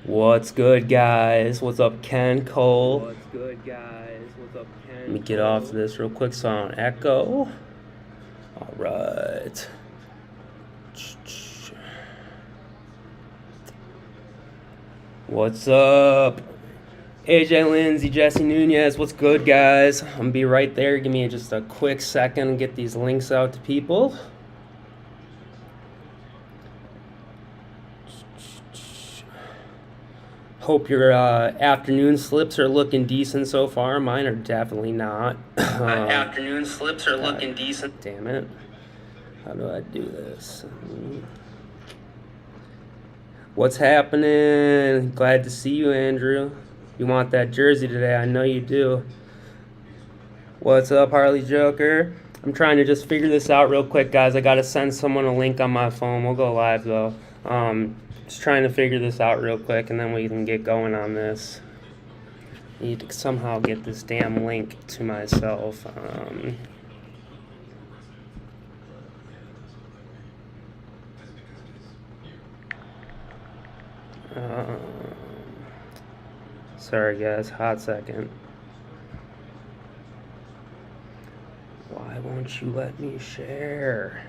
What's good, guys? What's up, Ken Cole? What's good, guys? What's up, Ken? Let me get off this real quick so I don't echo. All right. What's up? AJ Lindsay, Jesse Nunez, what's good, guys? I'm gonna be right there. Give me just a quick second and get these links out to people. Hope your afternoon slips are looking decent so far. Mine are definitely not. Afternoon slips are looking decent. Damn it. How do I do this? What's happening? Glad to see you, Andrew. You want that jersey today? I know you do. What's up, Harley Joker? I'm trying to just figure this out real quick, guys. I gotta send someone a link on my phone. We'll go live, though. Just trying to figure this out real quick, and then we can get going on this. Need to somehow get this damn link to myself. Sorry, guys. Hot second. Why won't you let me share?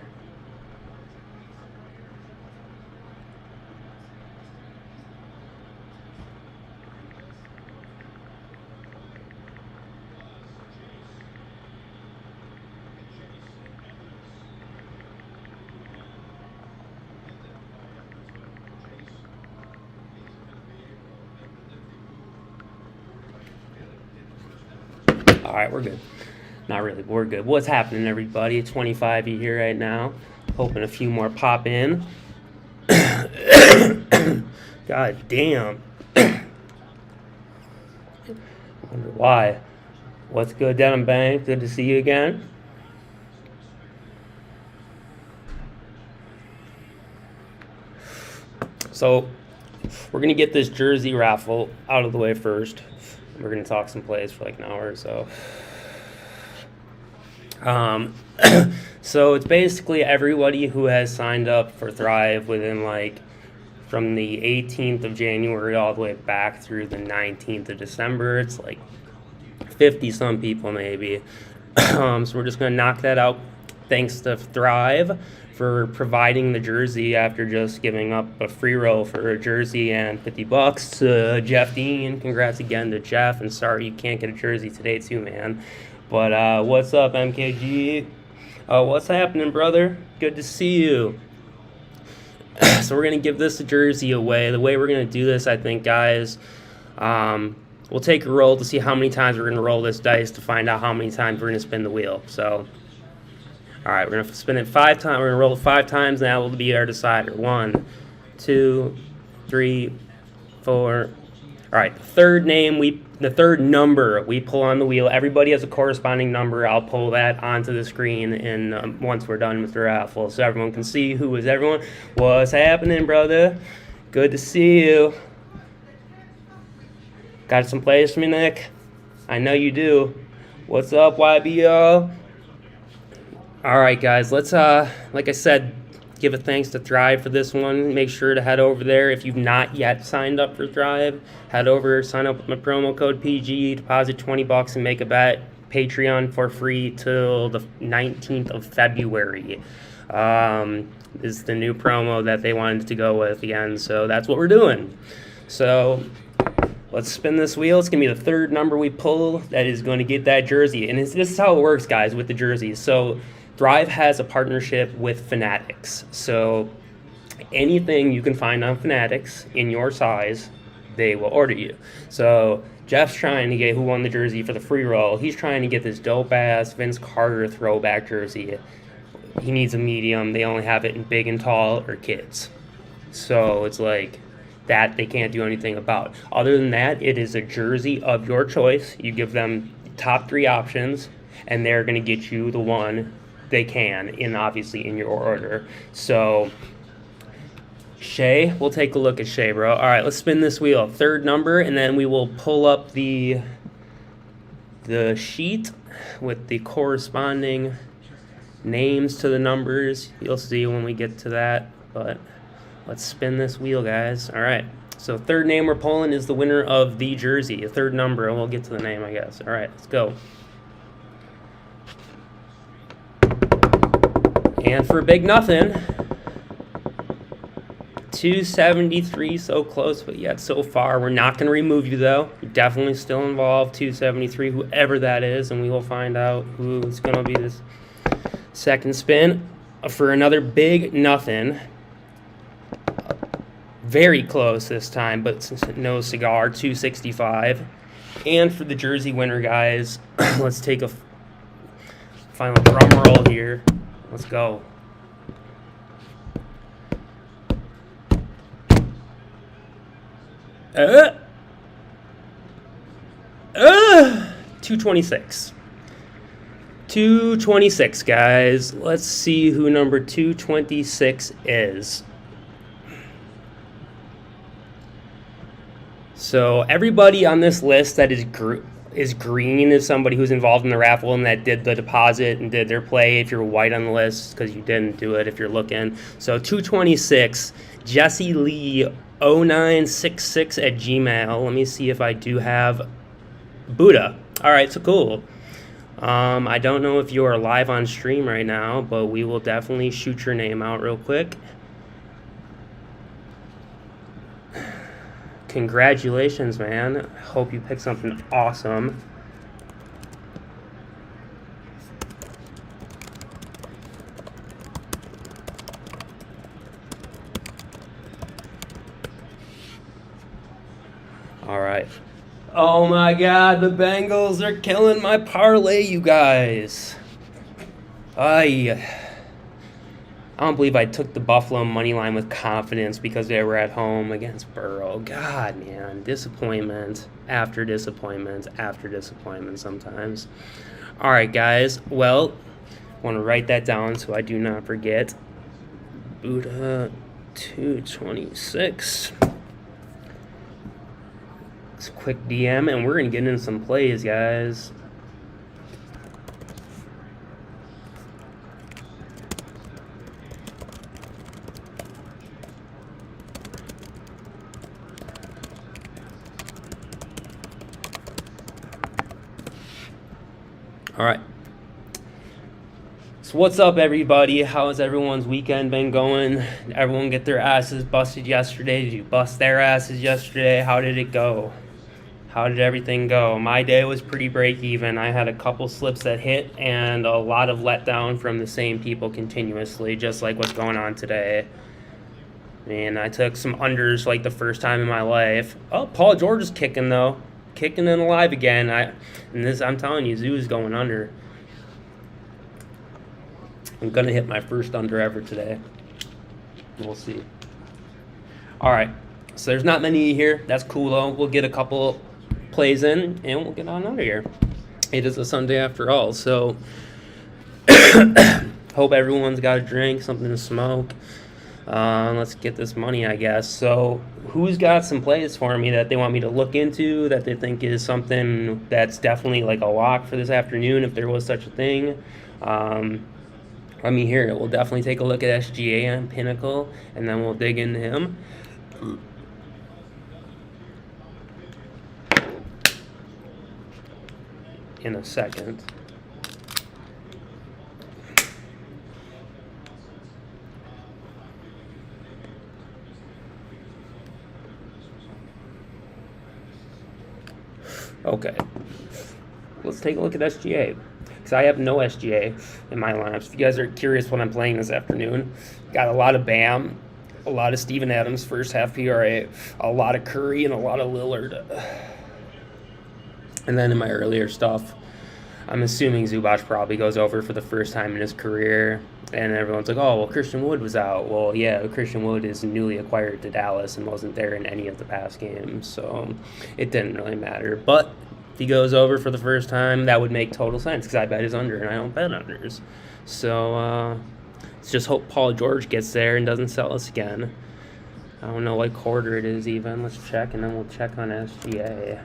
All right, we're good. Not really, but we're good. What's happening, everybody? 25 you here right now. Hoping a few more pop in. God damn. Wonder why. What's good, Devin Bank? Good to see you again. So, we're going to get this jersey raffle out of the way first. We're going to talk some plays for like an hour or so. So it's basically everybody who has signed up for Thrive within like from the 18th of January all the way back through the 19th of December. It's like 50 some people maybe. So we're just going to knock that out. Thanks to Thrive for providing the jersey after just giving up a free roll for a jersey and $50 to Jeff Dean. Congrats again to Jeff, and sorry you can't get a jersey today too, man. But what's up, MKG? What's happening, brother? Good to see you. So we're going to give this jersey away. The way we're going to do this, I think, guys, we'll take a roll to see how many times we're going to roll this dice to find out how many times we're going to spin the wheel. So, all right, we're going to spin it 5 times. We're going to roll it 5 times, and that will be our decider. 1, 2, 3, 4. All right, the third number we pull on the wheel. Everybody has a corresponding number. I'll pull that onto the screen and once we're done with the raffle, so everyone can see who is everyone. What's happening, brother? Good to see you. Got some plays for me, Nick? I know you do. What's up, YBO? All right, guys. Let's like I said, give a thanks to Thrive for this one. Make sure to head over there. If you've not yet signed up for Thrive, head over, sign up with my promo code PG, deposit $20 and make a bet. Patreon for free till the 19th of February. Is the new promo that they wanted to go with again. So that's what we're doing. So let's spin this wheel. It's going to be the third number we pull that is going to get that jersey. And this is how it works, guys, with the jerseys. So Thrive has a partnership with Fanatics. So anything you can find on Fanatics in your size, they will order you. So Jeff's trying to get who won the jersey for the free roll. He's trying to get this dope-ass Vince Carter throwback jersey. He needs a medium. They only have it in big and tall or kids. So it's like that they can't do anything about. Other than that, it is a jersey of your choice. You give them top 3 options, and they're going to get you the one they can, obviously in your order. So Shai, we'll take a look at Shai, bro. All right, let's spin this wheel. Third number, and then we will pull up the sheet with the corresponding names to the numbers. You'll see when we get to that, but let's spin this wheel, guys. All right, So third name we're pulling is the winner of the jersey, a third number, and we'll get to the name, I guess. All right, let's go. And for a big nothing, 273, so close, but yet so far. We're not going to remove you, though. You're definitely still involved, 273, whoever that is, and we will find out who's going to be this second spin for another big nothing. Very close this time, but no cigar, 265. And for the jersey winner, guys, let's take a final drum roll here. Let's go. 226. 226, guys. Let's see who number 226 is. So everybody on this list that is green is somebody who's involved in the raffle and that did the deposit and did their play. If you're white on the list, because you didn't do it if you're looking. So 226, Jesse Lee 0966 at Gmail. Let me see if I do have Buddha. All right, so cool. I don't know if you are live on stream right now, but we will definitely shoot your name out real quick. Congratulations, man. Hope you picked something awesome. All right. Oh my God, the Bengals are killing my parlay, you guys. I don't believe I took the Buffalo money line with confidence because they were at home against Burrow. God, man, disappointment after disappointment after disappointment sometimes. All right, guys. Well, I want to write that down so I do not forget. Buddha 226. It's a quick DM, and we're going to get in some plays, guys. All right. So what's up, everybody? How has everyone's weekend been going? Did everyone get their asses busted yesterday? Did you bust their asses yesterday? How did it go? How did everything go? My day was pretty break even. I had a couple slips that hit and a lot of letdown from the same people continuously, just like what's going on today. And I took some unders like the first time in my life. Oh, Paul George is kicking, though. Kicking and alive again. I'm telling you, Zoo is going under. I'm going to hit my first under ever today. We'll see. All right. So there's not many here. That's cool, though. We'll get a couple plays in, and we'll get on out of here. It is a Sunday after all, so hope everyone's got a drink, something to smoke. Let's get this money, I guess. So who's got some plays for me that they want me to look into, that they think is something that's definitely like a lock for this afternoon, if there was such a thing? Let me hear it. We'll definitely take a look at SGA and Pinnacle, and then we'll dig into him. In a second. Okay, let's take a look at SGA, because I have no SGA in my lineups. If you guys are curious what I'm playing this afternoon, got a lot of Bam, a lot of Steven Adams first half PRA, a lot of Curry, and a lot of Lillard. And then in my earlier stuff, I'm assuming Zubac probably goes over for the first time in his career. And everyone's like, oh, well, Christian Wood was out. Well, yeah, Christian Wood is newly acquired to Dallas and wasn't there in any of the past games. So it didn't really matter. But if he goes over for the first time, that would make total sense because I bet his under and I don't bet unders. So let's just hope Paul George gets there and doesn't sell us again. I don't know what quarter it is even. Let's check, and then we'll check on SGA.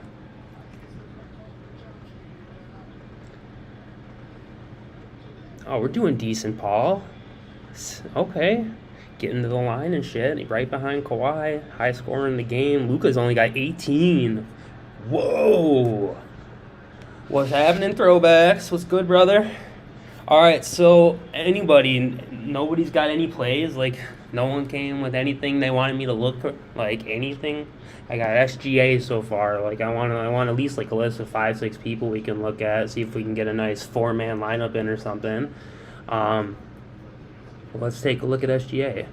Oh, we're doing decent, Paul. Okay. getting to the line and shit. Right behind Kawhi. High scorer in the game. Luka's only got 18. Whoa. What's happening, throwbacks? What's good, brother? All right, so nobody's got any plays. Like, no one came with anything they wanted me to look for, like anything. I got SGA so far. Like, I want at least like a list of 5-6 people we can look at, see if we can get a nice 4-man lineup in or something. Let's take a look at SGA.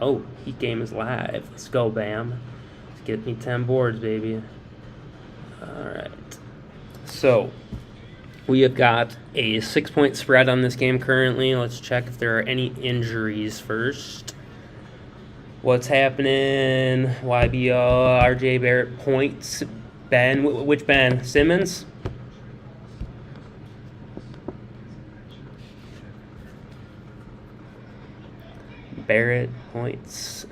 Oh, Heat game is live. Let's go, Bam. Let's get me 10 boards, baby. All right. So, we have got a 6-point spread on this game currently. Let's check if there are any injuries first. What's happening? YBL, RJ Barrett points. Ben, which Ben? Simmons? Barrett points.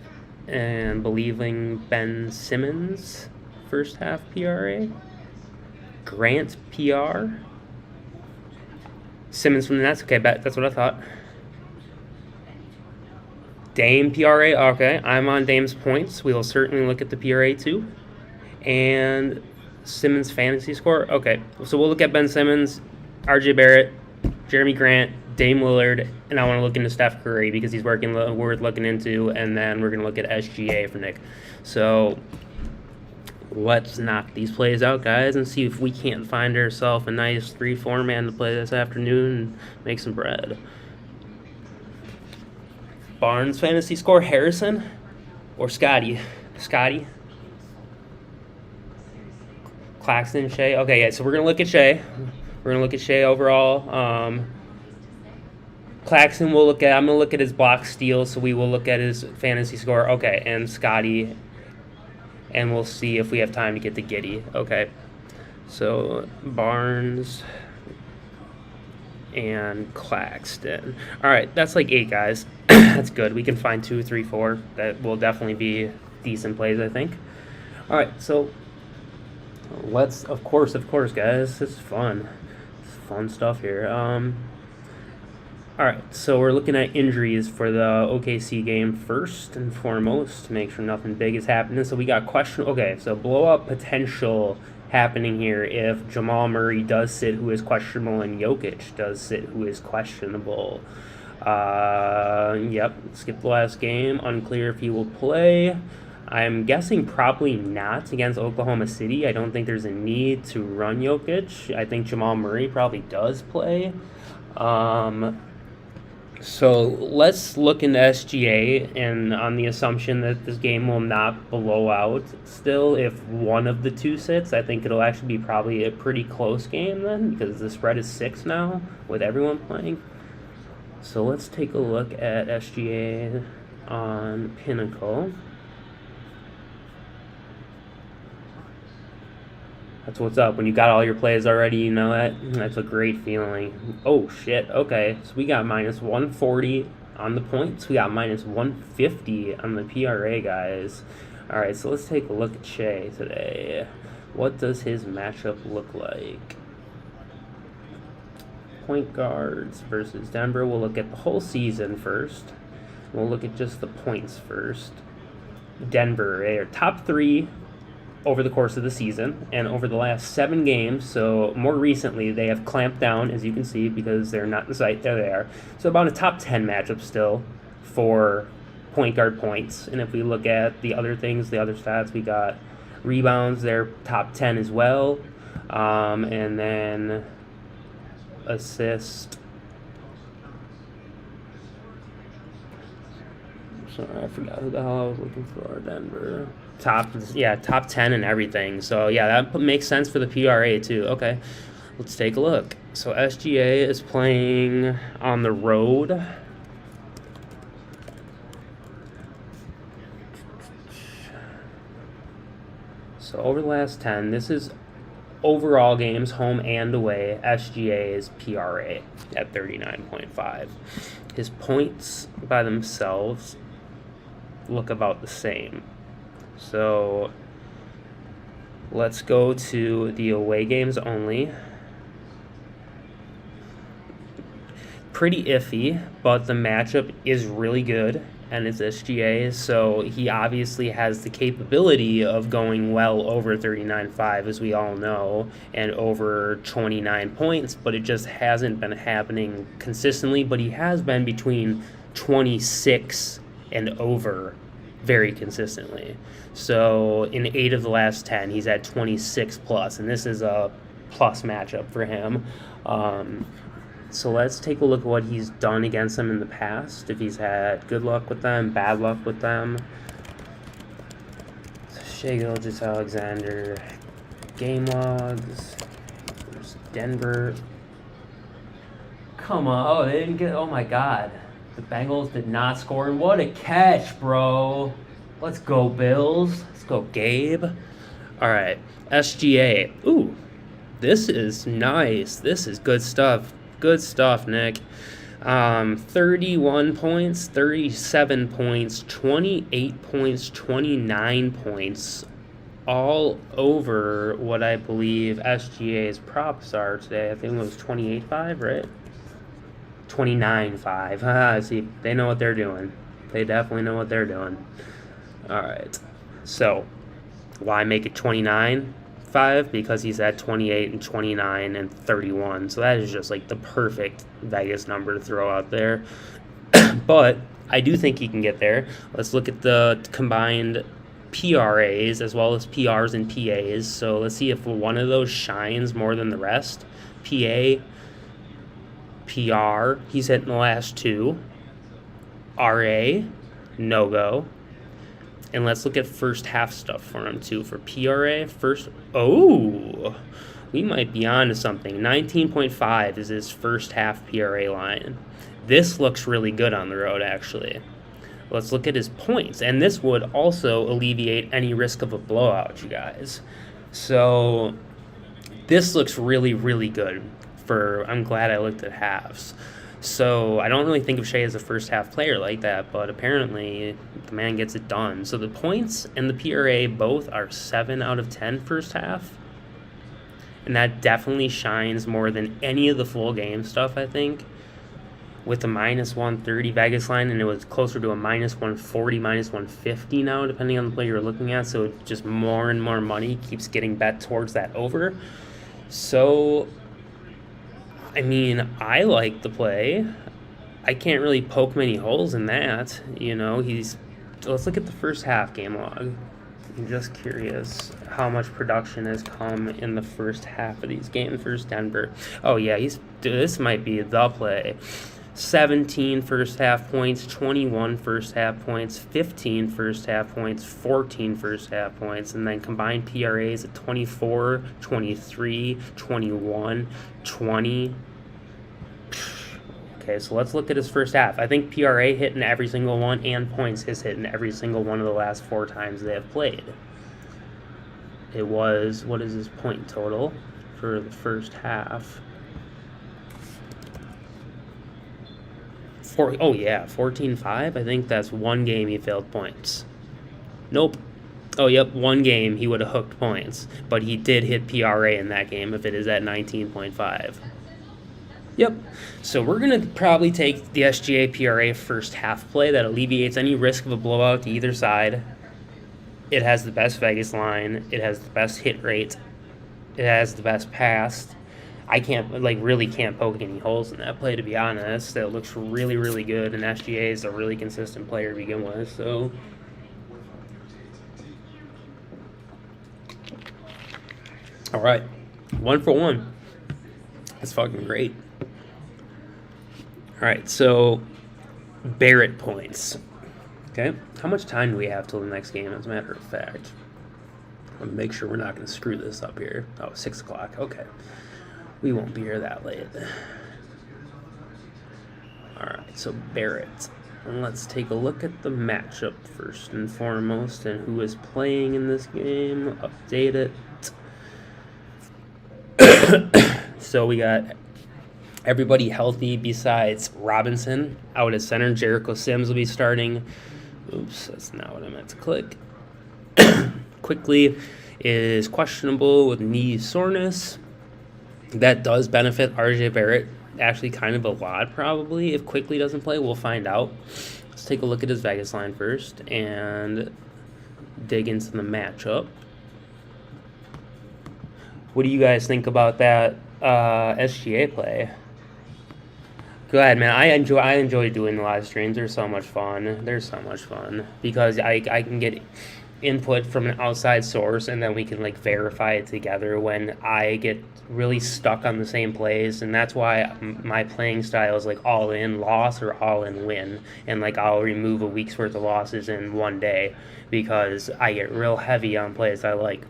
And believing Ben Simmons, first half PRA. Grant PR. Simmons from the Nets. Okay, that's what I thought. Dame PRA. Okay, I'm on Dame's points. We will certainly look at the PRA too. And Simmons fantasy score. Okay, so we'll look at Ben Simmons, RJ Barrett, Jeremy Grant, Dame Lillard, and I want to look into Steph Curry because he's worth looking into, and then we're going to look at SGA for Nick. So let's knock these plays out, guys, and see if we can't find ourselves a nice 3-4 man to play this afternoon and make some bread. Barnes fantasy score, Harrison or Scotty? Scotty? Claxton, Shai? Okay, yeah, so we're going to look at Shai. We're going to look at Shai overall. Claxton I'm going to look at his block steal, so we will look at his fantasy score. Okay, and Scotty, and we'll see if we have time to get to Giddy. Okay, so Barnes and Claxton. All right, that's like 8 guys. That's good. We can find 2, 3, 4. That will definitely be decent plays, I think. All right, so let's, of course, guys. This is fun. It's fun stuff here. All right, so we're looking at injuries for the OKC game first and foremost to make sure nothing big is happening. So we got so blow-up potential happening here if Jamal Murray does sit, who is questionable, and Jokic does sit, who is questionable. Yep, skip the last game. Unclear if he will play. I'm guessing probably not against Oklahoma City. I don't think there's a need to run Jokic. I think Jamal Murray probably does play. So let's look into SGA, and on the assumption that this game will not blow out still, if one of the 2 sits, I think it'll actually be probably a pretty close game then, because the spread is 6 now with everyone playing. So let's take a look at SGA on Pinnacle. That's what's up. When you got all your plays already, you know that. That's a great feeling. Oh, shit. Okay, so we got minus 140 on the points. We got minus 150 on the PRA, guys. All right, so let's take a look at Shai today. What does his matchup look like? Point guards versus Denver. We'll look at the whole season first. We'll look at just the points first. Denver, they are top 3 over the course of the season and over the last 7 games. So more recently, they have clamped down, as you can see, because they're not in sight. There they are. So about a top 10 matchup still for point guard points. And if we look at the other things, the other stats, we got rebounds, they're top 10 as well. And then assist. Sorry, I forgot who the hell I was looking for. Denver. Top 10 and everything. So, yeah, that makes sense for the PRA, too. Okay, let's take a look. So, SGA is playing on the road. So, over the last 10, this is overall games, home and away. SGA is PRA at 39.5. His points by themselves look about the same. So let's go to the away games only. pretty iffy, but the matchup is really good, and it's SGA, so he obviously has the capability of going well over 39.5, as we all know, and over 29 points, but it just hasn't been happening consistently, but he has been between 26 and over very consistently. So in 8 of the last 10, he's at 26 plus, and this is a plus matchup for him. So let's take a look at what he's done against them in the past, if he's had good luck with them, bad luck with them. Shai Gilgeous-Alexander, game logs. There's Denver. Come on. Oh, they didn't get. Oh my God. The Bengals did not score, and what a catch, bro. Let's go, Bills. Let's go, Gabe. All right, SGA. Ooh, this is nice. This is good stuff. Good stuff, Nick. 31 points, 37 points, 28 points, 29 points, all over what I believe SGA's props are today. I think it was 28.5, right? 29.5. See, they know what they're doing. They definitely know what they're doing. All right. So, why make it 29.5? Because he's at 28 and 29 and 31. So that is just like the perfect Vegas number to throw out there. But I do think he can get there. Let's look at the combined PRAs as well as PRs and PAs. So let's see if one of those shines more than the rest. PA, PR, he's hitting the last 2. RA, no go. And let's look at first half stuff for him too. For PRA, we might be on to something. 19.5 is his first half PRA line. This looks really good on the road, actually. Let's look at his points. And this would also alleviate any risk of a blowout, you guys. So this looks really, really good. I'm glad I looked at halves. So I don't really think of Shai as a first half player like that, but apparently the man gets it done. So the points and the PRA both are 7 out of 10 first half. And that definitely shines more than any of the full game stuff, I think. With the minus 130 Vegas line, and it was closer to a minus 140, minus 150 now, depending on the play you're looking at. So just more and more money keeps getting bet towards that over. So I mean, I like the play. I can't really poke many holes in that. You know, let's look at the first half game log. I'm just curious how much production has come in the first half of these games versus Denver. Oh, yeah, this might be the play. 17 first half points, 21 first half points, 15 first half points, 14 first half points, and then combined PRAs at 24, 23, 21, 20. Okay, so let's look at his first half. I think PRA hit in every single one, and points has hit in every single one of the last 4 times they have played. It was, what is his point total for the first half? 14.5. I think that's one game he failed points. Nope. Oh, yep, one game he would have hooked points, but he did hit PRA in that game if it is at 19.5. Yep. So we're going to probably take the SGA PRA first half play that alleviates any risk of a blowout to either side. It has the best Vegas line. It has the best hit rate. It has the best pass. I really can't poke any holes in that play, to be honest. It looks really, really good, and SGA is a really consistent player to begin with, so. All right, 1 for 1. That's fucking great. All right, so Barrett points. Okay, how much time do we have till the next game, as a matter of fact? I want to make sure we're not going to screw this up here. Oh, 6 o'clock, okay. We won't be here that late. All right, so Barrett. And let's take a look at the matchup first and foremost and who is playing in this game. Update it. So we got everybody healthy besides Robinson out at center. Jericho Sims will be starting. Oops, that's not what I meant to click. Quickly is questionable with knee soreness. That does benefit RJ Barrett actually kind of a lot probably. If Quickly doesn't play, we'll find out. Let's take a look at his Vegas line first and dig into the matchup. What do you guys think about that SGA play? Go ahead, man. I enjoy doing the live streams. They're so much fun. Because I can get input from an outside source, and then we can like verify it together when I get really stuck on the same plays. And that's why my playing style is like all in loss or all in win, and like I'll remove a week's worth of losses in one day because I get real heavy on plays I like.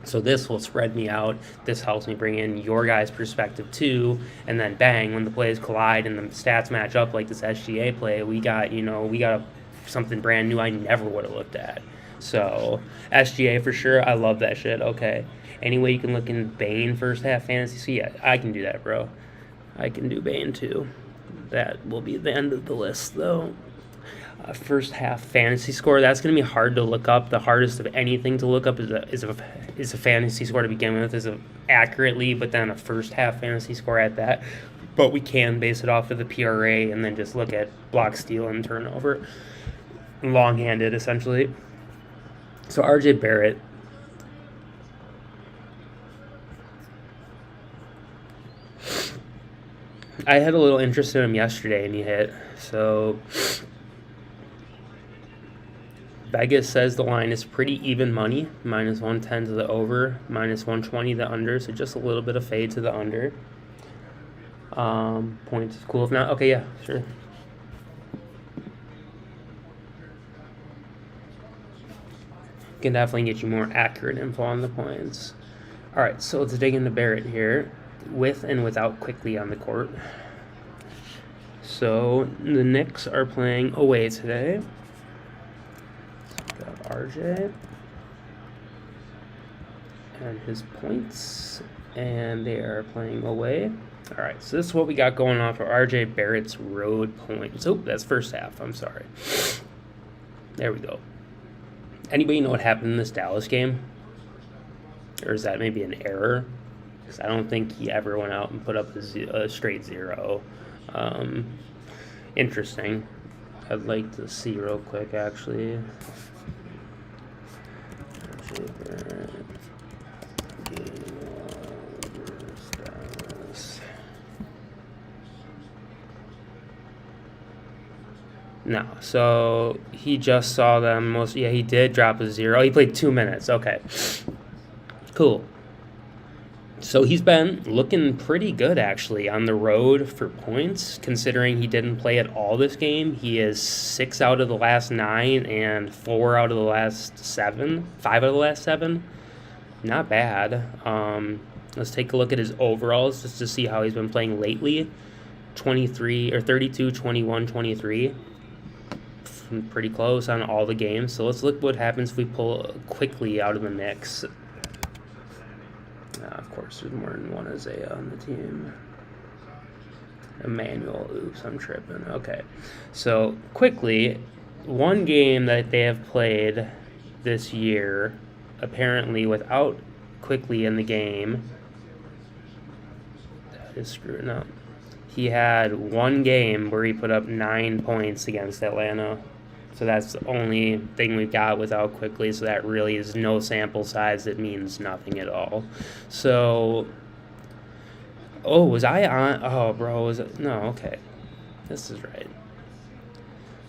So this will spread me out. This helps me bring in your guys' perspective too. And then bang, when the plays collide and the stats match up like this SGA play, we got something brand new I never would have looked at. So SGA for sure. I love that shit. Okay. Anyway, you can look in Bane first half fantasy. So yeah, I can do that, bro. I can do Bane too. That will be the end of the list though. First half fantasy score, that's going to be hard to look up. The hardest of anything to look up is a fantasy score to begin with, accurately, but then a first half fantasy score at that. But we can base it off of the PRA and then just look at block, steal, and turnover, long-handed essentially. So RJ Barrett, I had a little interest in him yesterday and he hit. So Vegas says the line is pretty even money, minus 110 to the over, minus 120 the under, so just a little bit of fade to the under. Points is cool if not. Okay, yeah, sure. Can definitely get you more accurate info on the points. All right, so let's dig into Barrett here, with and without Quickly on the court. So the Knicks are playing away today. Got RJ and his points, and they are playing away. All right, so this is what we got going on for RJ Barrett's road points. Oh, that's first half. I'm sorry. There we go. Anybody know what happened in this Dallas game? Or is that maybe an error? Because I don't think he ever went out and put up a straight zero. Interesting. I'd like to see real quick, actually. No, so he just saw them most. Yeah, he did drop a zero. He played 2 minutes. Okay, cool. So he's been looking pretty good, actually, on the road for points, considering he didn't play at all this game. He is 6 out of the last 9 and 4 out of the last 7. 5 out of the last 7. Not bad. Let's take a look at his overalls just to see how he's been playing lately. 23 or 32, 21, 23. Pretty close on all the games. So let's look what happens if we pull Quickly out of the mix. Of course, there's more than one Isaiah on the team. Emmanuel, oops, I'm tripping. Okay, so Quickly, one game that they have played this year, apparently without Quickly in the game, that is screwing up. He had one game where he put up 9 points against Atlanta. So that's the only thing we've got without Quickly. So that really is no sample size. That means nothing at all. So, oh, was I on? Oh, bro, was it? No, okay. This is right.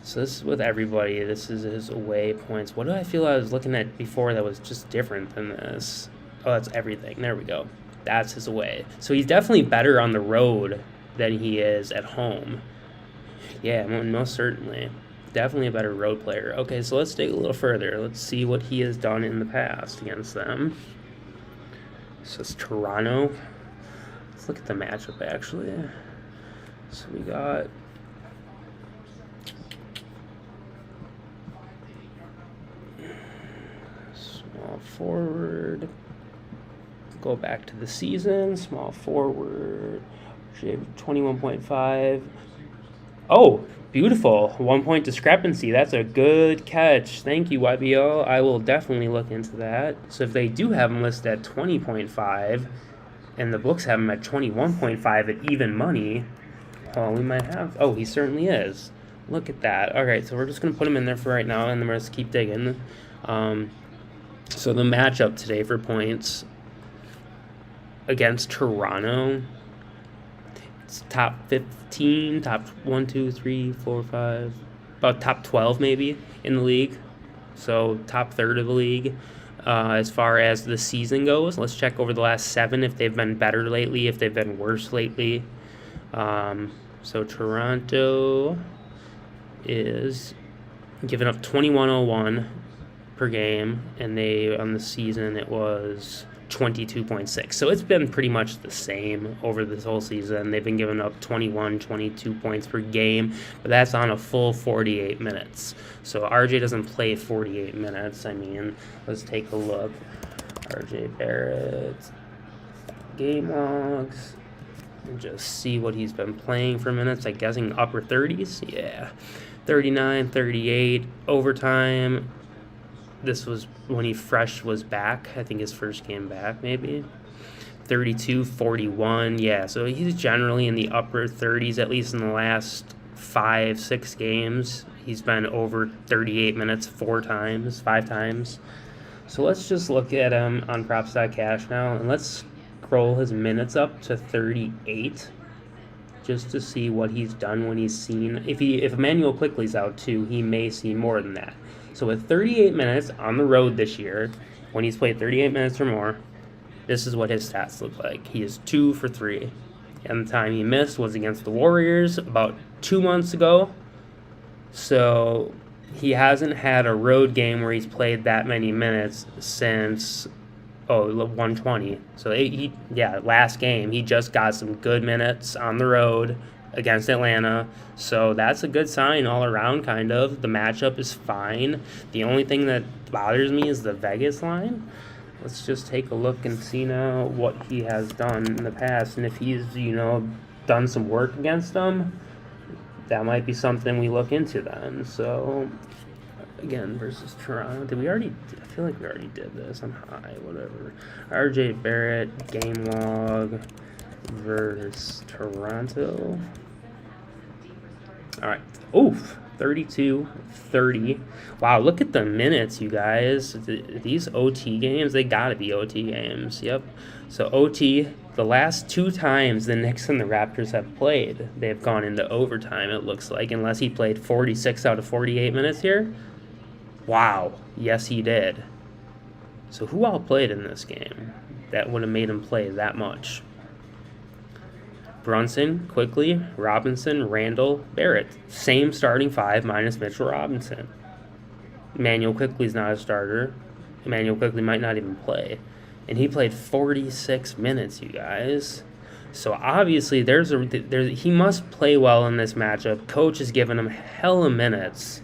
So this is with everybody. This is his away points. What do I feel I was looking at before that was just different than this? Oh, that's everything. There we go. That's his away. So he's definitely better on the road than he is at home. Yeah, most certainly. Definitely a better road player. Okay, so let's dig a little further. Let's see what he has done in the past against them. So it's Toronto. Let's look at the matchup, actually. So we got... small forward. Go back to the season. Small forward. 21.5. Oh, beautiful. 1 point discrepancy. That's a good catch. Thank you, YBO. I will definitely look into that. So if they do have him listed at 20.5, And the books have him at 21.5 at even money. Oh, we might have. Oh, he certainly is. Look at that. All right, so we're just going to put him in there for right now, and then we're going to keep digging. So the matchup today for points against Toronto, it's top 15, top 1, 2, 3, 4, 5, about top 12 maybe in the league. So top third of the league. As far as the season goes, let's check over the last 7 if they've been better lately, if they've been worse lately. So Toronto is giving up 21.01 per game, and they on the season it was 22.6. So it's been pretty much the same over this whole season. They've been giving up 21, 22 points per game, but that's on a full 48 minutes. So RJ doesn't play 48 minutes. I mean, let's take a look. RJ Barrett game logs and just see what he's been playing for minutes. I'm guessing upper 30s. Yeah, 39, 38 overtime. This was when he fresh was back. I think his first game back, maybe. 32, 41. Yeah, so he's generally in the upper 30s, at least in the last 5, 6 games. He's been over 38 minutes 5 times. So let's just look at him on props.cash now, and let's scroll his minutes up to 38 just to see what he's done when he's seen. If Emmanuel Quickley's out too, he may see more than that. So with 38 minutes on the road this year, when he's played 38 minutes or more, this is what his stats look like. He is 2 for 3. And the time he missed was against the Warriors about 2 months ago. So he hasn't had a road game where he's played that many minutes since 120. So last game he just got some good minutes on the road against Atlanta. So that's a good sign all around, kind of. The matchup is fine. The only thing that bothers me is the Vegas line. Let's just take a look and see now what he has done in the past. And if he's, done some work against them, that might be something we look into then. So, again, versus Toronto. I feel like we already did this. I'm high, whatever. RJ Barrett, game log versus Toronto. All right. Oof. 32, 30. Wow, look at the minutes, you guys. These OT games, they got to be OT games. Yep. So OT, the last 2 times the Knicks and the Raptors have played, they've gone into overtime, it looks like, unless he played 46 out of 48 minutes here. Wow. Yes, he did. So who all played in this game that would have made him play that much? Brunson, Quickley, Robinson, Randall, Barrett. Same starting 5 minus Mitchell Robinson. Emmanuel Quickley's not a starter. Emmanuel Quickley might not even play. And he played 46 minutes, you guys. So obviously he must play well in this matchup. Coach has given him hella minutes.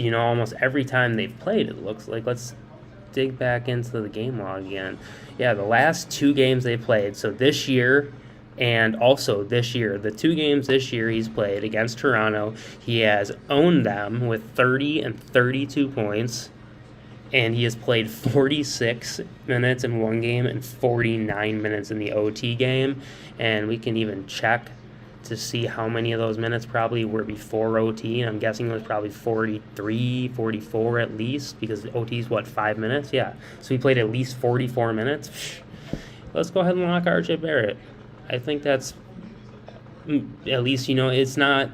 Almost every time they've played, it looks like. Let's dig back into the game log again. Yeah, the last 2 games they played. So this year and also this year, the 2 games this year he's played against Toronto, he has owned them with 30 and 32 points. And he has played 46 minutes in one game and 49 minutes in the OT game. And we can even check to see how many of those minutes probably were before OT. I'm guessing it was probably 43, 44 at least, because OT is, 5 minutes? Yeah. So he played at least 44 minutes. Let's go ahead and lock RJ Barrett. I think that's, at least, it's not...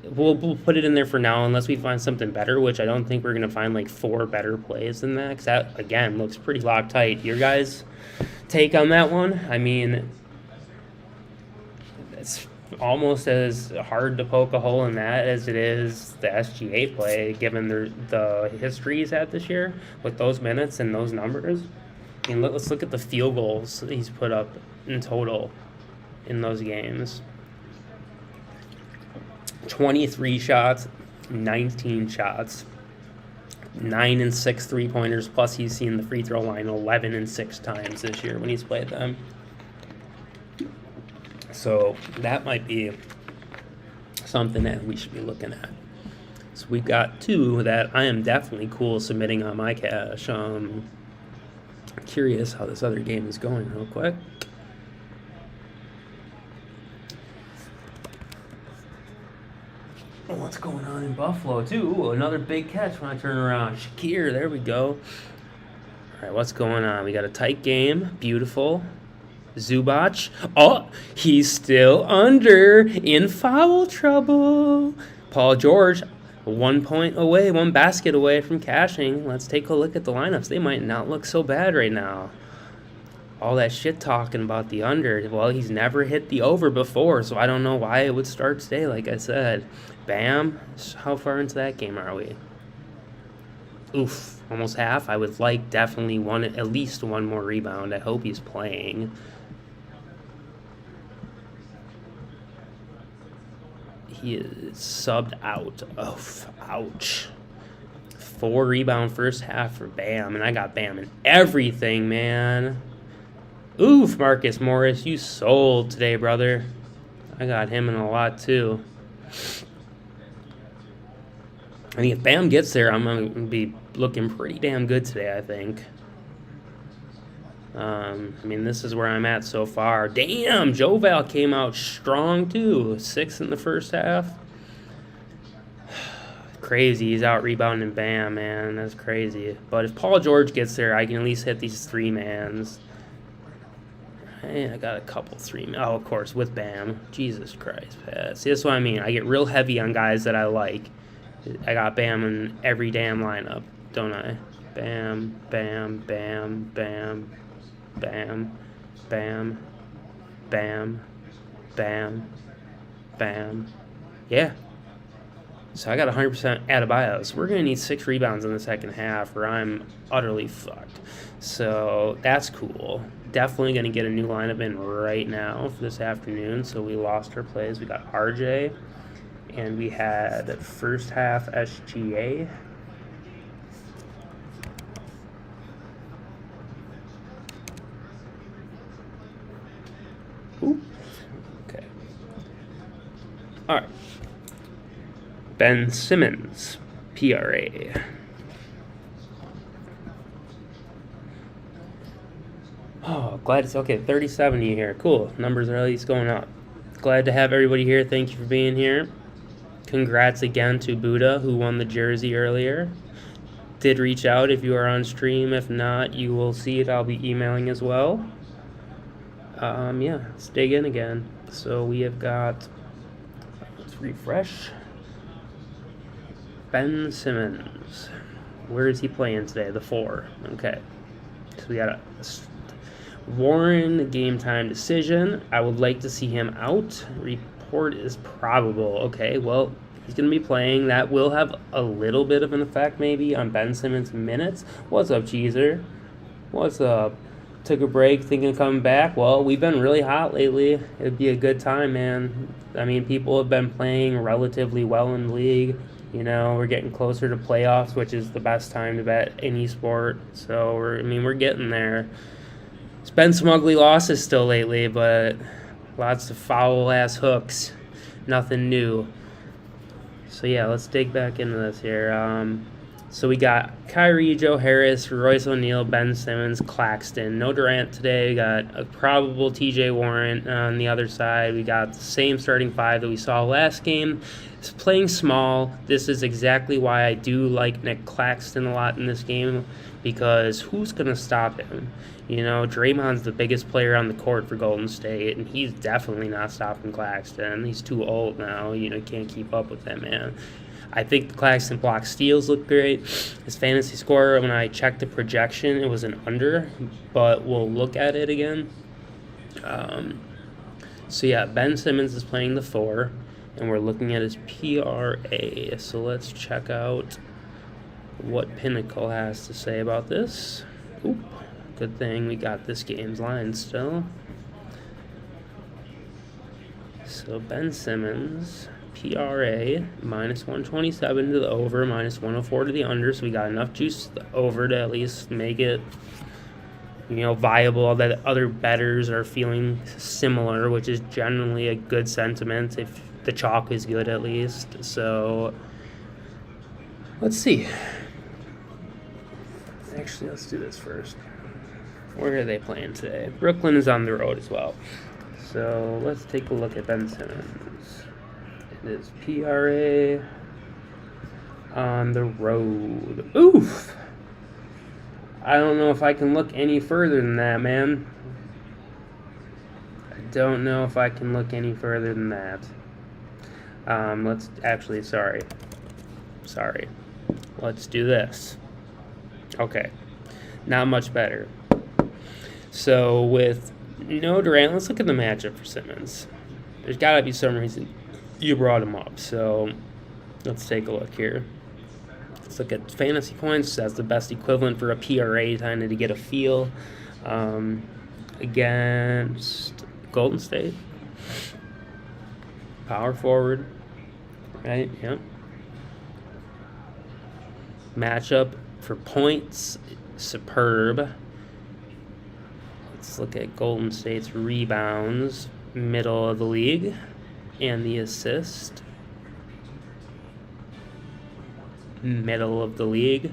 We'll put it in there for now unless we find something better, which I don't think we're going to find 4 better plays than that, because that, again, looks pretty locked tight. Your guys' take on that one? I mean, it's almost as hard to poke a hole in that as it is the SGA play, given the history he's had this year with those minutes and those numbers. I mean, let's look at the field goals he's put up in total in those games. 23 shots, 19 shots, 9 and 6 3-pointers, plus he's seen the free throw line 11 and 6 times this year when he's played them. So that might be something that we should be looking at. So we've got 2 that I am definitely cool submitting on my cash. Curious how this other game is going real quick. in Buffalo, too. Ooh, another big catch when I turn around. Shakir, there we go. All right, what's going on? We got a tight game. Beautiful. Zubac. Oh, he's still under in foul trouble. Paul George, 1 point away, 1 basket away from cashing. Let's take a look at the lineups. They might not look so bad right now. All that shit talking about the under. Well, he's never hit the over before, so I don't know why it would start today, like I said. Bam. How far into that game are we? Oof, almost half. I would like definitely at least one more rebound. I hope he's playing. He is subbed out. Oh, ouch. 4 rebound first half for Bam, and I got Bam in everything, man. Oof, Marcus Morris, you sold today, brother. I got him in a lot, too. I mean, if Bam gets there, I'm going to be looking pretty damn good today, I think. I mean, this is where I'm at so far. Damn, Joval came out strong, too. 6 in the first half. Crazy. He's out rebounding Bam, man. That's crazy. But if Paul George gets there, I can at least hit these 3-mans. Hey, I got a couple 3-man. Oh, of course, with Bam. Jesus Christ, Pat. See, that's what I mean. I get real heavy on guys that I like. I got Bam in every damn lineup, don't I? Bam, Bam, Bam, Bam, Bam, Bam, Bam, Bam, Bam. Yeah. So I got 100% Adebayo. We're going to need 6 rebounds in the second half or I'm utterly fucked. So that's cool. Definitely going to get a new lineup in right now for this afternoon. So we lost our plays. We got RJ. And we had first half SGA. Ooh. Okay. All right. Ben Simmons, PRA. Oh, glad it's okay. 3070 here. Cool. Numbers are at least going up. Glad to have everybody here. Thank you for being here. Congrats again to Buddha, who won the jersey earlier. Did reach out if you are on stream. If not, you will see it. I'll be emailing as well. Yeah, let's dig in again. So we have got, let's refresh. Ben Simmons. Where is he playing today? The 4. Okay. So we got a Warren game time decision. I would like to see him out. Report is probable. Okay, well, he's going to be playing. That will have a little bit of an effect maybe on Ben Simmons' minutes. What's up, Cheezer? What's up? Took a break thinking of coming back. Well, we've been really hot lately. It'd be a good time, man. I mean, people have been playing relatively well in the league. You know, we're getting closer to playoffs, which is the best time to bet any sport. So, we're getting there. It's been some ugly losses still lately, but lots of foul-ass hooks. Nothing new. So, yeah, let's dig back into this here. So we got Kyrie, Joe Harris, Royce O'Neal, Ben Simmons, Claxton. No Durant today. We got a probable TJ Warren on the other side. We got the same starting 5 that we saw last game. It's playing small. This is exactly why I do like Nick Claxton a lot in this game, because who's going to stop him? You know, Draymond's the biggest player on the court for Golden State, and he's definitely not stopping Claxton. He's too old now. You know, can't keep up with that, man. I think the Claxton block steals look great. His fantasy score, when I checked the projection, it was an under, but we'll look at it again. So, yeah, Ben Simmons is playing the 4, and we're looking at his PRA. So let's check out what Pinnacle has to say about this. Oop, good thing we got this game's line still. So Ben Simmons, PRA, minus 127 to the over, minus 104 to the under. So we got enough juice to the over to at least make it, you know, viable, that other bettors are feeling similar, which is generally a good sentiment if the chalk is good at least. So let's see. Actually, let's do this first. Where are they playing today? Brooklyn is on the road as well. So let's take a look at Ben Simmons. It is PRA on the road. Oof! I don't know if I can look any further than that, man. I don't know if I can look any further than that. Let's actually, sorry. Let's do this. Okay. Not much better. So with no Durant, let's look at the matchup for Simmons. There's got to be some reason you brought him up. So let's take a look here. Let's look at fantasy points. That's the best equivalent for a PRA, kind of to get a feel. Against Golden State. Power forward. Right? Yep. Matchup for points. Superb. Let's look at Golden State's rebounds. Middle of the league. And the assist. Middle of the league.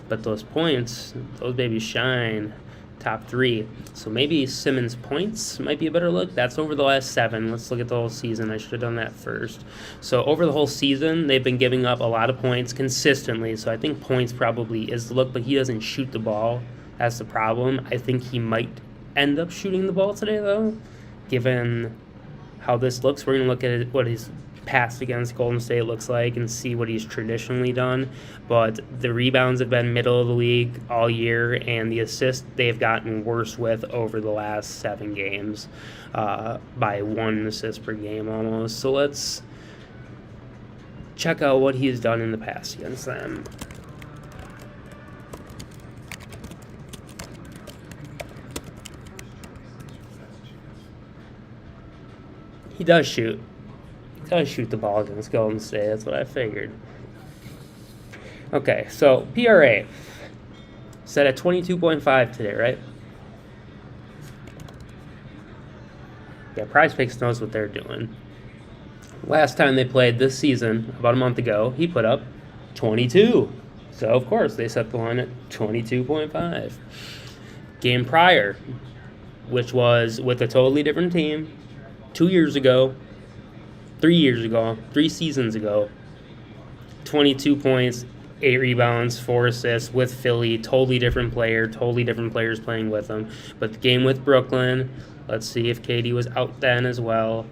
But those points, those babies shine. Top 3. So maybe Simmons' points might be a better look. That's over the last 7. Let's look at the whole season. I should have done that first. So over the whole season, they've been giving up a lot of points consistently. So I think points probably is the look, but he doesn't shoot the ball. That's the problem. I think he might end up shooting the ball today, though, given how this looks. We're going to look at what his past against Golden State looks like and see what he's traditionally done. But the rebounds have been middle of the league all year, and the assists they've gotten worse with over the last 7 games by 1 assist per game almost. So let's check out what he's done in the past against them. He does shoot. He does shoot the ball against Golden State. That's what I figured. Okay, so PRA set at 22.5 today, right? Yeah, Prize Picks knows what they're doing. Last time they played this season, about a month ago, he put up 22. So, of course, they set the line at 22.5. Game prior, which was with a totally different team, 2 years ago, 3 years ago, 3 seasons ago, 22 points, 8 rebounds, 4 assists with Philly. Totally different player, totally different players playing with him. But the game with Brooklyn, let's see if KD was out then as well.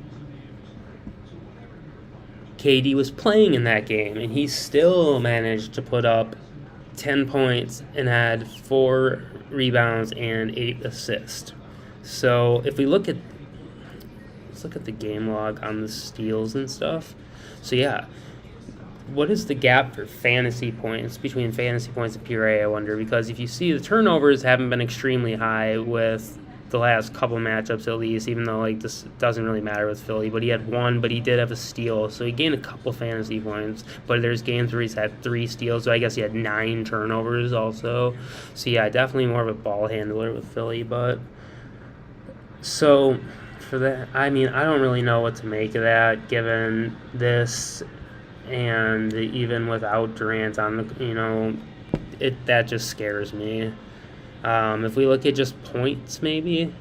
KD was playing in that game, and he still managed to put up 10 points and had 4 rebounds and 8 assists. So if we look at, let's look at the game log on the steals and stuff. So yeah, what is the gap for fantasy points between fantasy points and PRA, I wonder? Because if you see, the turnovers haven't been extremely high with the last couple matchups at least, even though like this doesn't really matter with Philly. But he had 1, but he did have a steal, so he gained a couple fantasy points. But there's games where he's had 3 steals, so I guess he had 9 turnovers also. So yeah, definitely more of a ball handler with Philly. But so for that, I mean, I don't really know what to make of that given this. And even without Durant on the, that just scares me. If we look at just points, maybe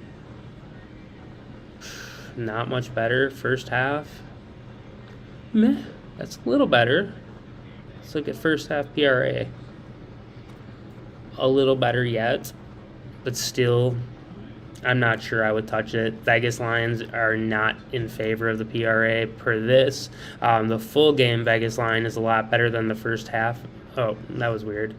not much better. First half, meh. That's a little better. Let's look at first half PRA. A little better yet, but still, I'm not sure I would touch it. Vegas lines are not in favor of the PRA per this. The full game Vegas line is a lot better than the first half. Oh, that was weird.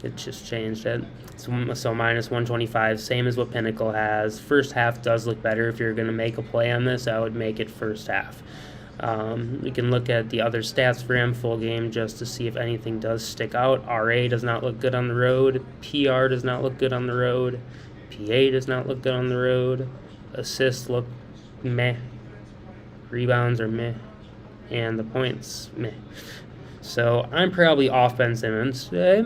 It just changed it. So minus 125, same as what Pinnacle has. First half does look better. If you're going to make a play on this, I would make it first half. We can look at the other stats for him, full game, just to see if anything does stick out. RA does not look good on the road. PR does not look good on the road. PA does not look good on the road. Assists look meh. Rebounds are meh. And the points, meh. So I'm probably off Ben Simmons today.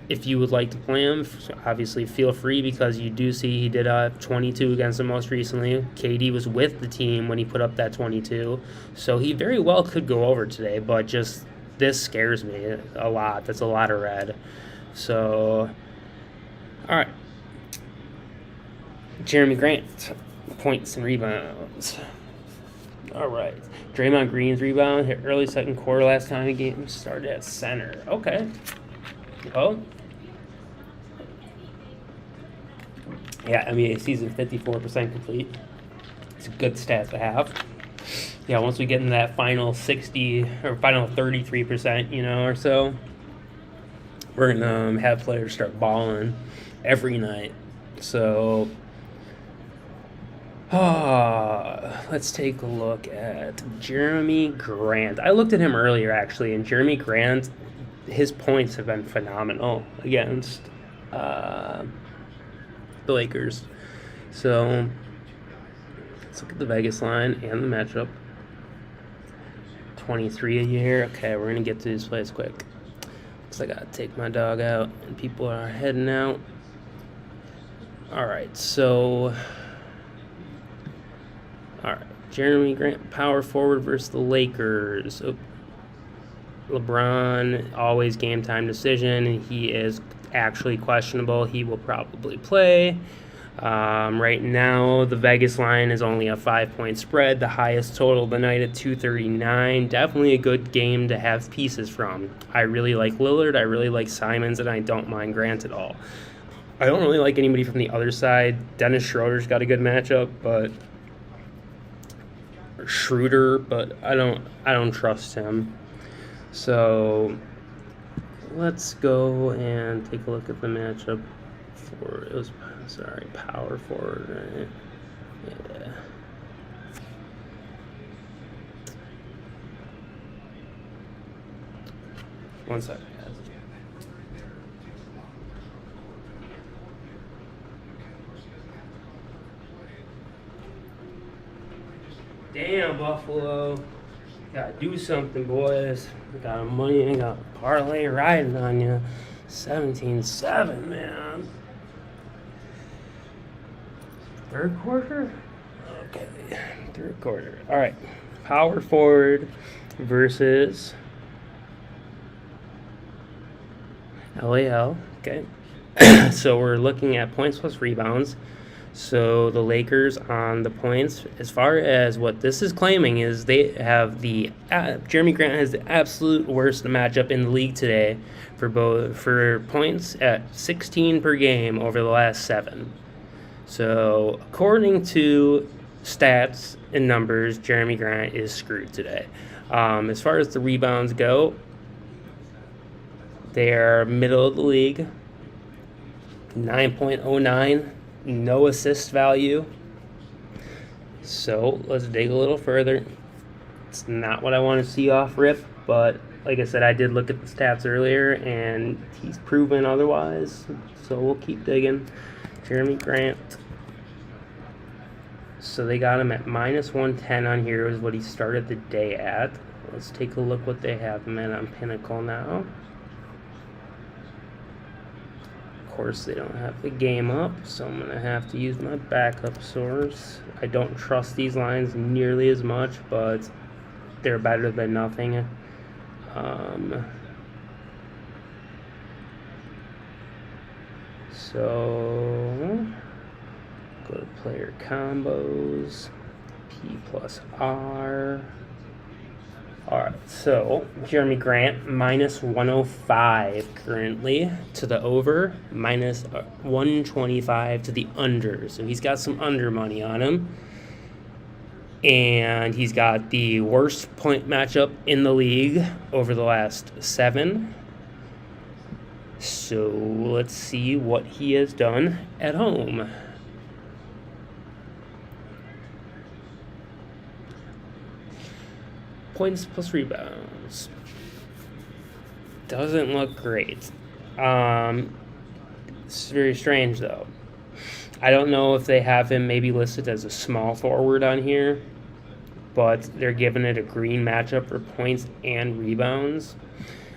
If you would like to play him, obviously feel free, because you do see he did 22 against him most recently. KD was with the team when he put up that 22. So he very well could go over today, but just this scares me a lot. That's a lot of red. So, all right. Jeremy Grant, points and rebounds. All right. Draymond Green's rebound hit early second quarter last time the game started at center. Okay. Oh. Yeah, NBA season 54% complete. It's a good stat to have. Yeah, once we get in that final 60 or final 33%, or so, we're gonna have players start balling every night. So, let's take a look at Jeremy Grant. I looked at him earlier actually, and Jeremy Grant, his points have been phenomenal against the Lakers. So let's look at the Vegas line and the matchup. 23 a year. Okay, we're gonna get to these plays quick. Looks like I gotta take my dog out, and people are heading out. All right, so Jeremy Grant, power forward versus the Lakers. LeBron, always game time decision, and he is actually questionable. He will probably play. Right now, the Vegas line is only a 5-point spread, the highest total of the night at 239. Definitely a good game to have pieces from. I really like Lillard, I really like Simmons, and I don't mind Grant at all. I don't really like anybody from the other side. Dennis Schroeder's got a good matchup, but I don't trust him. So let's go and take a look at the matchup for power forward, right? Yeah. One second, guys. Damn, Buffalo. Gotta do something, boys. Got money and got a parlay riding on you. 17-7, man. Third quarter? Okay, third quarter. All right, power forward versus LAL. Okay, so we're looking at points plus rebounds. So the Lakers on the points, as far as what this is claiming, is they have Jeremy Grant has the absolute worst matchup in the league today for points at 16 per game over the last 7. So according to stats and numbers, Jeremy Grant is screwed today. As far as the rebounds go, they are middle of the league, 9.09. No assist value. So let's dig a little further. It's not what I want to see off rip, but like I said, I did look at the stats earlier, and he's proven otherwise. So we'll keep digging. Jeremy Grant. So they got him at minus 110 on here, is what he started the day at. Let's take a look what they have him at on Pinnacle now. Of course, they don't have the game up, so I'm going to have to use my backup source. I don't trust these lines nearly as much, but they're better than nothing. So go to player combos, P plus R. All right, so Jeremy Grant, minus 105 currently to the over, minus 125 to the under. So he's got some under money on him. And he's got the worst point matchup in the league over the last 7. So let's see what he has done at home. Points plus rebounds. Doesn't look great. It's very strange, though. I don't know if they have him maybe listed as a small forward on here, but they're giving it a green matchup for points and rebounds.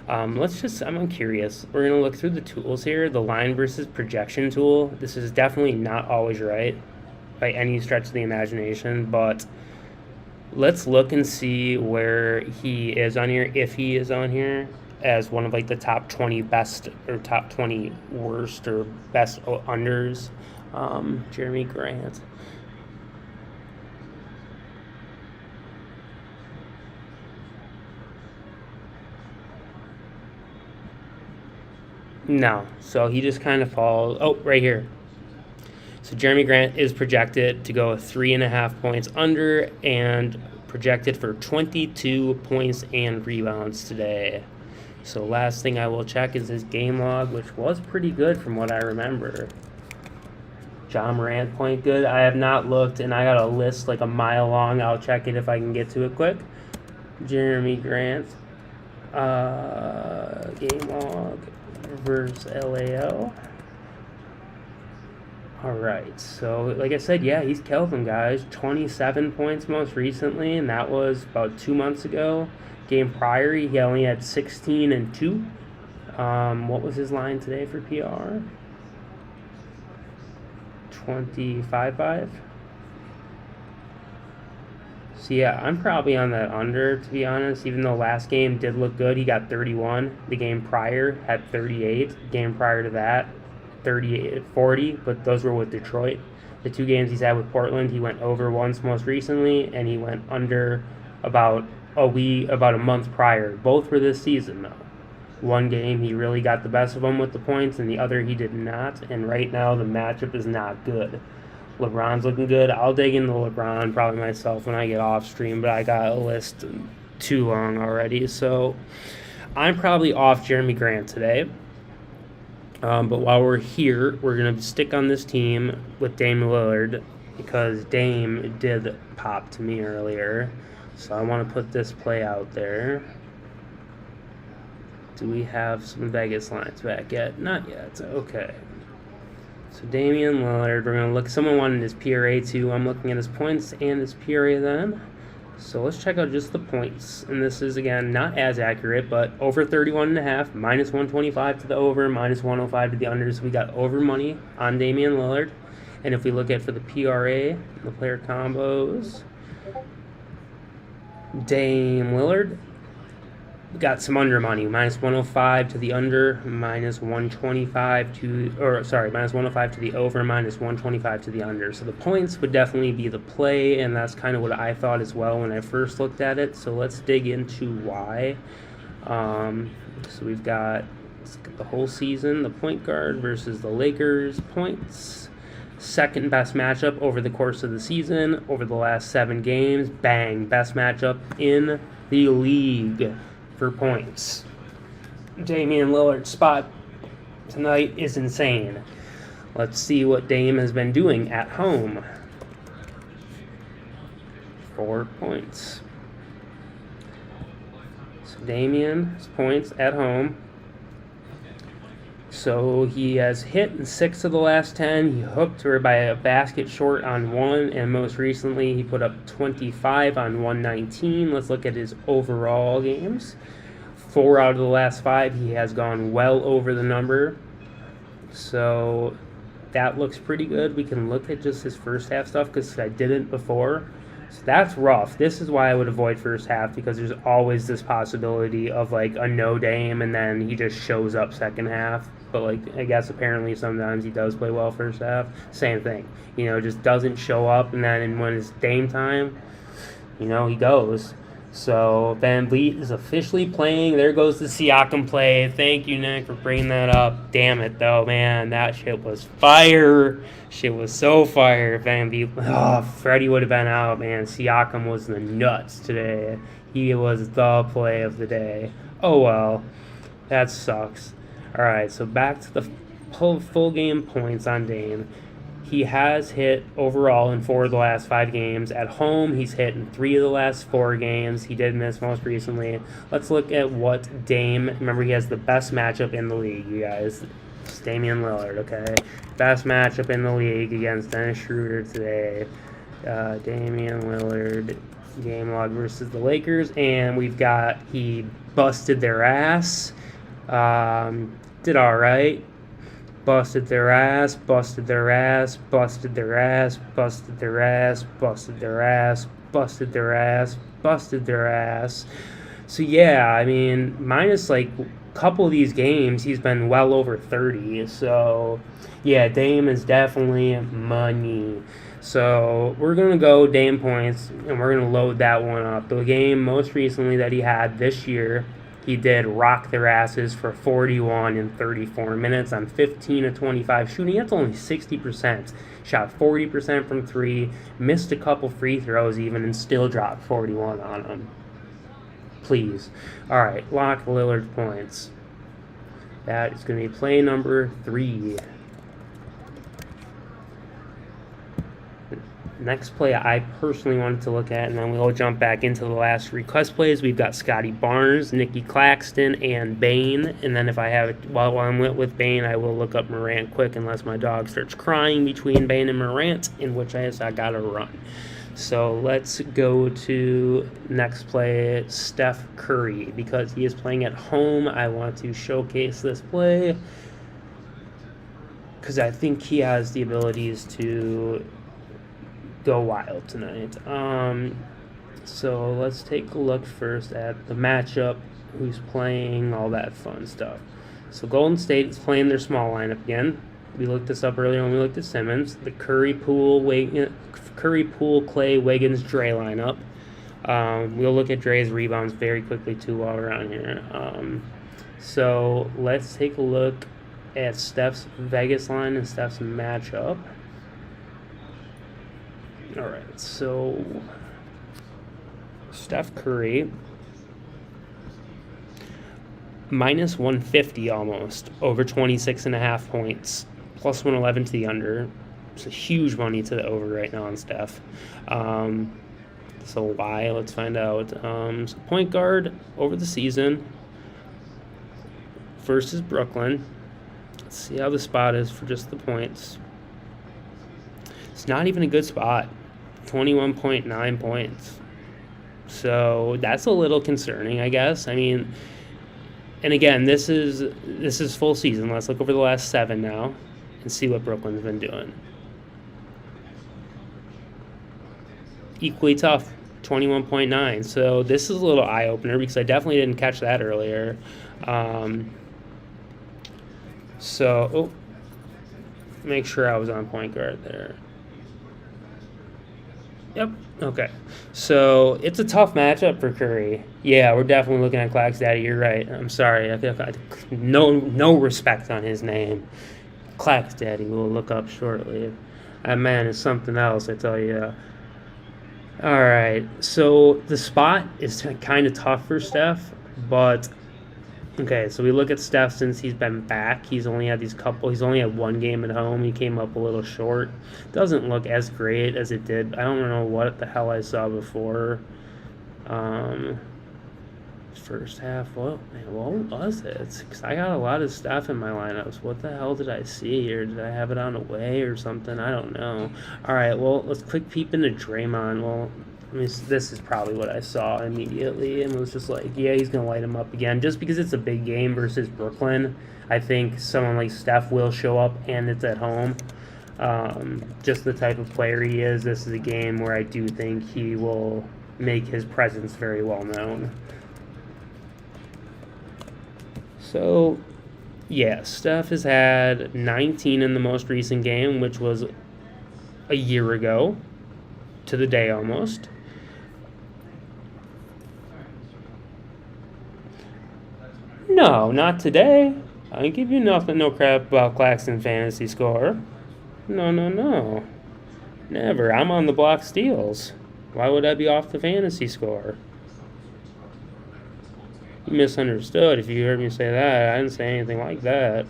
I'm curious. We're going to look through the tools here. The line versus projection tool. This is definitely not always right by any stretch of the imagination, but let's look and see where he is on here, if he is on here as one of like the top 20 best or top 20 worst or best unders. Jeremy Grant. No. So he just kind of falls. Oh, right here. So Jeremy Grant is projected to go 3.5 points under and projected for 22 points and rebounds today. So last thing I will check is his game log, which was pretty good from what I remember. John Morant point good. I have not looked, and I got a list like a mile long. I'll check it if I can get to it quick. Jeremy Grant, game log versus LAL. All right, so like I said, yeah, he's killed them, guys. 27 points most recently, and that was about 2 months ago. Game prior, he only had 16 and 2. What was his line today for PR? 25-5. So yeah, I'm probably on that under, to be honest, even though last game did look good. He got 31. The game prior had 38. Game prior to that, 38, 40, but those were with Detroit. The 2 games he's had with Portland, he went over once most recently, and he went under about a month prior. Both were this season, though. One game, he really got the best of them with the points, and the other, he did not. And right now, the matchup is not good. LeBron's looking good. I'll dig into LeBron probably myself when I get off stream, but I got a list too long already. So I'm probably off Jeremy Grant today. But while we're here, we're going to stick on this team with Damian Lillard because Dame did pop to me earlier. So I want to put this play out there. Do we have some Vegas lines back yet? Not yet. Okay. So Damian Lillard, we're going to look. Someone wanted his PRA too. I'm looking at his points and his PRA then. So let's check out just the points. And this is, again, not as accurate, but over 31.5, minus 125 to the over, minus 105 to the under. So we got over money on Damian Lillard. And if we look at for the PRA, the player combos, Dame Lillard got some under money, minus 105 to the under, minus 125 to, minus 105 to the over, minus 125 to the under. So the points would definitely be the play, and that's kind of what I thought as well when I first looked at it. So let's dig into why. So we've got, let's look at the whole season, the point guard versus the Lakers points. Second best matchup over the course of the season, over the last 7 games. Bang, best matchup in the league for points. Damian Lillard's spot tonight is insane. Let's see what Dame has been doing at home. 4 points. So Damian's points at home. So he has hit in 6 of the last 10. He hooked her by a basket short on 1, and most recently he put up 25 on 119. Let's look at his overall games. 4 out of the last 5, he has gone well over the number. So that looks pretty good. We can look at just his first half stuff because I didn't before. So that's rough. This is why I would avoid first half, because there's always this possibility of like a no Dame and then he just shows up second half. But like, I guess apparently sometimes he does play well first half. Same thing, just doesn't show up, and then when it's Dame time, he goes. So Van Vliet is officially playing. There goes the Siakam play. Thank you, Nick, for bringing that up. Damn it, though, man. That shit was fire. Shit was so fire. Van Vliet. Oh, Freddie would have been out, man. Siakam was the nuts today. He was the play of the day. Oh, well. That sucks. All right, so back to the full game points on Dame. He has hit overall in 4 of the last 5 games. At home, he's hit in 3 of the last 4 games. He did miss most recently. Let's look at what Dame... Remember, he has the best matchup in the league, you guys. It's Damian Lillard, okay? Best matchup in the league against Dennis Schroeder today. Damian Lillard, game log versus the Lakers. And we've got... He busted their ass. Did all right. Busted their ass, busted their ass, busted their ass, busted their ass, busted their ass, busted their ass, busted their ass. So yeah, I mean, minus like a couple of these games, he's been well over 30. So yeah, Dame is definitely money. So we're going to go Dame points, and we're going to load that one up. The game most recently that he had this year He did rock their asses for 41 in 34 minutes on 15 of 25 shooting. That's only 60%. Shot 40% from 3, missed a couple free throws even, and still dropped 41 on them. Please. All right, lock Lillard points. That is going to be play number 3. Next play I personally wanted to look at, and then we'll jump back into the last request plays. We've got Scotty Barnes, Nicky Claxton, and Bane. And then if I have it, while I'm with Bane, I will look up Morant quick unless my dog starts crying between Bane and Morant, in which case I got to run. So let's go to next play, Steph Curry. Because he is playing at home, I want to showcase this play because I think he has the abilities to go wild tonight. So let's take a look first at the matchup, who's playing, all that fun stuff. So Golden State is playing their small lineup again. We looked this up earlier when we looked at Simmons. The Curry, Poole, Clay, Wiggins, Dre lineup. We'll look at Dre's rebounds very quickly too while we're on here. So let's take a look at Steph's Vegas line and Steph's matchup. All right, so Steph Curry, minus 150 almost, over 26.5 points, plus 111 to the under. It's a huge money to the over right now on Steph. So why? Let's find out. So point guard over the season versus Brooklyn. Let's see how the spot is for just the points. It's not even a good spot. 21.9 points. So that's a little concerning, I guess. I mean, and again, this is full season. Let's look over the last 7 now and see what Brooklyn's been doing. Equally tough, 21.9. So this is a little eye-opener because I definitely didn't catch that earlier. Make sure I was on point guard there. Yep. Okay. So it's a tough matchup for Curry. Yeah, we're definitely looking at Clax Daddy. You're right. I'm sorry. No respect on his name. Clax Daddy. We'll look up shortly. That man is something else, I tell you. All right. So the spot is kind of tough for Steph, but okay. So we look at Steph since he's been back. He's only had one game at home. He came up a little short. Doesn't look as great as it did. I don't know what the hell I saw before. First half. What was it? Because I got a lot of Steph in my lineups. What the hell did I see? Or did I have it on away or something? I don't know. All right. Well, let's quick peep into Draymond. Well, this is probably what I saw immediately and was just like, yeah, he's going to light him up again. Just because it's a big game versus Brooklyn, I think someone like Steph will show up and it's at home. Just the type of player he is, this is a game where I do think he will make his presence very well known. So, yeah, Steph has had 19 in the most recent game, which was a year ago, to the day almost. No, not today. I ain't give you no crap about Claxton fantasy score. No. Never. I'm on the block steals. Why would I be off the fantasy score? You misunderstood if you heard me say that. I didn't say anything like that.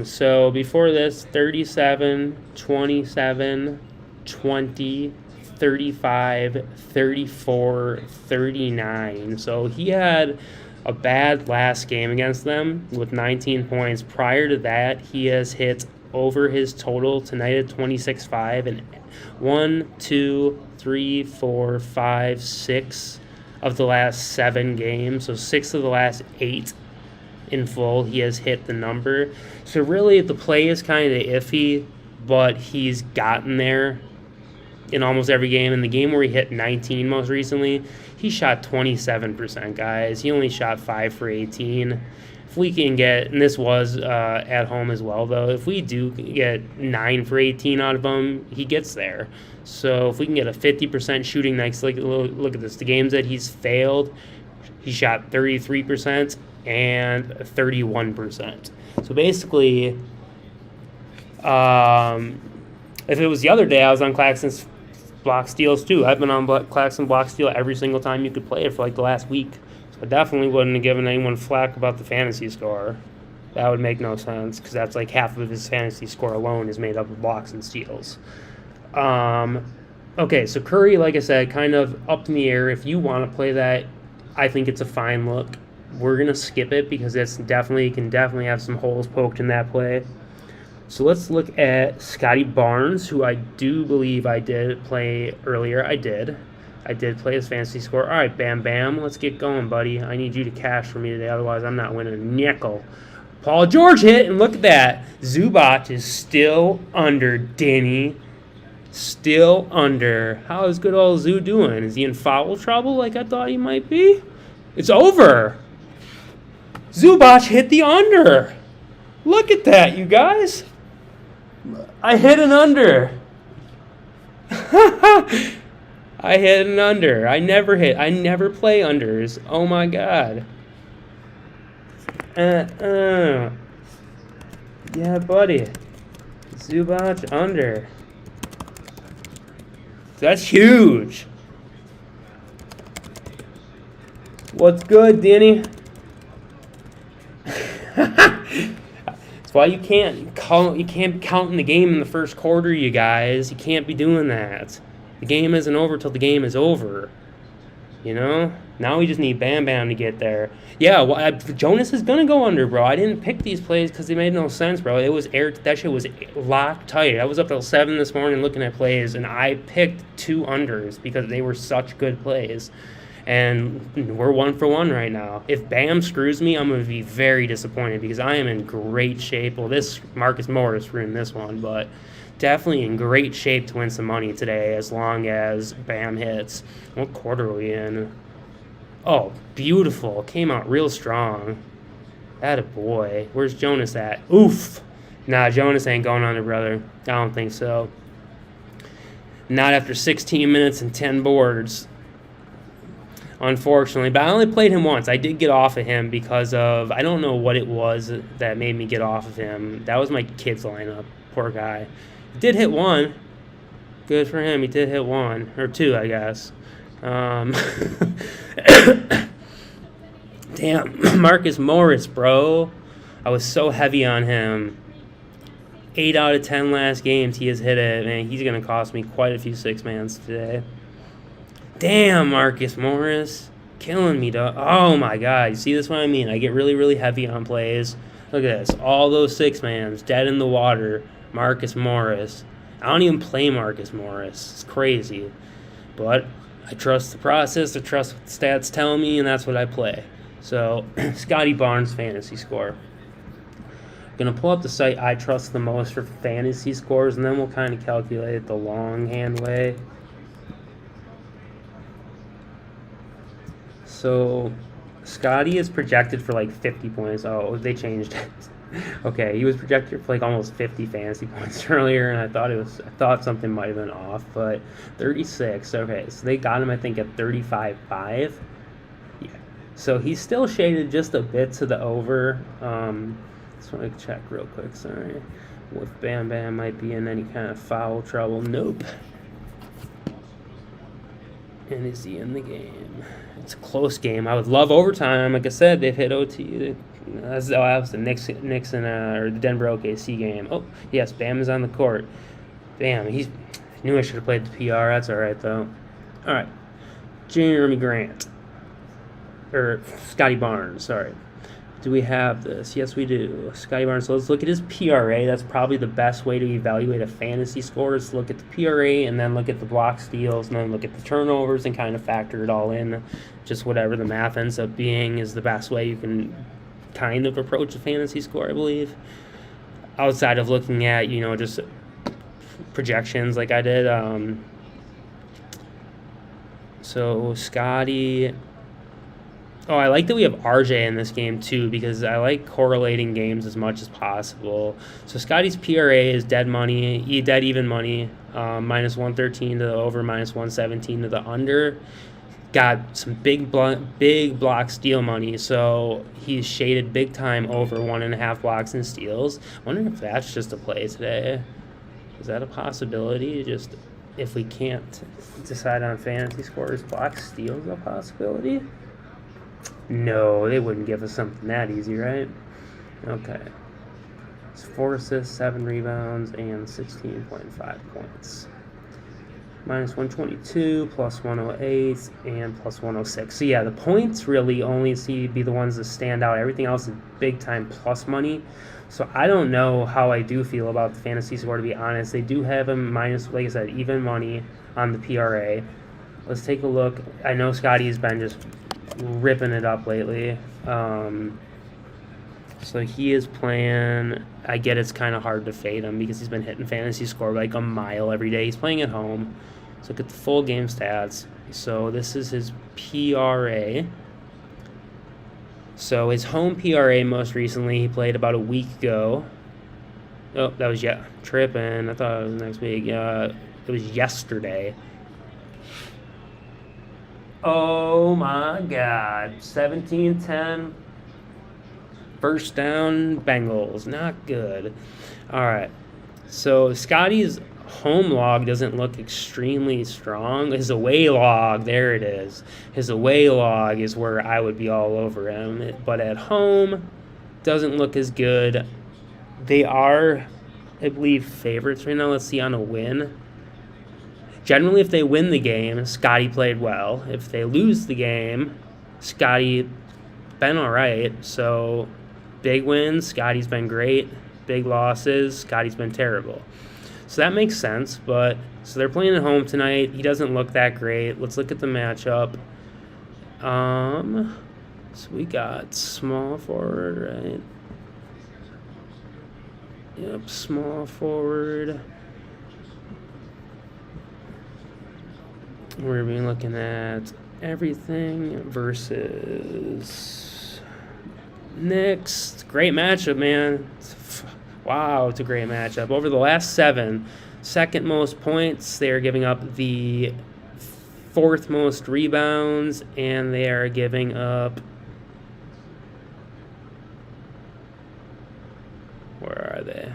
So before this, 37, 27, 20, 35, 34, 39. So he had a bad last game against them with 19 points. Prior to that, he has hit over his total tonight at 26.5 and 1, 2, 3, 4, 5, 6 of the last 7 games. So 6 of the last 8 in full, he has hit the number. So really, the play is kind of iffy, but he's gotten there in almost every game. In the game where he hit 19 most recently, he shot 27%, guys. He only shot 5 for 18. If we can get, and this was at home as well, though, if we do get 9 for 18 out of him, he gets there. So if we can get a 50% shooting night, look at this. The games that he's failed, he shot 33% and 31%. So basically, if it was the other day, I was on Claxton's block steals too. I've been on Claxton block steal every single time you could play it for like the last week. So I definitely wouldn't have given anyone flack about the fantasy score. That would make no sense because that's like half of his fantasy score alone is made up of blocks and steals. Okay, so Curry, like I said, kind of up in the air. If you want to play that, I think it's a fine look. We're going to skip it because it's can definitely have some holes poked in that play. So let's look at Scotty Barnes, who I do believe I did play earlier. I did play his fantasy score. All right, Bam Bam, let's get going, buddy. I need you to cash for me today, otherwise I'm not winning a nickel. Paul George hit, and look at that. Zubac is still under, Denny. Still under. How is good old Zoo doing? Is he in foul trouble like I thought he might be? It's over. Zubac hit the under. Look at that, you guys. I hit an under. I hit an under. I never play unders. Oh my god. Yeah, buddy. Zubac under. That's huge. What's good, Denny? That's why you can't be counting the game in the first quarter, you guys. You can't be doing that. The game isn't over till the game is over. You know? Now we just need Bam Bam to get there. Yeah, well, Jonas is gonna go under, bro. I didn't pick these plays because they made no sense, bro. It was that shit was locked tight. I was up till 7 this morning looking at plays, and I picked 2 unders because they were such good plays. And we're 1 for 1 right now. If Bam screws me, I'm going to be very disappointed because I am in great shape. Well, this Marcus Morris ruined this one, but definitely in great shape to win some money today as long as Bam hits. What quarter are we in? Oh, beautiful. Came out real strong. Atta boy. Where's Jonas at? Oof. Nah, Jonas ain't going under, brother. I don't think so. Not after 16 minutes and 10 boards. Unfortunately, but I only played him once. I did get off of him because of, I don't know what it was that made me get off of him. That was my kids lineup. Poor guy. He did hit 1. Good for him. He did hit 1. Or 2, I guess. Damn. Marcus Morris, bro. I was so heavy on him. 8 out of 10 last games, he has hit it. Man, he's going to cost me quite a few 6-mans today. Damn, Marcus Morris. Killing me, dog. Oh, my God. You see this what I mean? I get really, really heavy on plays. Look at this. All those 6-mans dead in the water. Marcus Morris. I don't even play Marcus Morris. It's crazy. But I trust the process. I trust what the stats tell me, and that's what I play. So, Scotty Barnes fantasy score. I'm going to pull up the site I trust the most for fantasy scores, and then we'll kind of calculate it the longhand way. So, Scotty is projected for like 50 points. Oh, they changed it. Okay, he was projected for like almost 50 fantasy points earlier, and I thought something might have been off, but 36. Okay, so they got him, I think, at 35.5. Yeah. So he's still shaded just a bit to the over. Just want to check real quick. Sorry, if Bam Bam might be in any kind of foul trouble. Nope. And is he in the game? It's a close game. I would love overtime. Like I said, they've hit OT. That was the Nixon or the Denver OKC game. Oh, yes, Bam is on the court. Damn, I knew I should have played the PR. That's all right, though. All right. Jeremy Grant. Or Scotty Barnes, sorry. Do we have this? Yes, we do. Scotty Barnes. So let's look at his PRA. That's probably the best way to evaluate a fantasy score is to look at the PRA and then look at the block steals and then look at the turnovers and kind of factor it all in. Just whatever the math ends up being is the best way you can kind of approach a fantasy score, I believe. Outside of looking at, just projections like I did. So Scotty... Oh, I like that we have RJ in this game, too, because I like correlating games as much as possible. So Scotty's PRA is dead money, dead even money, minus 113 to the over, minus 117 to the under. got some big block steal money, so he's shaded big time over 1.5 blocks and steals. Wondering if that's just a play today. Is that a possibility? Just if we can't decide on fantasy scores, block steals a possibility? No, they wouldn't give us something that easy, right? Okay. It's 4 assists, 7 rebounds, and 16.5 points. Minus 122, plus 108, and plus 106. So yeah, the points really only seem to be the ones that stand out. Everything else is big time plus money. So I don't know how I do feel about the fantasy score, to be honest. They do have him minus, like I said, even money on the PRA. Let's take a look. I know Scotty's been just ripping it up lately. So he is playing. I get it's kind of hard to fade him because he's been hitting fantasy score like a mile every day. He's playing at home. So look at the full game stats. So this is his PRA. So his home PRA most recently, he played about a week ago. Oh, that was, yeah, tripping. I thought it was next week. It was yesterday. Oh my God. 17-10. First down, Bengals. Not good. All right. So Scotty's home log doesn't look extremely strong. His away log, there it is. His away log is where I would be all over him. But at home, doesn't look as good. They are, I believe, favorites right now. Let's see on a win. Generally, if they win the game, Scotty played well. If they lose the game, Scotty been all right. So big wins, Scotty's been great. Big losses, Scotty's been terrible. So that makes sense, but so they're playing at home tonight. He doesn't look that great. Let's look at the matchup. So we got small forward, right? Yep, small forward. We're going to be looking at everything versus Knicks. Great matchup, man. Wow, it's a great matchup. Over the last 7, second most points. They are giving up the 4th most rebounds, and they are giving up, where are they?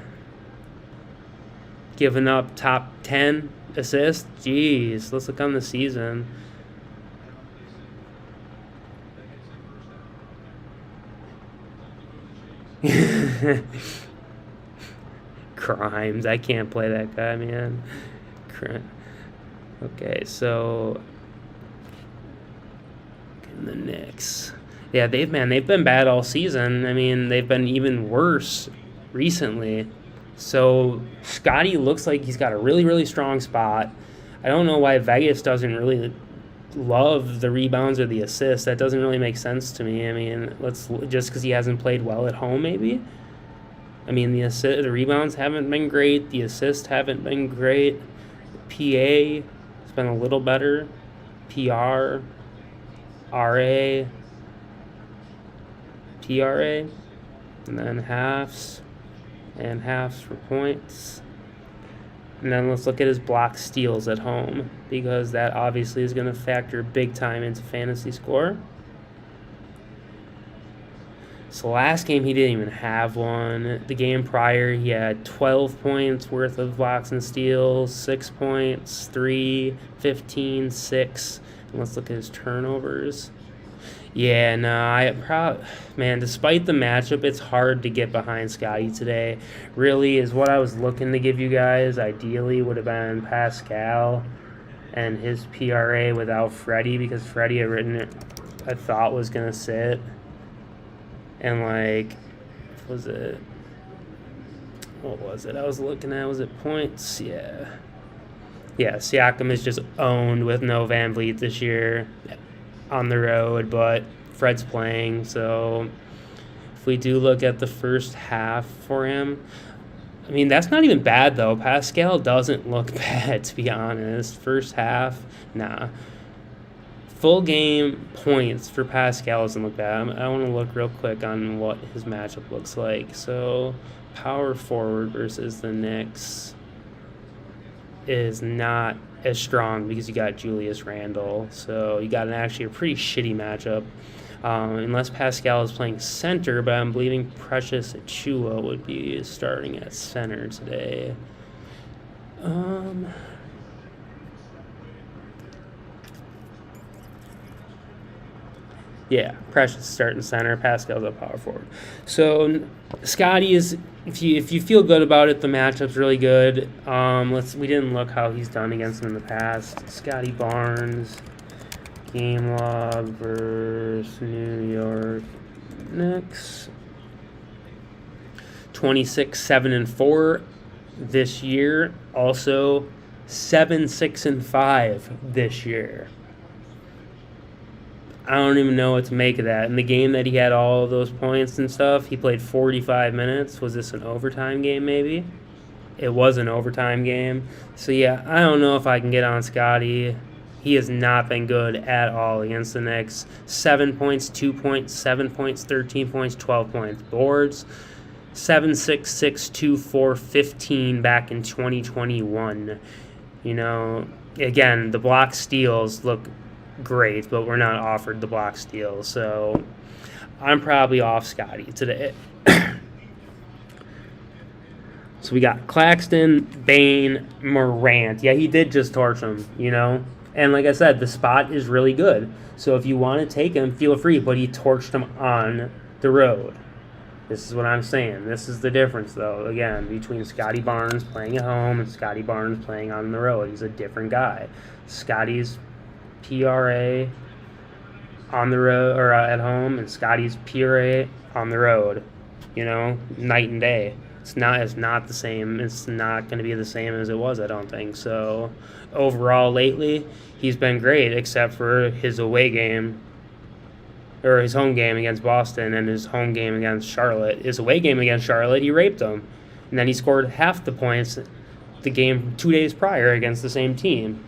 Giving up top 10 assists. Jeez, let's look on the season. Crimes. I can't play that guy, man. Okay, so in the Knicks. Yeah, they've been bad all season. I mean, they've been even worse recently. So Scotty looks like he's got a really, really strong spot. I don't know why Vegas doesn't really love the rebounds or the assists. That doesn't really make sense to me. I mean, just because he hasn't played well at home, maybe. I mean, the rebounds haven't been great. The assists haven't been great. The PA has been a little better. PR, RA, PRA, and then halves and halves for points. And then let's look at his block steals at home, because that obviously is going to factor big time into fantasy score. So last game he didn't even have one. The game prior he had 12 points worth of blocks and steals, 6 points, 3, 15, 6. And let's look at his turnovers. Yeah, no, man, despite the matchup, it's hard to get behind Scotty today. Really is what I was looking to give you guys. Ideally would have been Pascal and his PRA without Freddie, because Freddie had written it, I thought was going to sit. And what was it? I was looking at, was it points? Yeah. Yeah, Siakam is just owned with no Van Vliet this year on the road, but Fred's playing. So if we do look at the first half for him, I mean, that's not even bad, though. Pascal doesn't look bad, to be honest. First half, nah. Full game points for Pascal doesn't look bad. I want to look real quick on what his matchup looks like. So power forward versus the Knicks. is not as strong because you got Julius Randle. So you got actually a pretty shitty matchup. Unless Pascal is playing center, but I'm believing Precious Achiuwa would be starting at center today. Yeah, Precious starting center, Pascal's at power forward. So Scotty is, if you feel good about it, the matchup's really good. We didn't look how he's done against him in the past. Scotty Barnes, game log versus New York Knicks. 26-7-4 this year. Also 7-6-5 this year. I don't even know what to make of that. In the game that he had all of those points and stuff, he played 45 minutes. Was this an overtime game maybe? It was an overtime game. So yeah, I don't know if I can get on Scotty. He has not been good at all against the Knicks. 7 points, 2 points, 7 points, 13 points, 12 points. Boards, 7, 6, 6, 2, 4, 15 back in 2021. You know, again, the block steals look great, but we're not offered the block steal, so I'm probably off Scotty today. So we got Claxton, Bane, Morant. Yeah, he did just torch him, you know? And like I said, the spot is really good. So if you want to take him, feel free, but he torched him on the road. This is what I'm saying. This is the difference, though, again, between Scotty Barnes playing at home and Scotty Barnes playing on the road. He's a different guy. Scotty's PRA on the road or at home, and Scotty's PRA on the road. You know, night and day. It's not the same. It's not going to be the same as it was, I don't think. So overall, lately, he's been great, except for his away game or his home game against Boston and his home game against Charlotte. His away game against Charlotte, he raped them, and then he scored half the points the game 2 days prior against the same team.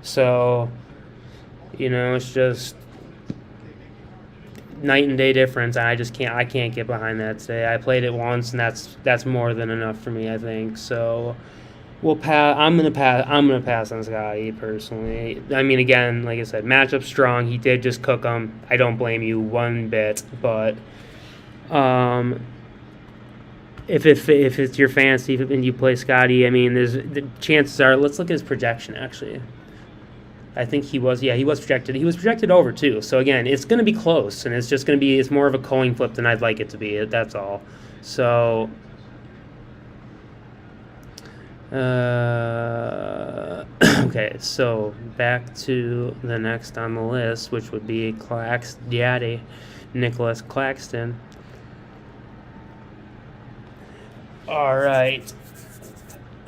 So, you know, it's just night and day difference. I can't get behind that today. I played it once, and that's more than enough for me, I think. So we'll pass. I'm gonna pass on Scotty personally. I mean, again, like I said, matchup strong. He did just cook him. I don't blame you one bit. But if it's your fantasy and you play Scotty, I mean, the chances are. Let's look at his projection actually. I think he was projected. He was projected over too. So again, it's going to be close, and it's more of a coin flip than I'd like it to be. That's all. So, okay. So back to the next on the list, which would be Nicholas Claxton. All right.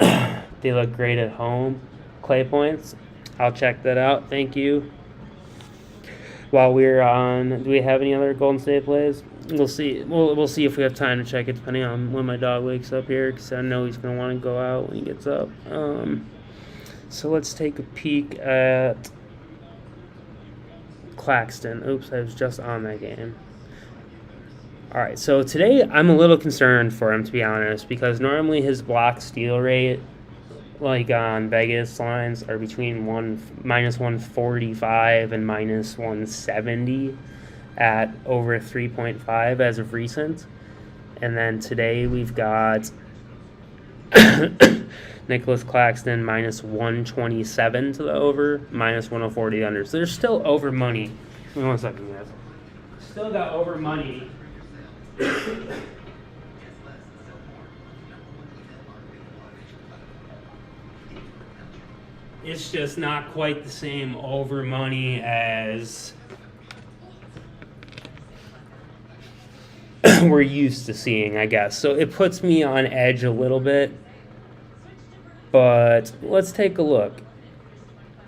They look great at home. Clay points. I'll check that out. Thank you. While we're on, do we have any other Golden State plays? We'll see. We'll see if we have time to check it, depending on when my dog wakes up here, because I know he's going to want to go out when he gets up. So let's take a peek at Claxton. Oops, I was just on that game. All right, so today I'm a little concerned for him, to be honest, because normally his block steal rate, like on Vegas lines, are between minus 145 and minus 170 at over 3.5 as of recent. And then today we've got Nicholas Claxton minus 127 to the over, minus 104 to the under. So they're still over money. Give me 1 second, guys. Still got over money. It's just not quite the same over money as we're used to seeing, I guess. So it puts me on edge a little bit. But let's take a look.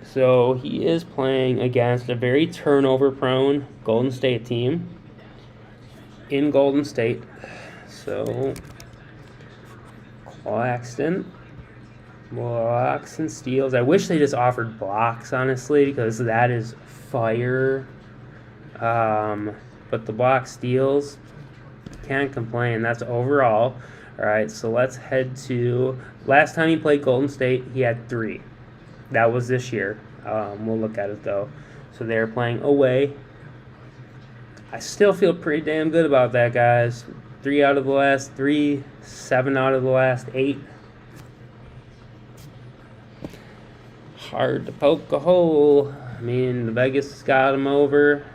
So he is playing against a very turnover-prone Golden State team in Golden State. So Claxton. Blocks and steals. I wish they just offered blocks, honestly, because that is fire. But the block steals, can't complain. That's overall. All right, so let's head to last time he played Golden State. He had 3. That was this year. We'll look at it though. So they're playing away. I still feel pretty damn good about that, guys. 3 out of the last 3, 7 out of the last 8. Hard to poke a hole. I mean, the Vegas has got him over.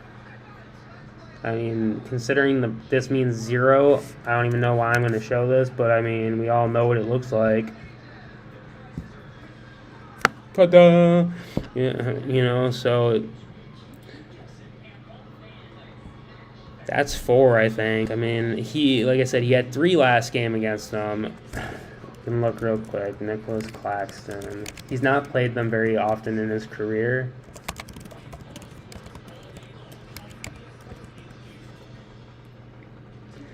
I mean, considering this means 0, I don't even know why I'm going to show this, but I mean, we all know what it looks like. Ta-da! Yeah, you know, so that's 4, I think. I mean, like I said, he had 3 last game against them. You can look real quick. Nicholas Claxton. He's not played them very often in his career.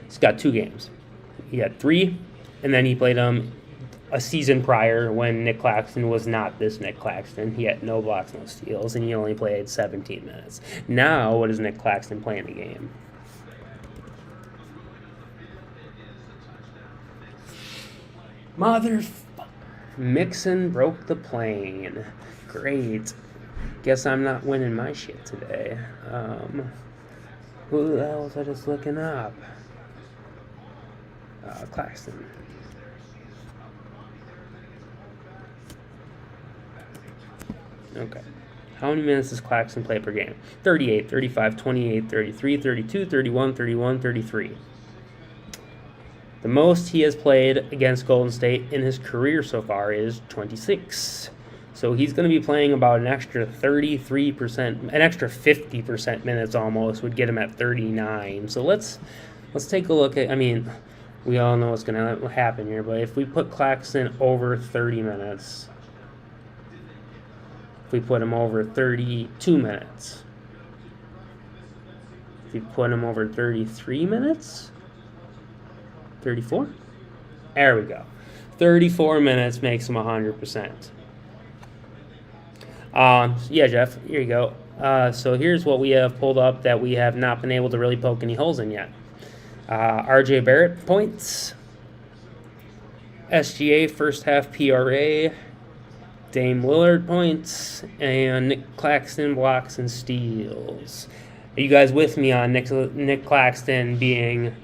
He's got 2 games. He had 3, and then he played them a season prior when Nick Claxton was not this Nick Claxton. He had no blocks, no steals, and he only played 17 minutes. Now, what does Nick Claxton play in a game? Mixon broke the plane. Great. Guess I'm not winning my shit today. Who the hell was I just looking up? Claxton. Okay. How many minutes does Claxton play per game? 38, 35, 28, 33, 32, 31, 31, 33. The most he has played against Golden State in his career so far is 26. So he's going to be playing about an extra 33%, an extra 50% minutes almost would get him at 39. So let's take a look at, I mean, we all know what's going to happen here, but if we put Claxton over 30 minutes, if we put him over 32 minutes, if we put him over 33 minutes, 34? There we go. 34 minutes makes him 100%. Yeah, Jeff, here you go. So here's what we have pulled up that we have not been able to really poke any holes in yet. RJ Barrett points. SGA first half PRA. Dame Lillard points. And Nick Claxton blocks and steals. Are you guys with me on Nick Claxton being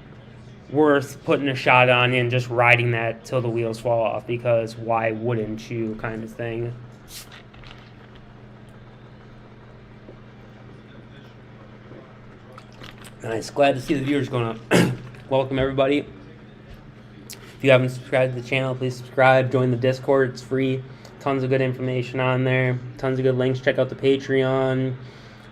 worth putting a shot on and just riding that till the wheels fall off? Because why wouldn't you, kind of thing. Nice. Glad to see the viewers going up. Welcome, everybody. If you haven't subscribed to the channel, please subscribe. Join the Discord. It's free. Tons of good information on there. Tons of good links. Check out the Patreon.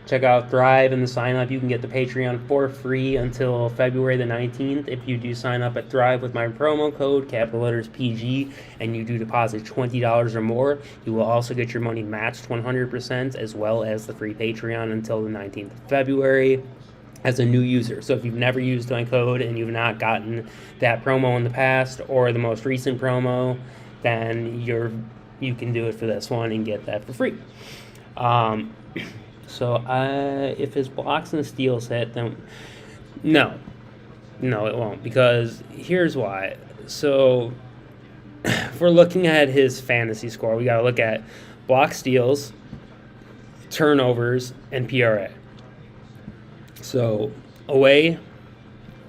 Check out Thrive and the sign up. You can get the Patreon for free until February the 19th. If you do sign up at Thrive with my promo code, capital letters PG, and you do deposit $20 or more, you will also get your money matched 100%, as well as the free Patreon until the 19th of February as a new user. So if you've never used my code and you've not gotten that promo in the past or the most recent promo, then you can do it for this one and get that for free. So if his blocks and steals hit, then no, it won't, because here's why. So if we're looking at his fantasy score, we got to look at block, steals, turnovers, and PRA. So away,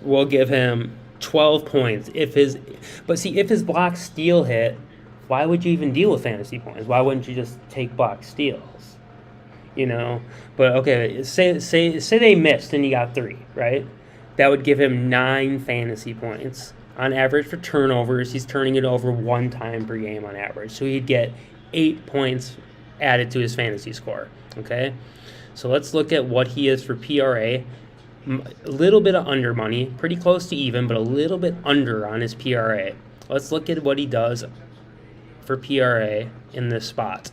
we'll give him 12 points. If his block steal hit, why would you even deal with fantasy points? Why wouldn't you just take block steals? You know, but okay, say they missed and he got 3, right? That would give him 9 fantasy points. On average for turnovers, he's turning it over 1 time per game on average. So he'd get 8 points added to his fantasy score, okay? So let's look at what he is for PRA. A little bit of under money, pretty close to even, but a little bit under on his PRA. Let's look at what he does for PRA in this spot.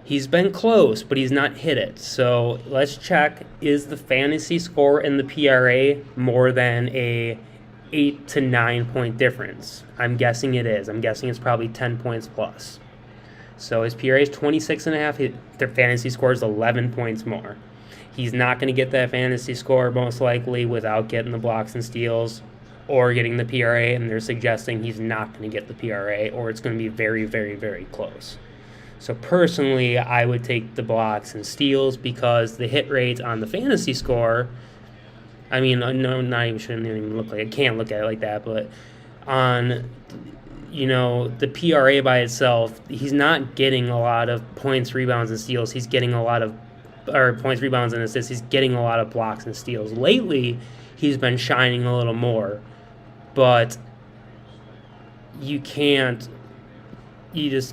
He's been close, but he's not hit it. So let's check, is the fantasy score and the PRA more than a 8 to 9 point difference? I'm guessing it is. I'm guessing it's probably 10 points plus. So his PRA is 26.5. Their fantasy score is 11 points more. He's not going to get that fantasy score most likely without getting the blocks and steals. or getting the PRA, and they're suggesting he's not going to get the PRA, or it's going to be very, very, very close. So personally, I would take the blocks and steals because the hit rates on the fantasy score, I mean, no, not even shouldn't even look like I can't look at it like that, but on the PRA by itself, he's not getting a lot of points, rebounds, and steals. He's getting a lot of points, rebounds, and assists. He's getting a lot of blocks and steals. Lately, he's been shining a little more, but you just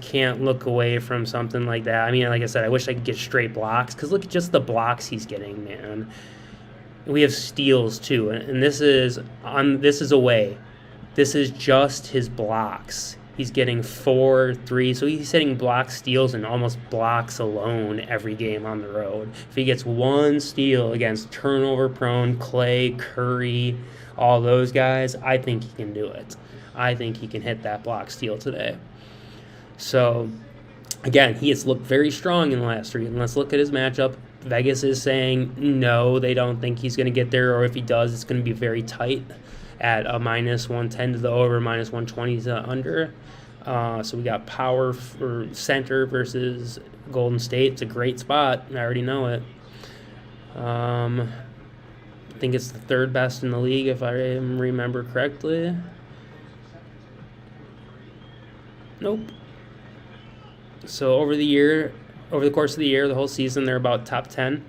can't look away from something like that. I mean, like I said, I wish I could get straight blocks, because look at just the blocks he's getting, man. We have steals too, and this is away. This is just his blocks. He's getting 4, 3, so he's hitting blocks, steals, and almost blocks alone every game on the road. If he gets one steal against turnover-prone Clay, Curry, all those guys, I think he can do it. I think he can hit that block steal today. So, again, he has looked very strong in the last 3. And let's look at his matchup. Vegas is saying no, they don't think he's going to get there, or if he does, it's going to be very tight at a -110 to the over, -120 to the under. So we got power for center versus Golden State. It's a great spot. I already know it. I think it's the 3rd best in the league, if I remember correctly. Nope. So over the course of the year, the whole season, they're about top 10.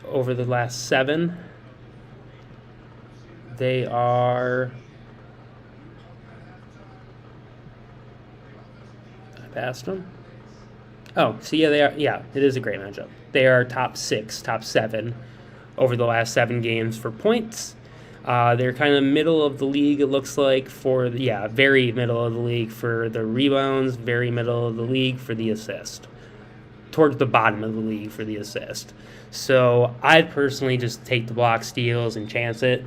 Over the last 7, they are... I passed them. Oh, so yeah, they are. Yeah, it is a great matchup. They are top 6, top 7 over the last 7 games for points. They're kind of middle of the league, it looks like, very middle of the league for the rebounds, very middle of the league for the assist. Towards the bottom of the league for the assist. So I'd personally just take the block steals and chance it.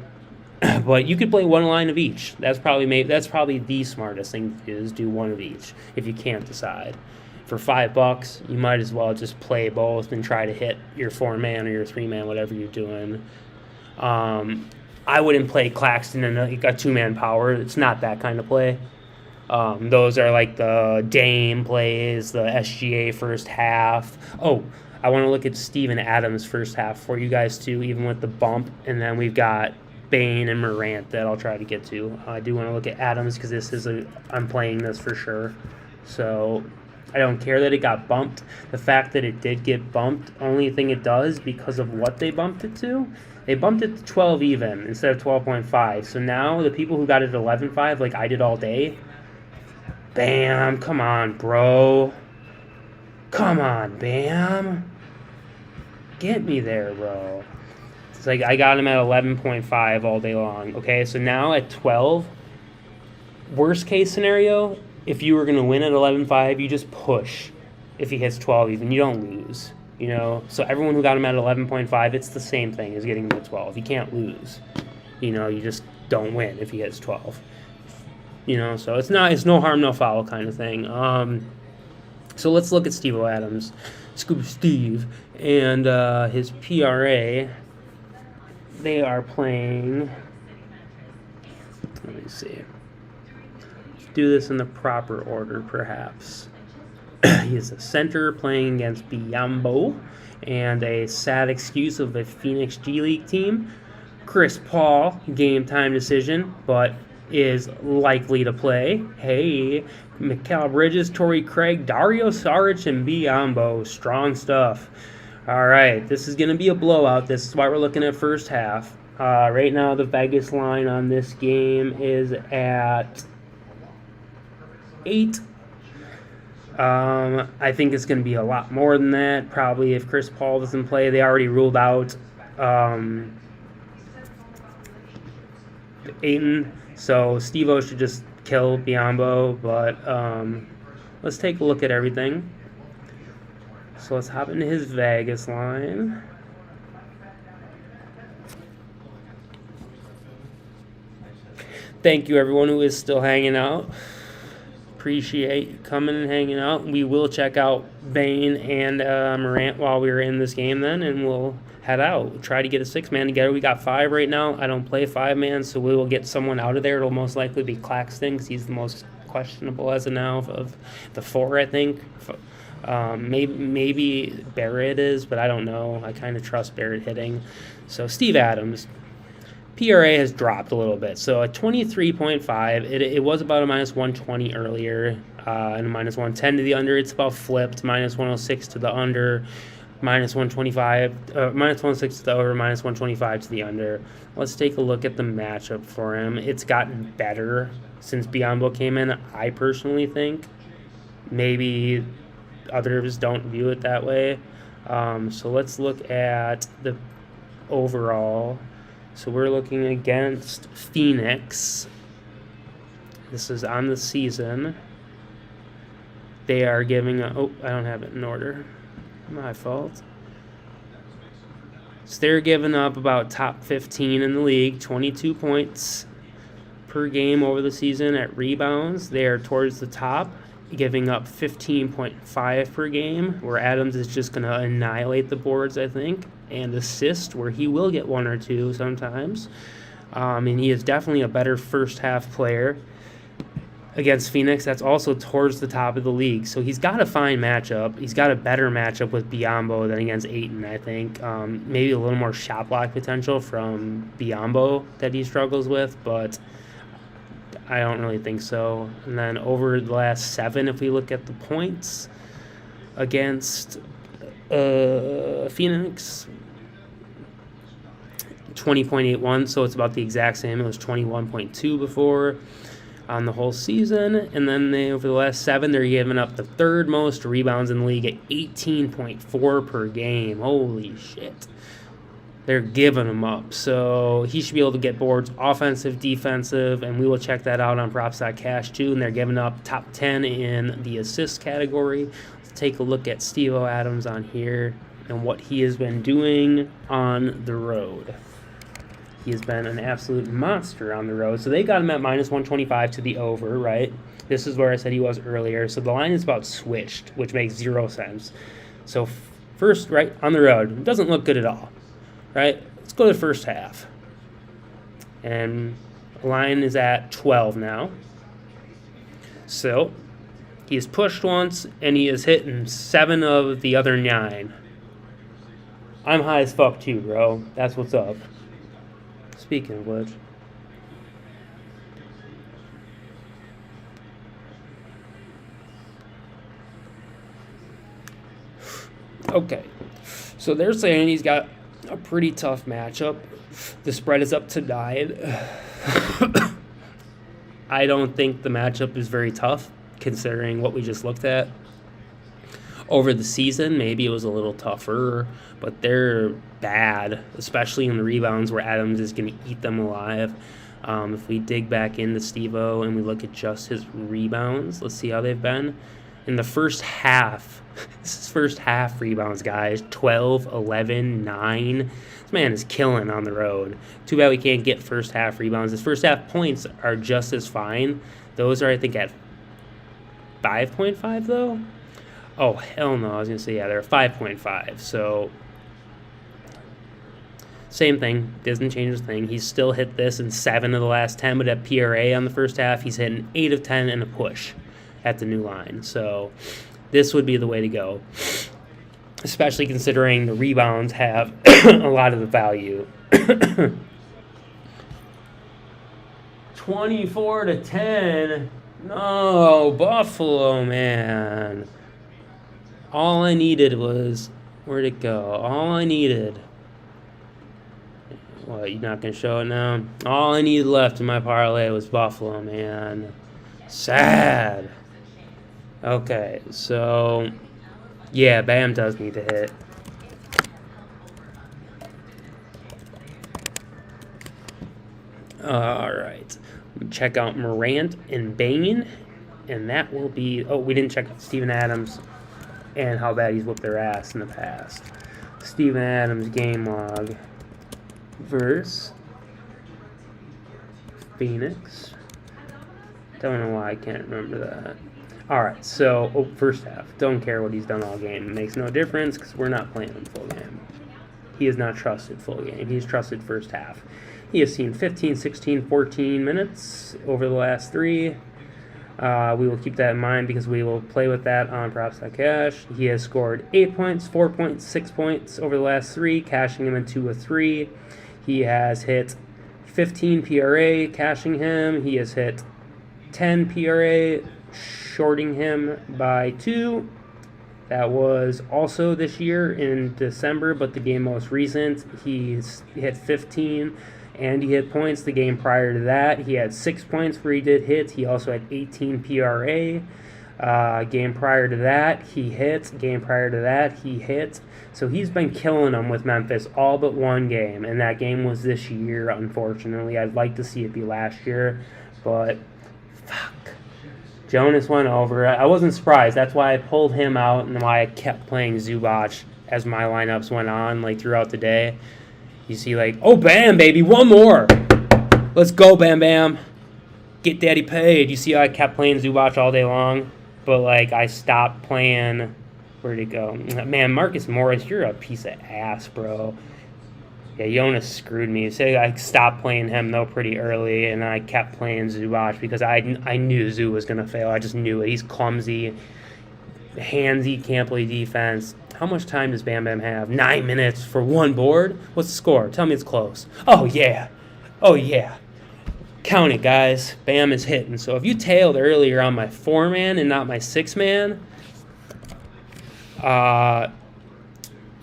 But you could play one line of each. That's probably the smartest thing to do, is do one of each if you can't decide. For $5, you might as well just play both and try to hit your 4-man or your 3-man, whatever you're doing. I wouldn't play Claxton in a 2-man power. It's not that kind of play. Those are like the Dame plays, the SGA first half. Oh, I want to look at Steven Adams' first half for you guys too, even with the bump. And then we've got Bane and Morant that I'll try to get to. I do want to look at Adams because I'm playing this for sure. So I don't care that it got bumped. The fact that it did get bumped, only thing it does, because of what they bumped it to, they bumped it to 12 even instead of 12.5. So now the people who got it at 11.5, like I did all day, Bam, come on, bro. Come on, Bam. Get me there, bro. It's like I got him at 11.5 all day long. Okay, so now at 12, worst case scenario, if you were going to win at 11.5, you just push. If he hits 12 even, you don't lose. So everyone who got him at 11.5, it's the same thing as getting him at 12. You can't lose. You just don't win if he hits 12. So it's no harm, no foul kind of thing. So let's look at Steve Adams, Scuba Steve, and his PRA. They are playing. Let me see. Let's do this in the proper order, perhaps. He is a center playing against Biyombo, and a sad excuse of a Phoenix G League team. Chris Paul, game time decision, but is likely to play. Hey, Mikal Bridges, Torrey Craig, Dario Saric, and Biyombo. Strong stuff. All right, this is going to be a blowout. This is why we're looking at first half. Right now, the Vegas line on this game is at 8. I think it's going to be a lot more than that. Probably if Chris Paul doesn't play. They already ruled out Ayton. So Steve-O should just kill Biyombo. But let's take a look at everything. So let's hop into his Vegas line. Thank you, everyone who is still hanging out. Appreciate you coming and hanging out. We will check out Bane and Morant while we are in this game then, and we'll head out. Try to get a 6-man together. We got 5 right now. I don't play 5-man, so we will get someone out of there. It'll most likely be Claxton because he's the most questionable as of now of the 4, I think. Maybe Barrett is, but I don't know. I kind of trust Barrett hitting. So Steve Adams. PRA has dropped a little bit. So a 23.5. It was about a minus 120 earlier and a minus 110 to the under. It's about flipped. Minus 106 to the under. Minus 125. Minus 106 to the over. Minus 125 to the under. Let's take a look at the matchup for him. It's gotten better since Biyombo came in, I personally think. Maybe others don't view it that way. So let's look at the overall. So we're looking against Phoenix. This is on the season. They are giving a... Oh, I don't have it in order. My fault. So they're giving up about top 15 in the league, 22 points per game over the season at rebounds. They are towards the top, giving up 15.5 per game, where Adams is just going to annihilate the boards, I think, and assist, where he will get 1 or 2 sometimes. And he is definitely a better first-half player against Phoenix. That's also towards the top of the league. So he's got a fine matchup. He's got a better matchup with Biyombo than against Ayton, I think. Maybe a little more shot block potential from Biyombo that he struggles with, but I don't really think so. And then over the last 7, if we look at the points against Phoenix, 20.81, so it's about the exact same. It was 21.2 before on the whole season. And then over the last 7, they're giving up the 3rd most rebounds in the league at 18.4 per game. Holy shit. They're giving him up. So he should be able to get boards, offensive, defensive, and we will check that out on props.cash too. And they're giving up top 10 in the assist category. Let's take a look at Steve-O Adams on here and what he has been doing on the road. He has been an absolute monster on the road. So they got him at minus 125 to the over, right? This is where I said he was earlier. So the line is about switched, which makes 0 sense. So first, right, on the road, it doesn't look good at all. Right, let's go to the first half. And the line is at 12 now. So he has pushed once, and he has hit in 7 of the other 9. I'm high as fuck too, bro. That's what's up. Speaking of which. Okay, so they're saying he's got a pretty tough matchup. The spread is up to 9. I don't think the matchup is very tough, considering what we just looked at. Over the season, maybe it was a little tougher, but they're bad, especially in the rebounds where Adams is going to eat them alive. If we dig back into Steve-O and we look at just his rebounds, let's see how they've been. In the first half, this is first half rebounds, guys. 12, 11, 9. This man is killing on the road. Too bad we can't get first half rebounds. His first half points are just as fine. Those are, I think, at 5.5, though. Oh, hell no. I was going to say, yeah, they're 5.5. So, same thing. Doesn't change a thing. He's still hit this in 7 of the last 10, but at PRA on the first half, he's hitting 8 of 10 and a push at the new line. So this would be the way to go, especially considering the rebounds have a lot of the value. 24-10. No, Buffalo, man. All I needed was, where'd it go? All I needed. What, you're not going to show it now? All I needed left in my parlay was Buffalo, man. Sad. Okay, so, yeah, Bam does need to hit. All right. Check out Morant and Bane, and that will be... Oh, we didn't check out Steven Adams and how bad he's whooped their ass in the past. Steven Adams game log versus Phoenix. Don't know why I can't remember that. Alright, so, first half. Don't care what he's done all game. It makes no difference because we're not playing him full game. He is not trusted full game. He's trusted first half. He has seen 15, 16, 14 minutes over the last 3. We will keep that in mind because we will play with that on props.cash. He has scored 8 points, 4 points, 6 points over the last 3, cashing him into a 3. He has hit 15 PRA, cashing him. He has hit 10 PRA, shorting him by 2. That was also this year in December, but the game most recent, he's hit 15. And he hit points the game prior to that. He had 6 points where he did hits. He also had 18 PRA. Game prior to that, he hit. Game prior to that, he hit. So he's been killing them with Memphis all but one game. And that game was this year, unfortunately. I'd like to see it be last year. But, fuck. Jonas went over. I wasn't surprised. That's why I pulled him out and why I kept playing Zubac as my lineups went on, like, throughout the day. You see, like, oh, Bam, baby, one more. Let's go, Bam Bam. Get daddy paid. You see how I kept playing Zubac all day long? But, like, I stopped playing. Where'd it go? Man, Marcus Morris, you're a piece of ass, bro. Yeah, Jonas screwed me. So I stopped playing him, though, pretty early, and I kept playing Zubac because I knew Zoo was going to fail. I just knew it. He's clumsy, handsy, can't play defense. How much time does Bam Bam have? 9 minutes for one board? What's the score? Tell me it's close. Oh, yeah. Oh, yeah. Count it, guys. Bam is hitting. So if you tailed earlier on my 4-man and not my 6-man,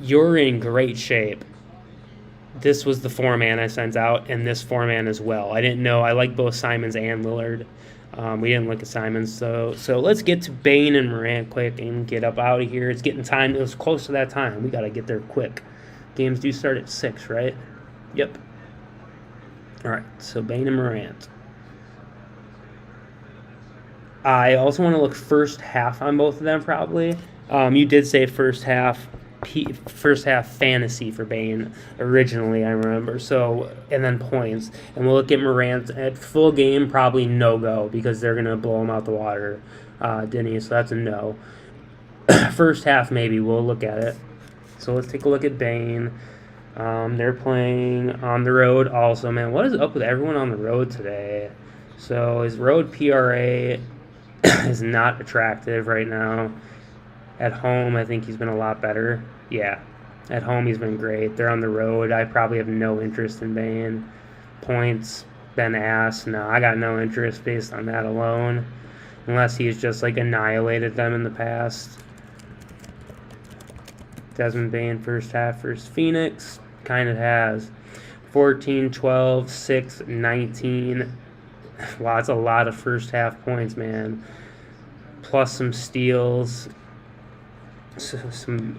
you're in great shape. This was the 4-man I sent out, and this 4-man as well. I didn't know. I like both Simmons and Lillard. We didn't look at Simmons, so let's get to Bane and Morant quick and get up out of here. It's getting time. It was close to that time. We got to get there quick. Games do start at 6, right? Yep. All right, so Bane and Morant. I also want to look first half on both of them, probably. You did say first half fantasy for Bane originally, I remember. So, and then points. And we'll look at Morant at full game, probably no-go because they're going to blow him out the water, didn't he? So that's a no. First half, maybe. We'll look at it. So let's take a look at Bane. They're playing on the road also. Man, what is up with everyone on the road today? So his road PRA is not attractive right now. At home, I think he's been a lot better. Yeah, at home he's been great. They're on the road. I probably have no interest in Bane. Points, been ass. No, I got no interest based on that alone. Unless he's just, like, annihilated them in the past. Desmond Bane first half versus Phoenix. Kind of has. 14, 12, 6, 19. Wow, that's a lot of first half points, man. Plus some steals.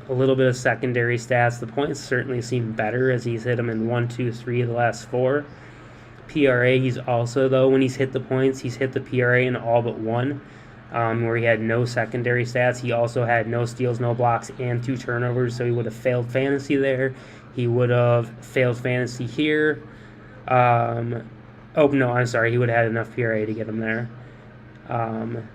A little bit of secondary stats. The points certainly seem better as he's hit them in 1, 2, 3 of the last 4. PRA, he's also, though, when he's hit the points, he's hit the PRA in all but 1, where he had no secondary stats. He also had no steals, no blocks, and 2 turnovers, so he would have failed fantasy there. He would have failed fantasy here. Oh, no, I'm sorry. He would have had enough PRA to get him there.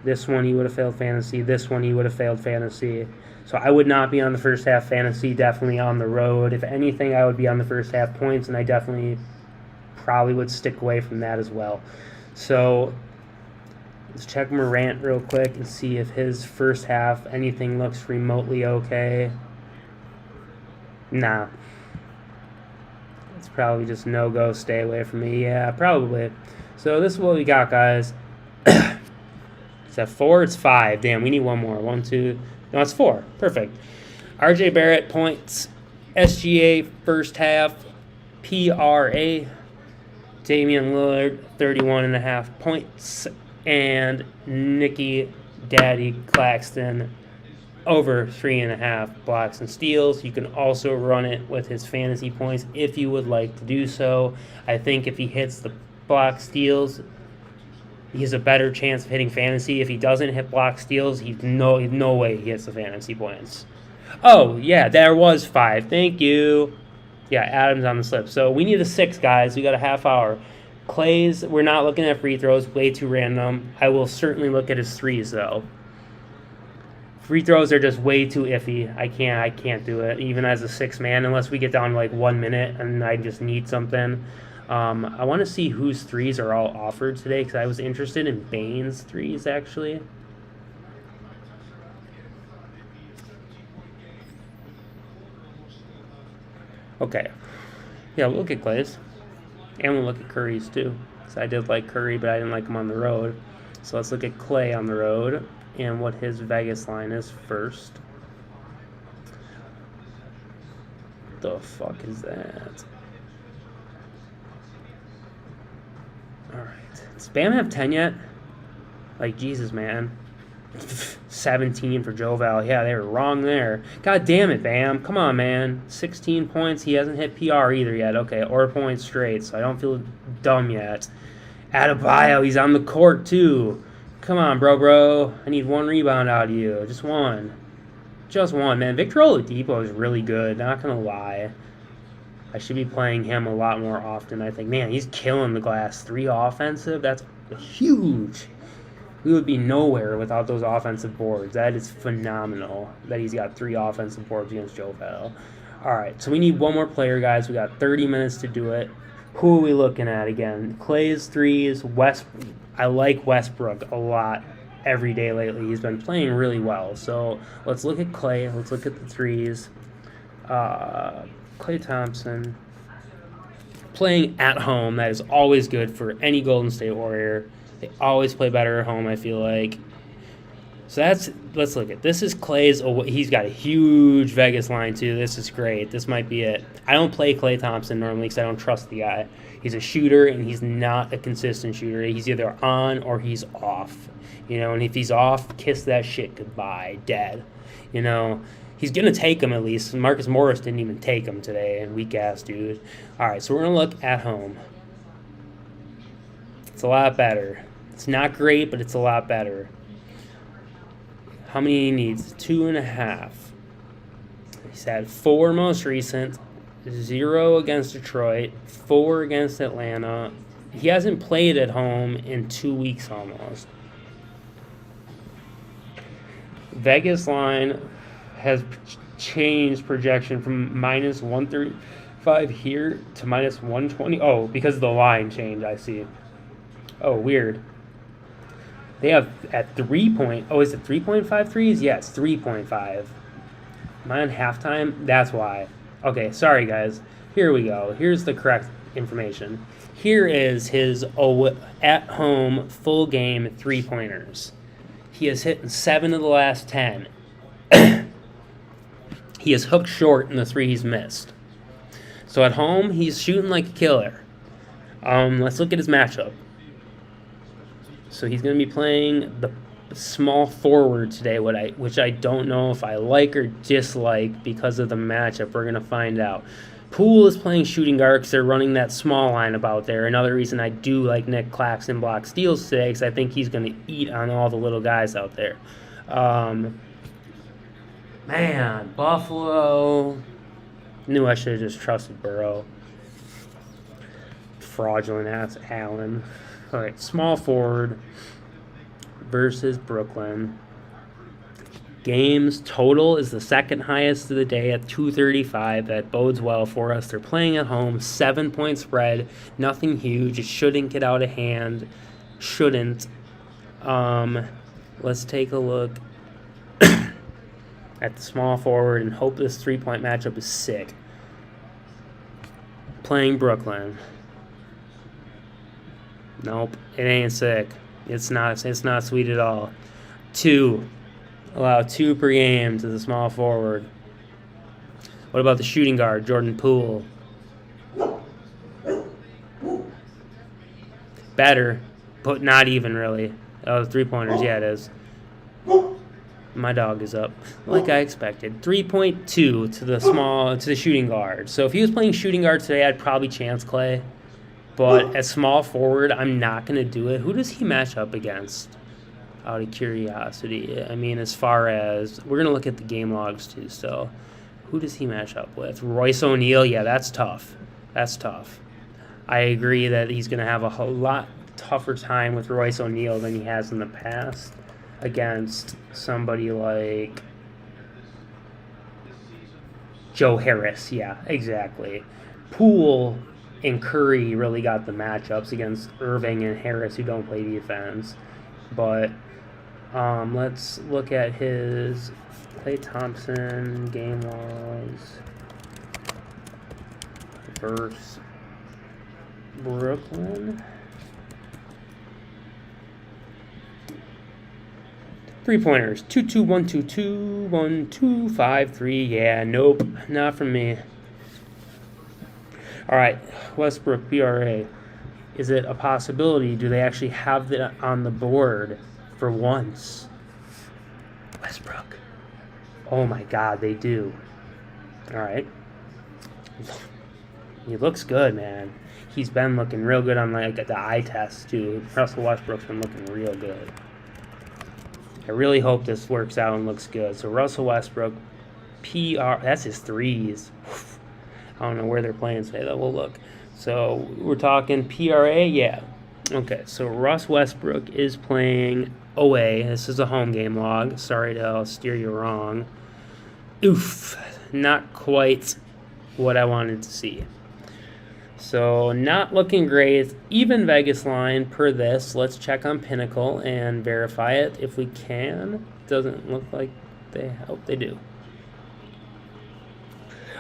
This one, he would have failed fantasy. This one, he would have failed fantasy. So I would not be on the first half fantasy, definitely on the road. If anything, I would be on the first half points, and I definitely probably would stick away from that as well. So let's check Morant real quick and see if his first half, anything looks remotely okay. Nah. It's probably just no-go, stay away from me. Yeah, probably. So this is what we got, guys. Is that 4? It's 5. Damn, we need one more. 1, 2... No, it's 4. Perfect. RJ Barrett points. SGA first half. PRA. Damian Lillard 31.5 points. And Nicky Daddy Claxton over 3.5 blocks and steals. You can also run it with his fantasy points if you would like to do so. I think if he hits the block steals, he has a better chance of hitting fantasy. If he doesn't hit block steals, he's no way he hits the fantasy points. Oh, yeah, there was 5. Thank you. Yeah, Adam's on the slip. So we need a 6, guys. We got a half hour. Clay's, we're not looking at free throws. Way too random. I will certainly look at his 3s, though. Free throws are just way too iffy. I can't do it, even as a 6-man, unless we get down to like 1 minute and I just need something. I want to see whose threes are all offered today because I was interested in Bane's threes, actually. Okay. Yeah, we'll look at Clay's. And we'll look at Curry's, too. Because I did like Curry, but I didn't like him on the road. So let's look at Clay on the road and what his Vegas line is first. The fuck is that? Alright. Does Bam have 10 yet? Like, Jesus, man. 17 for Joval. Yeah, they were wrong there. God damn it, Bam. Come on, man. 16 points. He hasn't hit PR either yet. Okay, or points straight, so I don't feel dumb yet. Adebayo, he's on the court, too. Come on, bro. I need 1 rebound out of you. Just one. Just one, man. Victor Oladipo is really good. Not going to lie. I should be playing him a lot more often, I think. Man, he's killing the glass. 3 offensive. That's huge. We would be nowhere without those offensive boards. That is phenomenal that he's got 3 offensive boards against Jovel. All right, so we need 1 more player, guys. We got 30 minutes to do it. Who are we looking at again? Clay's threes. I like Westbrook a lot every day lately. He's been playing really well. So let's look at Clay. Let's look at the threes. Klay Thompson. Playing at home, that is always good for any Golden State Warrior. They always play better at home, I feel like. So let's look at this. Is Clay's. He's got a huge Vegas line too. This is great. This might be it. I don't play Klay Thompson normally because I don't trust the guy. He's a shooter and he's not a consistent shooter. He's either on or he's off. And if he's off, kiss that shit goodbye, dead. He's gonna take him at least. Marcus Morris didn't even take him today. Weak ass dude. All right, so we're gonna look at home. It's a lot better. It's not great, but it's a lot better. How many he needs? 2.5. He's had 4 most recent, 0 against Detroit, 4 against Atlanta. He hasn't played at home in 2 weeks almost. Vegas line has changed projection from minus 135 here to minus 120. Oh, because of the line change, I see. Oh, weird. They have at 3 point. Oh, is it 3.5 threes? Yes, 3.5. Am I on halftime? That's why. Okay, sorry guys. Here we go. Here's the correct information. Here is his at-home full game 3-pointers. He has hit 7 of the last 10. He has hooked short in the 3 he's missed. So at home, he's shooting like a killer. Let's look at his matchup. So he's going to be playing the small forward today, which I don't know if I like or dislike because of the matchup. We're going to find out. Poole is playing shooting guard because they're running that small lineup out there. Another reason I do like Nick Claxton block steals today because I think he's going to eat on all the little guys out there. Man, Buffalo. Knew I should have just trusted Burrow. Fraudulent ass Allen. All right, small forward versus Brooklyn. Games total is the second highest of the day at 235. That bodes well for us. They're playing at home, 7-point spread, nothing huge. It shouldn't get out of hand. Shouldn't. Let's take a look at the small forward and hope this 3-point matchup is sick. Playing Brooklyn. Nope, it ain't sick. It's not sweet at all. 2. Allow 2 per game to the small forward. What about the shooting guard, Jordan Poole? Better, but not even really. Oh, the 3-pointers, yeah, it is. My dog is up, like I expected. 3.2 to the shooting guard. So if he was playing shooting guard today, I'd probably chance Clay. But at small forward, I'm not going to do it. Who does he match up against? Out of curiosity. I mean, as far as... We're going to look at the game logs, too, so... Who does he match up with? Royce O'Neal? Yeah, that's tough. That's tough. I agree that he's going to have a lot tougher time with Royce O'Neal than he has in the past. against somebody like Joe Harris. Yeah, exactly. Poole and Curry really got the matchups against Irving and Harris, who don't play defense. But let's look at his Klay Thompson game logs versus Brooklyn. 3-pointers. 2-2, 1-2-2, 1-2, 5-3. Yeah, nope, not from me. All right, Westbrook, PRA. Is it a possibility? Do they actually have that on the board for once? Westbrook. Oh my God, they do. All right. He looks good, man. He's been looking real good on like the eye test too. Russell Westbrook's been looking real good. I really hope this works out and looks good. So Russell Westbrook, PR. That's his threes. I don't know where they're playing today, though. We'll look. So we're talking PRA, yeah. Okay, so Russ Westbrook is playing away. This is a home game log. Sorry to steer you wrong. Oof, not quite what I wanted to see. So not looking great. Even Vegas line per this. Let's check on Pinnacle and verify it if we can. Doesn't look like they hope they do.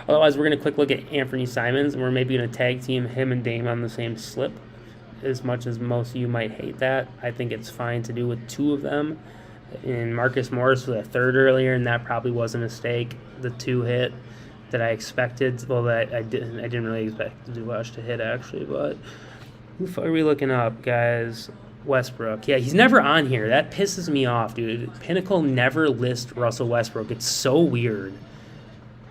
Otherwise, we're going to quick look at Anthony Simons, and we're maybe going to tag team him and Dame on the same slip. As much as most of you might hate that, I think it's fine to do with two of them. And Marcus Morris was a third earlier, and that probably was a mistake. The two hit that I expected. Well, that I didn't really expect Duvash to hit, actually. But who are we looking up, guys? Westbrook. Yeah, he's never on here. That pisses me off, dude. Pinnacle never lists Russell Westbrook. It's so weird.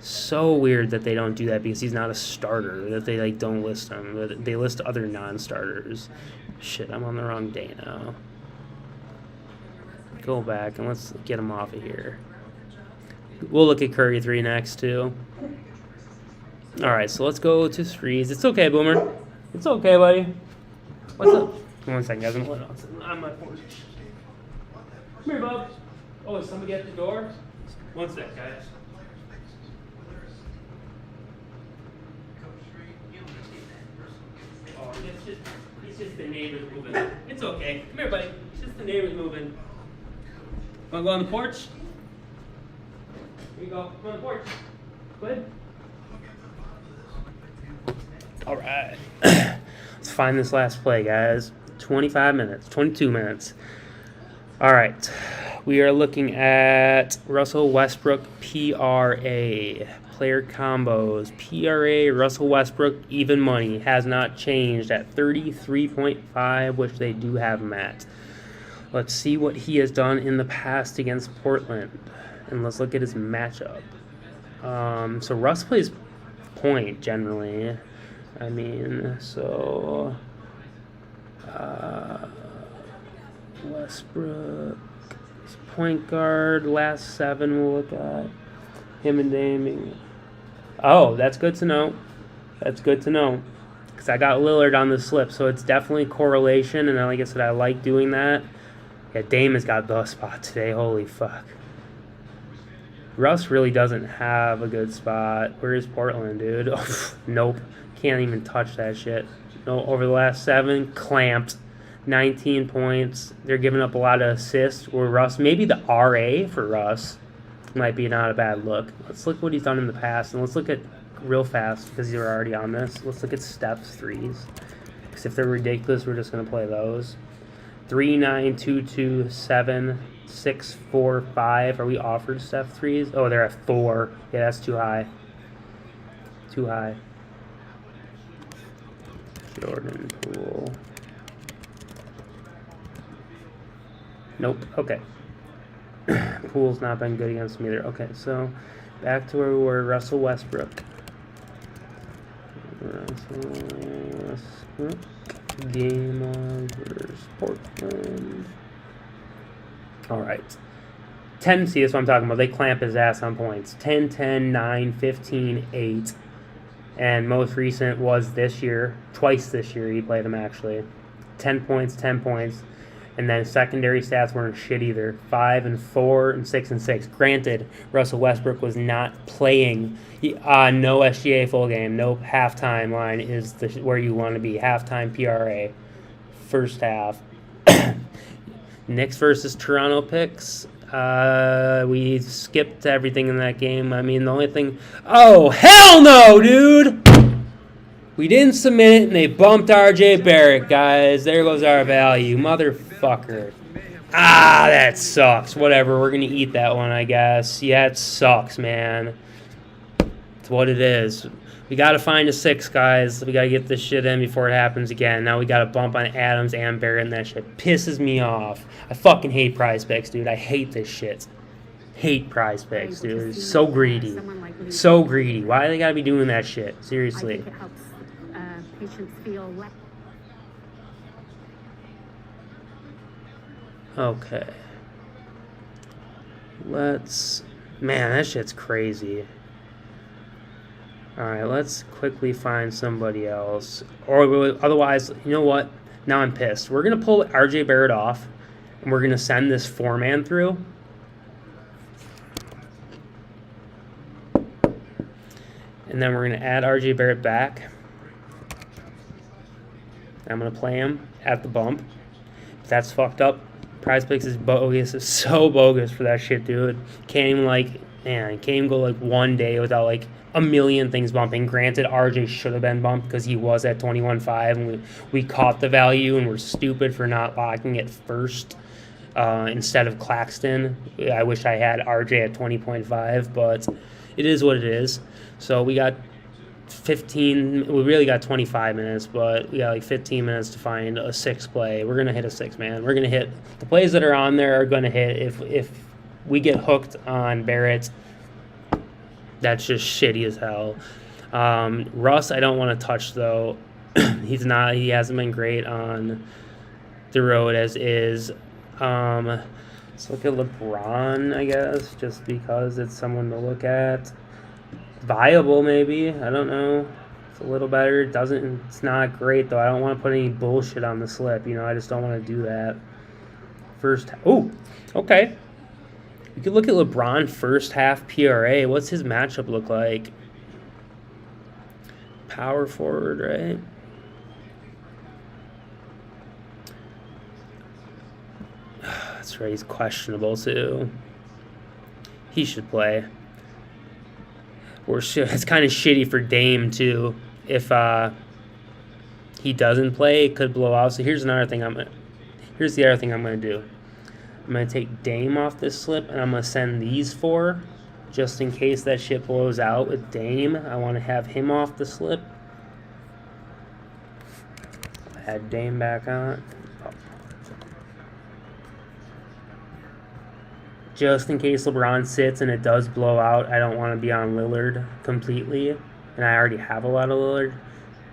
So weird that they don't do that because he's not a starter, that they like don't list him, that they list other non-starters. Shit, I'm on the wrong day now. Go back and let's get him off of here. We'll look at Curry 3 next too. Alright, so let's go to threes. It's okay, Boomer. It's okay, buddy. What's up? 1 second, guys. I'm on my porch. Come here, bub. Oh, is somebody at the door? 1 sec, guys. It's just the neighbors moving. It's okay. Come here, buddy. It's just the neighbors moving. Want to go on the porch? Here you go. Come on the porch. Good? All right. Let's find this last play, guys. 25 minutes. 22 minutes. All right. We are looking at Russell Westbrook PRA. Player combos. PRA, Russell Westbrook, even money. Has not changed at 33.5, which they do have him at. Let's see what he has done in the past against Portland. And let's look at his matchup. So Russ plays point, generally. I mean, so... Westbrook... Point guard, last 7 we'll look at. Him and Damian. Oh, that's good to know. That's good to know. Because I got Lillard on the slip, so it's definitely correlation, and like I said, I like doing that. Yeah, Dame has got the spot today. Holy fuck. Russ really doesn't have a good spot. Where is Portland, dude? Oh, nope. Can't even touch that shit. No, over the last 7, clamped. 19 points. They're giving up a lot of assists. Or Russ, maybe the RA for Russ might be not a bad look. Let's look what he's done in the past, and let's look at real fast because you're already on this. Let's look at Steph's threes. Because if they're ridiculous, we're just going to play those. 3, 9, 2, 2, 7, 6, 4, 5. Are we offered Steph threes? Oh, they're at 4. Yeah, that's too high. Too high. Jordan Poole. Nope. Okay. Poole's not been good against me either. Okay, so back to where we were. Russell Westbrook. Game on versus Portland. Alright. 10, see, that's what I'm talking about. They clamp his ass on points. 10, 10, 9, 15, 8. And most recent was this year. Twice this year he played him, actually. 10 points, 10 points. And then secondary stats weren't shit either. 5 and 4 and 6 and 6. Granted, Russell Westbrook was not playing. No SGA full game. No halftime line is where you want to be. Halftime PRA. First half. Knicks versus Toronto picks. We skipped everything in that game. I mean, the only thing... Oh, hell no, dude! We didn't submit it, and they bumped RJ Barrett, guys. There goes our value. Motherfucker. Ah, that sucks. Whatever, we're going to eat that one, I guess. Yeah, it sucks, man. It's what it is. We got to find a 6, guys. We got to get this shit in before it happens again. Now we got to bump on Adams and Barrett, and that shit pisses me off. I fucking hate prize picks, dude. I hate this shit. Hate prize picks, dude. It's so greedy. So greedy. Why do they got to be doing that shit? Seriously. Patients feel less. Okay. Man, that shit's crazy. Alright, let's quickly find somebody else. Or otherwise, you know what? Now I'm pissed. We're going to pull RJ Barrett off, and we're going to send this 4-man through. And then we're going to add RJ Barrett back. I'm going to play him at the bump. That's fucked up. Prize Picks is bogus. It's so bogus for that shit, dude. Can't even go like one day without like a million things bumping. Granted, RJ should have been bumped because he was at 21.5, and we caught the value, and we're stupid for not locking it first instead of Claxton. I wish I had RJ at 20.5, but it is what it is. So we got 15, we really got 25 minutes, but we got like 15 minutes to find a 6 play. We're going to hit a 6, man. We're going to hit. The plays that are on there are going to hit. If we get hooked on Barrett, that's just shitty as hell. Russ, I don't want to touch, though. He hasn't been great on the road as is. Let's look at LeBron, I guess, just because it's someone to look at. Viable, maybe. I don't know. It's a little better. It's not great, though. I don't want to put any bullshit on the slip. I just don't want to do that. Oh, okay. You could look at LeBron first half PRA. What's his matchup look like? Power forward, right? That's right. He's questionable, too. He should play. It's kind of shitty for Dame, too. If he doesn't play, it could blow out. So here's the other thing I'm going to do. I'm going to take Dame off this slip, and I'm going to send these 4, just in case that shit blows out with Dame. I want to have him off the slip. Add Dame back on. Just in case LeBron sits and it does blow out, I don't want to be on Lillard completely. And I already have a lot of Lillard.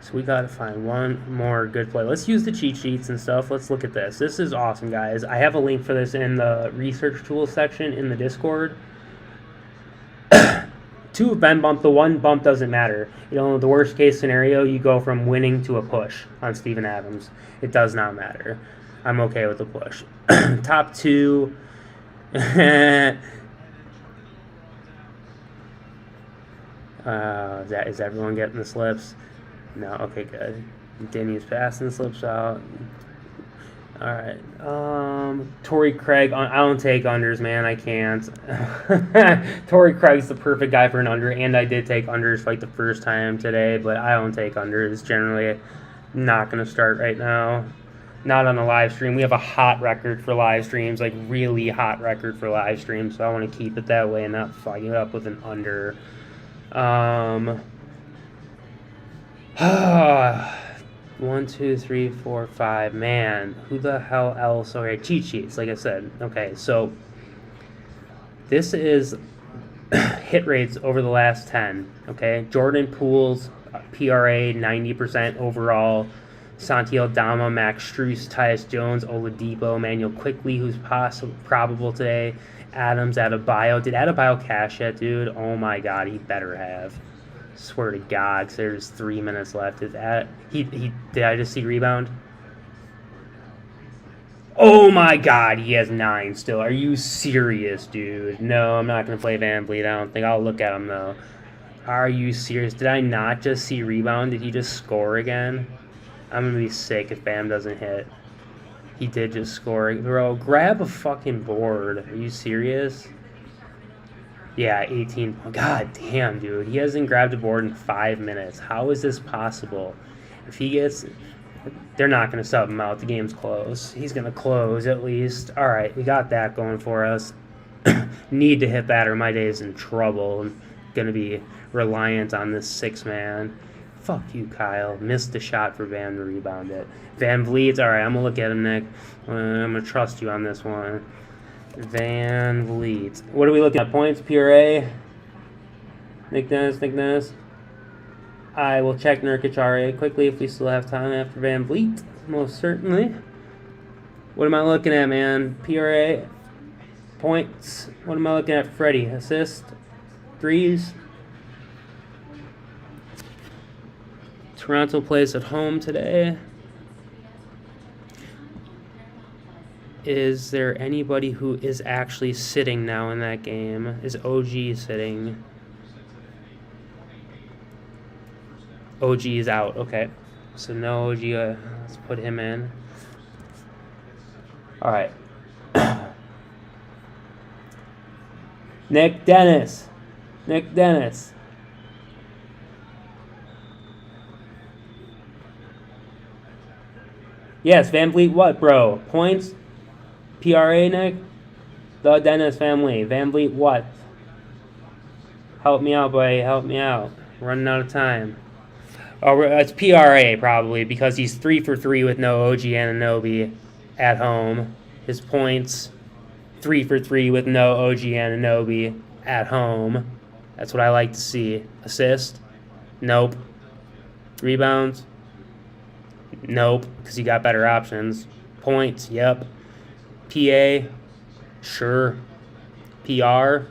So we got to find one more good play. Let's use the cheat sheets and stuff. Let's look at this. This is awesome, guys. I have a link for this in the research tools section in the Discord. 2 have been bumped. The 1 bump doesn't matter. The worst case scenario, you go from winning to a push on Steven Adams. It does not matter. I'm okay with the push. Top 2... is everyone getting the slips? No, okay, good. Denny's passing the slips out. Alright. Torrey Craig, I don't take unders, man. I can't. Torrey Craig's the perfect guy for an under, and I did take unders for like the first time today, but I don't take unders. Generally, not going to start right now. Not on a live stream. We have a hot record for live streams, like really hot record for live streams. So I want to keep it that way and not fuck it up with an under. 1, 2, 3, 4, 5. Man, who the hell else? Okay, cheat sheets, like I said. Okay, so this is hit rates over the last 10. Okay, Jordan Poole's PRA 90% overall. Santi Aldama, Max Strus, Tyus Jones, Oladipo, Emmanuel Quickly, who's probable today. Adams, Adebayo. Did Adebayo cash yet, dude? Oh my God, he better have. Swear to God, 'cause there's 3 minutes left. Did I just see rebound? Oh my god, he has 9 still. Are you serious, dude? No, I'm not going to play Van Vliet. I don't think. I'll look at him, though. Are you serious? Did I not just see rebound? Did he just score again? I'm going to be sick if Bam doesn't hit. He did just score. Bro, grab a fucking board. Are you serious? Yeah, 18. God damn, dude. He hasn't grabbed a board in 5 minutes. How is this possible? If he gets... They're not going to sub him out. The game's close. He's going to close at least. All right, we got that going for us. Need to hit that or my day is in trouble. I'm going to be reliant on this 6-man. Fuck you, Kyle. Missed the shot for Van to rebound it. Van Vliet. All right, I'm going to look at him, Nick. I'm going to trust you on this one. Van Vliet. What are we looking at? Points, PRA? Nick Dennis. I will check Nurkic RA quickly if we still have time after Van Vliet. Most certainly. What am I looking at, man? PRA? Points? What am I looking at for Freddie? Assist? Threes? Toronto plays at home today. Is there anybody who is actually sitting now in that game? Is OG sitting? OG is out. Okay. So no OG. Let's put him in. All right. Nick Dennis. Yes, Van Vliet what, bro? Points? PRA, Nick? The Dennis family. Van Vliet what? Help me out, buddy. Help me out. Running out of time. Oh, it's PRA probably because he's 3 for 3 with no OG Anunoby at home. His points, 3 for 3 with no OG Anunoby at home. That's what I like to see. Assist? Nope. Rebounds? Nope, because you got better options. Points? Yep. PA? Sure. PR?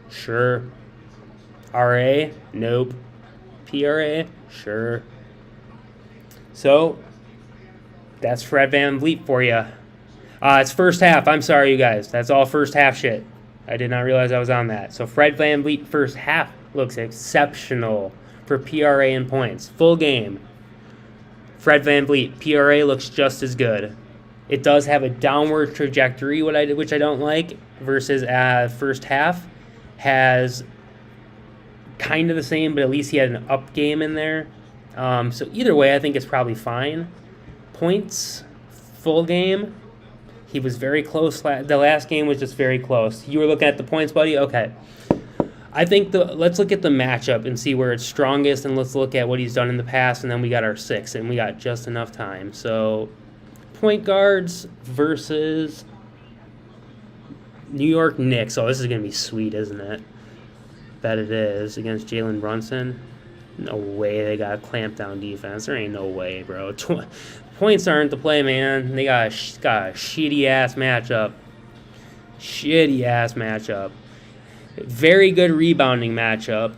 Sure. RA? Nope. PRA? Sure. So, that's Fred Van Vliet for you. It's first half. I'm sorry, you guys. That's all first half shit. I did not realize I was on that. So, Fred Van Vliet first half looks exceptional for PRA and points. Full game. Fred Van Vliet, PRA looks just as good. It does have a downward trajectory, which I don't like, versus first half has kind of the same, but at least he had an up game in there. So either way, I think it's probably fine. Points, full game, he was very close. The last game was just very close. You were looking at the points, buddy? Okay. I think let's look at the matchup and see where it's strongest, and let's look at what he's done in the past, and then we got our 6, and we got just enough time. So point guards versus New York Knicks. Oh, this is going to be sweet, isn't it? Bet it is. Against Jalen Brunson. No way they got clamped down defense. There ain't no way, bro. Points aren't the play, man. They got a shitty-ass matchup. Shitty-ass matchup. Very good rebounding matchup.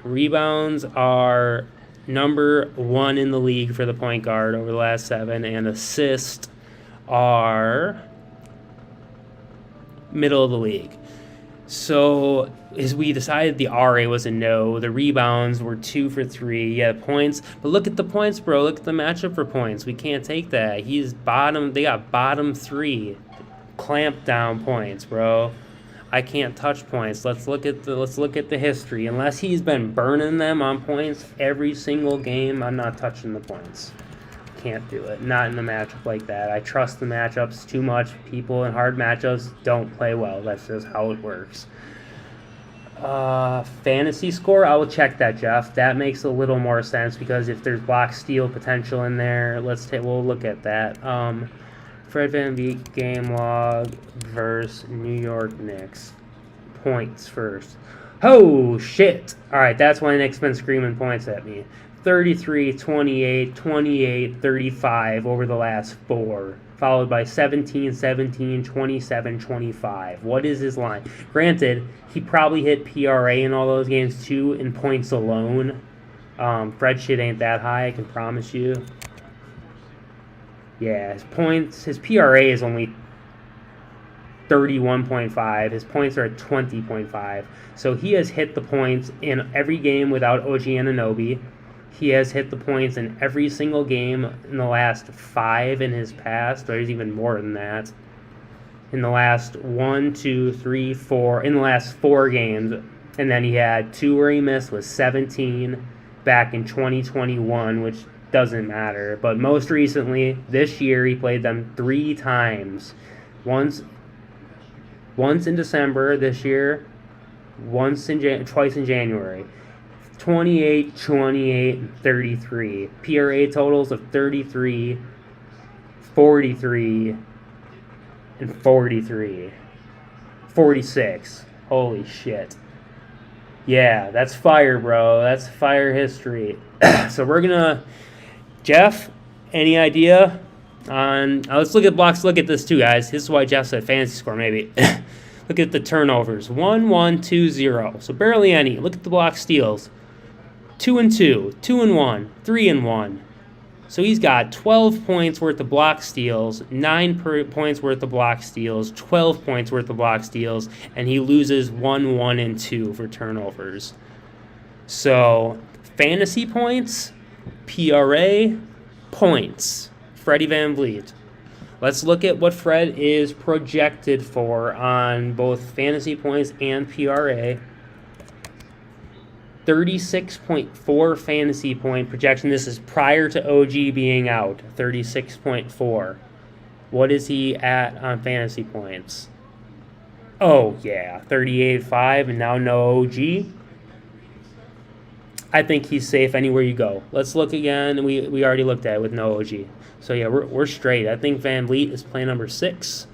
Rebounds are number 1 in the league for the point guard over the last 7, and assists are middle of the league. So, as we decided the RA was a no, the rebounds were 2 for 3. Yeah, points. But look at the points, bro. Look at the matchup for points. We can't take that. They got bottom 3. Clamp down points, bro. I can't touch points. Let's look at the history. Unless he's been burning them on points every single game, I'm not touching the points. Can't do it. Not in a matchup like that. I trust the matchups too much. People in hard matchups don't play well. That's just how it works. Fantasy score, I will check that, Jeff. That makes a little more sense because if there's block steal potential in there, we'll look at that. Fred VanVleet game log versus New York Knicks. Points first. Oh, shit. All right, that's why Knicks been screaming points at me. 33, 28, 28, 35 over the last 4, followed by 17, 17, 27, 25. What is his line? Granted, he probably hit PRA in all those games too in points alone. Fred shit ain't that high, I can promise you. Yeah, his points, his PRA is only 31.5. His points are at 20.5. So he has hit the points in every game without OG Anunoby. He has hit the points in every single game in the last 5 in his past. There's even more than that. In the last 1, 2, 3, 4, in the last 4 games. And then he had 2 where he missed with 17 back in 2021, which doesn't matter. But most recently, this year, he played them 3 times. Once in December this year, twice in January. 28, 28, and 33. PRA totals of 33, 43, and 43. 46. Holy shit. Yeah, that's fire, bro. That's fire history. So we're gonna... Jeff, any idea on... let's look at blocks. Look at this too, guys. This is why Jeff said fantasy score, maybe. Look at the turnovers. 1, 1, 2, 0. So barely any. Look at the block steals. 2 and 2. 2 and 1. 3 and 1. So he's got 12 points worth of block steals, 9 points worth of block steals, 12 points worth of block steals, and he loses 1, 1, and 2 for turnovers. So fantasy points, PRA, points. Freddie VanVleet. Let's look at what Fred is projected for on both fantasy points and PRA. 36.4 fantasy point projection. This is prior to OG being out. 36.4. What is he at on fantasy points? Oh, yeah. 38.5 and now no OG. I think he's safe anywhere you go. Let's look again. We already looked at it with no OG. So, yeah, we're straight. I think VanVleet is play number 6.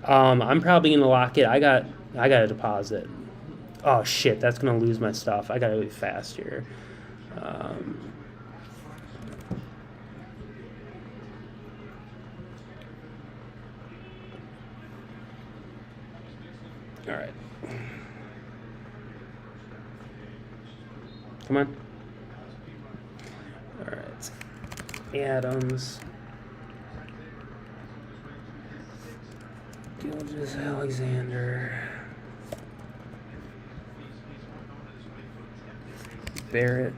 I'm probably going to lock it. I got a deposit. Oh, shit, that's going to lose my stuff. I got to be fast here. All right. Come on. All right. Adams. Gilgeous-Alexander. Barrett,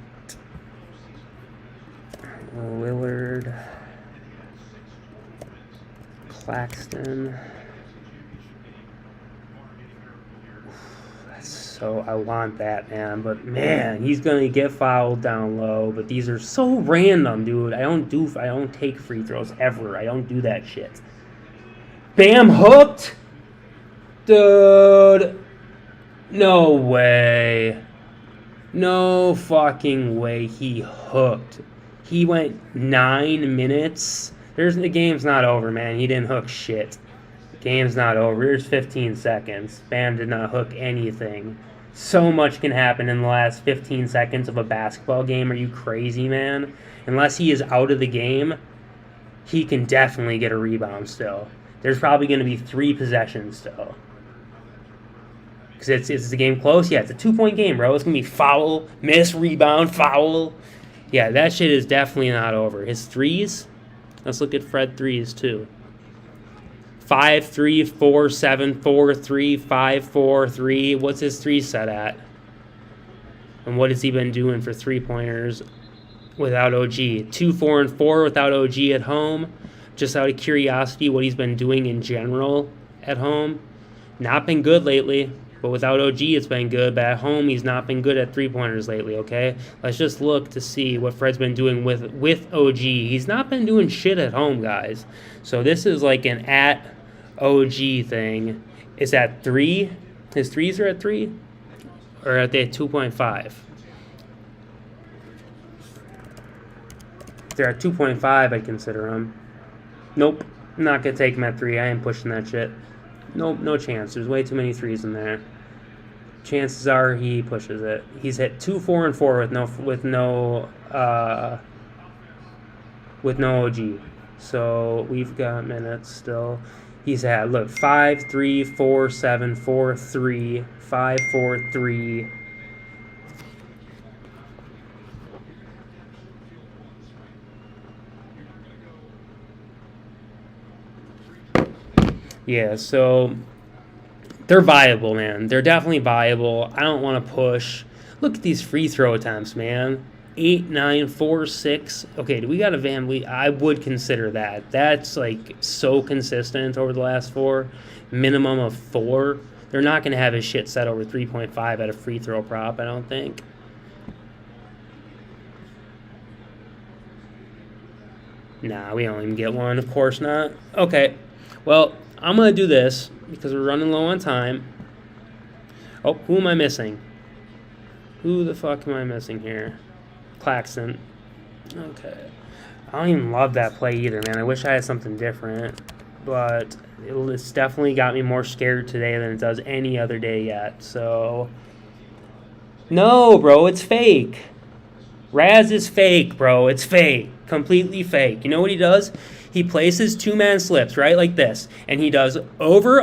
Lillard, Claxton. So I want that, man. But man, he's gonna get fouled down low. But these are so random, dude. I don't take free throws ever. I don't do that shit. Bam, hooked, dude. No way. No fucking way he hooked. He went 9 minutes. The game's not over, man. He didn't hook shit. Game's not over. There's 15 seconds. Bam did not hook anything. So much can happen in the last 15 seconds of a basketball game. Are you crazy, man? Unless he is out of the game, he can definitely get a rebound still. There's probably going to be 3 possessions still. Because it's the game close? Yeah, it's a 2-point game, bro. It's going to be foul, miss, rebound, foul. Yeah, that shit is definitely not over. His threes, let's look at Fred threes, too. 5, 3, 4, 7, 4, 3, 5, 4, 3. What's his 3 set at? And what has he been doing for 3-pointers without OG? 2, 4, and 4 without OG at home. Just out of curiosity, what he's been doing in general at home. Not been good lately. But without OG, it's been good. But at home, he's not been good at 3-pointers lately, okay? Let's just look to see what Fred's been doing with OG. He's not been doing shit at home, guys. So this is like an at OG thing. Is at 3? His threes are at 3? Or are they at 2.5? If they're at 2.5, I'd consider them. Nope. I'm not going to take him at 3. I ain't pushing that shit. Nope, no chance. There's way too many threes in there. Chances are he pushes it. He's hit 2, 4, and 4 with no OG. So we've got minutes still. He's had, look, 5, 3, 4, 7, 4, 3, 5, 4, 3. Yeah, so they're viable, man. They're definitely viable. I don't want to push. Look at these free throw attempts, man. 8, 9, 4, 6. Okay, do we got a Van Vliet? I would consider that. That's like so consistent over the last 4. Minimum of 4. They're not going to have his shit set over 3.5 at a free throw prop, I don't think. Nah, we don't even get one. Of course not. Okay, well, I'm going to do this because we're running low on time. Oh, who am I missing? Who the fuck am I missing here? Claxton. Okay. I don't even love that play either, man. I wish I had something different. But it's definitely got me more scared today than it does any other day yet. So, no, bro, it's fake. Raz is fake, bro. It's fake. Completely fake. You know what he does? He places 2-man slips, right, like this. And he does over,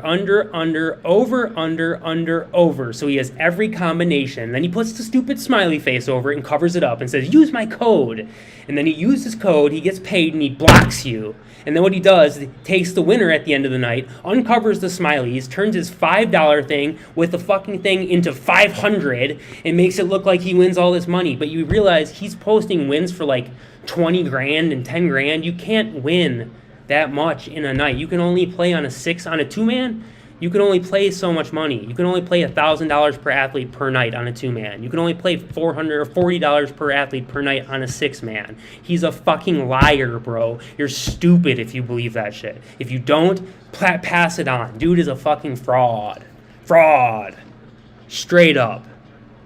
under, over. So he has every combination. Then he puts the stupid smiley face over it and covers it up and says, use my code. And then he uses code, he gets paid, and he blocks you. And then what he does, he takes the winner at the end of the night, uncovers the smileys, turns his $5 thing with the fucking thing into 500 and makes it look like he wins all this money. But you realize he's posting wins for like 20 grand and 10 grand. You can't win that much in a night. You can only play on a 2-man. You can only play so much money. You can only play $1,000 per athlete per night on a 2-man. You can only play $400 or $40 per athlete per night on a 6-man. He's a fucking liar, bro. You're stupid if you believe that shit. If you don't, pass it on. Dude is a fucking fraud. Fraud. Straight up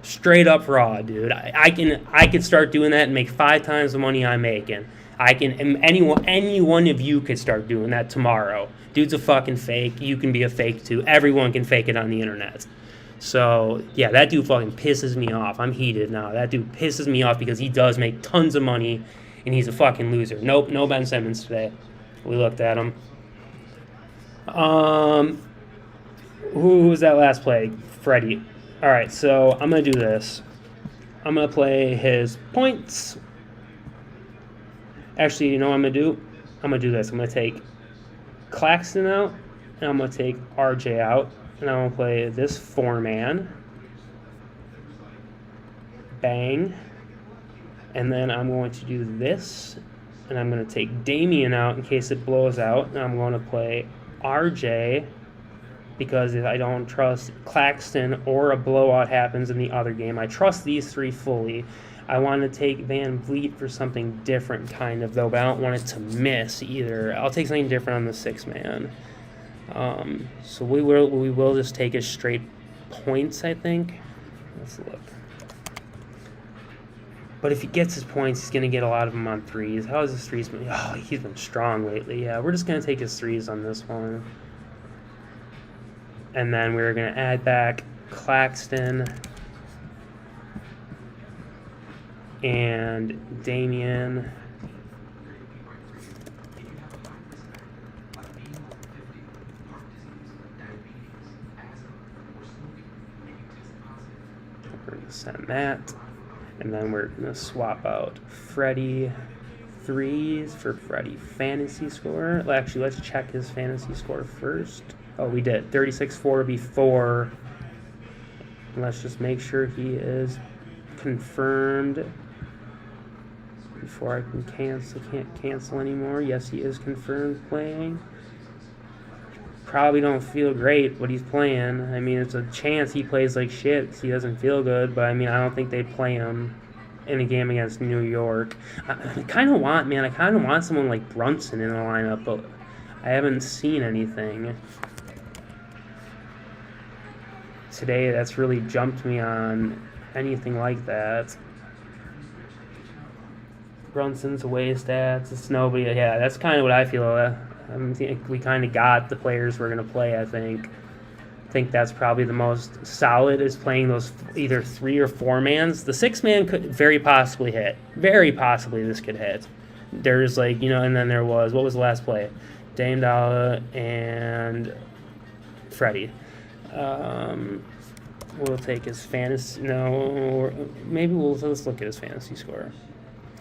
fraud, dude. I can start doing that and make 5 times the money I'm making. Any one of you could start doing that tomorrow. Dude's a fucking fake. You can be a fake too. Everyone can fake it on the internet. So, yeah, that dude fucking pisses me off. I'm heated now. That dude pisses me off because he does make tons of money and he's a fucking loser. Nope, no Ben Simmons today. We looked at him. Who was that last play? Freddie. All right, so I'm going to do this. I'm going to play his points. Actually, you know what I'm going to do? I'm going to do this. I'm going to take Claxton out, and I'm going to take RJ out, and I'm going to play this 4-man. Bang. And then I'm going to do this, and I'm going to take Damian out in case it blows out, and I'm going to play RJ because if I don't trust Claxton or a blowout happens in the other game. I trust these 3 fully. I want to take Van Vliet for something different, kind of, though, but I don't want it to miss either. I'll take something different on the 6-man. So we will just take his straight points, I think. Let's look. But if he gets his points, he's going to get a lot of them on 3s. How is his 3s been? Oh, he's been strong lately. Yeah, we're just going to take his 3s on this one. And then we're going to add back Claxton and Damian. We're going to send that. And then we're going to swap out Freddie 3s for Freddie fantasy score. Actually, let's check his fantasy score first. Oh, we did. 36-4 before. Let's just make sure he is confirmed before I can cancel. Can't cancel anymore. Yes, he is confirmed playing. Probably don't feel great, but he's playing. I mean, it's a chance he plays like shit because he doesn't feel good, but I mean, I don't think they'd play him in a game against New York. I kind of want someone like Brunson in the lineup, but I haven't seen anything today that's really jumped me on anything like that. Brunson's away stats. It's nobody. Yeah, that's kind of what I feel. I think we kind of got the players we're going to play, I think. I think that's probably the most solid is playing those either 3 or 4-mans. The 6-man could very possibly hit. Very possibly this could hit. There's like, and then there was, what was the last play? Dame Dollar and Freddie. We'll take his fantasy. No, maybe let's look at his fantasy score.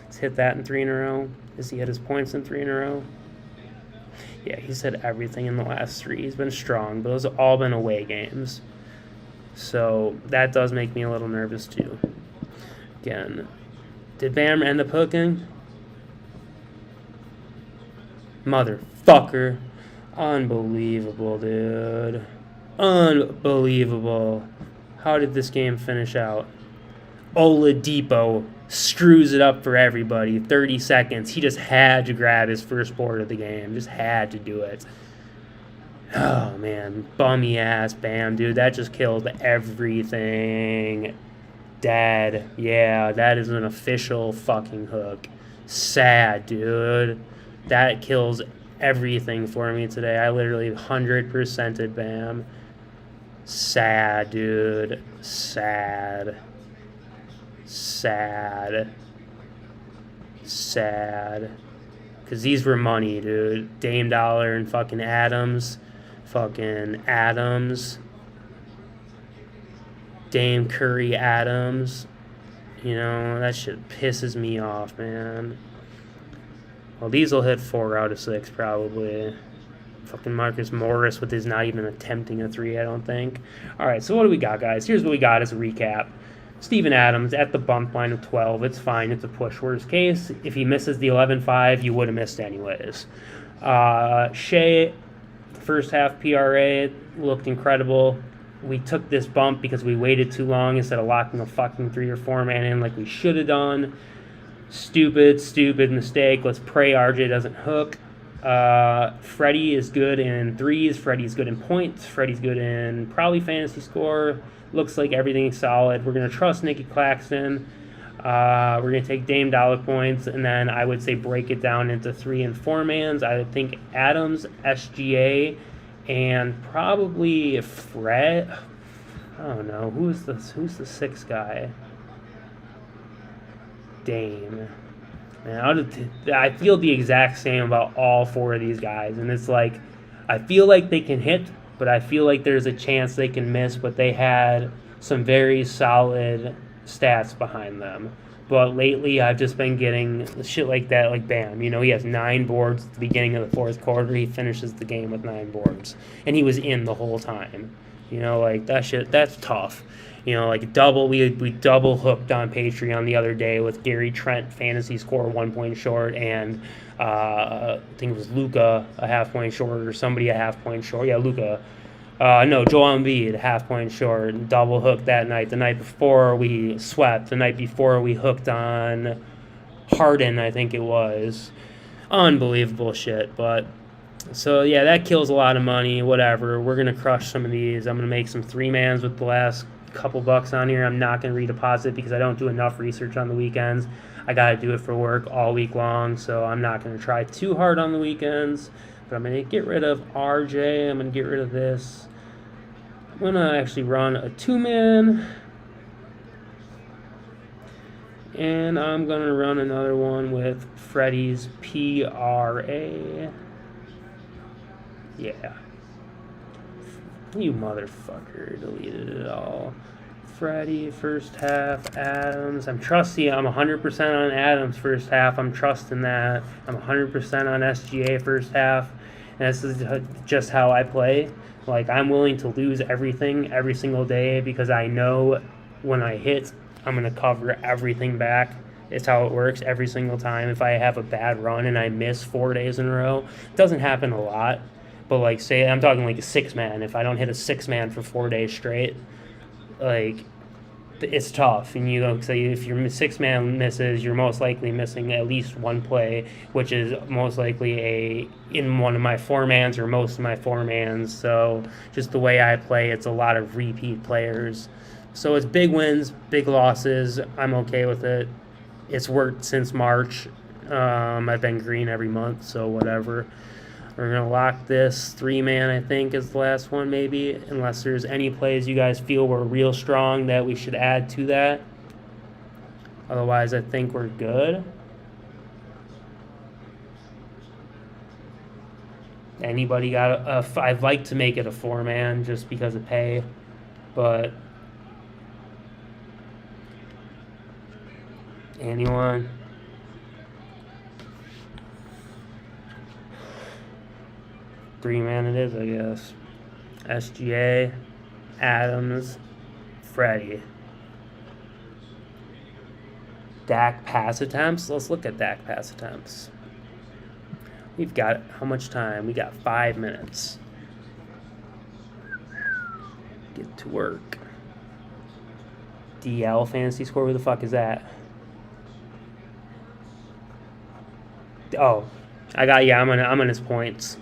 He's hit that in 3 in a row. Has he hit his points in 3 in a row? Yeah, he's hit everything in the last 3. He's been strong, but those have all been away games. So that does make me a little nervous too. Again, did Bam end up hooking? Motherfucker. Unbelievable, dude. Unbelievable. How did this game finish out? Oladipo screws it up for everybody. 30 seconds. He just had to grab his first board of the game. Just had to do it. Oh, man. Bummy ass Bam, dude. That just killed everything. Dead. Yeah, that is an official fucking hook. Sad, dude. That kills everything for me today. I literally 100%ed Bam. Sad, dude. Sad. Sad. Sad. Because these were money, dude. Dame Dollar and fucking Adams. Fucking Adams. Dame Curry Adams. You know, that shit pisses me off, man. Well, these will hit 4 out of 6, probably. Fucking Marcus Morris with his not even attempting a 3, I don't think. All right, so what do we got, guys? Here's what we got as a recap. Steven Adams at the bump line of 12. It's fine. It's a push. Worst case, if he misses the 11-5, you would have missed anyways. Shai, first half PRA, looked incredible. We took this bump because we waited too long instead of locking a fucking 3 or 4 man in like we should have done. Stupid mistake. Let's pray RJ doesn't hook. Freddie is good in threes. Freddie's good in points. Freddie's good in probably fantasy score. Looks like everything's solid. We're going to trust Nicky Claxton. We're going to take Dame Dollar points, and then I would say break it down into 3 and 4 mans. I would think Adams, SGA, and probably Fred. I don't know. Who's the 6th guy? Dame. Man, I feel the exact same about all 4 of these guys, and it's like I feel like they can hit, but I feel like there's a chance they can miss, but they had some very solid stats behind them. But lately, I've just been getting shit like that, like Bam. You know, he has 9 boards at the beginning of the 4th quarter. He finishes the game with 9 boards, and he was in the whole time. You know, like that shit, that's tough. You know, like we double hooked on Patreon the other day with Gary Trent fantasy score 1 point short, and I think it was Luka a half point short or somebody a half point short. Yeah, Luka. No, Joel Embiid, half point short, double hooked that night. The night before we swept. The night before we hooked on Harden, I think it was. Unbelievable shit. But so yeah, that kills a lot of money. Whatever. We're gonna crush some of these. I'm gonna make some 3 mans with the last couple bucks on here. I'm not gonna redeposit because I don't do enough research on the weekends. I gotta do it for work all week long, so I'm not gonna try too hard on the weekends. But I'm going to get rid of RJ. I'm going to get rid of this. I'm going to actually run a 2-man. And I'm going to run another one with Freddie's PRA. Yeah. You motherfucker deleted it all. Freddie, first half, Adams. I'm 100% on Adams first half. I'm trusting that. I'm 100% on SGA first half. And this is just how I play. Like, I'm willing to lose everything every single day because I know when I hit, I'm going to cover everything back. It's how it works every single time. If I have a bad run and I miss 4 days in a row, it doesn't happen a lot. But, like, say I'm talking like a 6-man. If I don't hit a 6-man for 4 days straight, like, it's tough. And you know, so if your 6-man misses, you're most likely missing at least 1 play, which is most likely in one of my 4-mans or most of my 4-mans. So just the way I play, it's a lot of repeat players. So it's big wins, big losses. I'm okay with it. It's worked since March. I've been green every month, so whatever. We're going to lock this 3-man, I think, is the last one, maybe, unless there's any plays you guys feel were real strong that we should add to that. Otherwise, I think we're good. Anybody got I'd like to make it a 4-man just because of pay, but anyone? 3-man it is, I guess. SGA, Adams, Freddie. Dak pass attempts. Let's look at Dak pass attempts. We've got how much time? We got 5 minutes. Get to work. DL fantasy score. Who the fuck is that? Oh, I got, yeah, I'm on his points.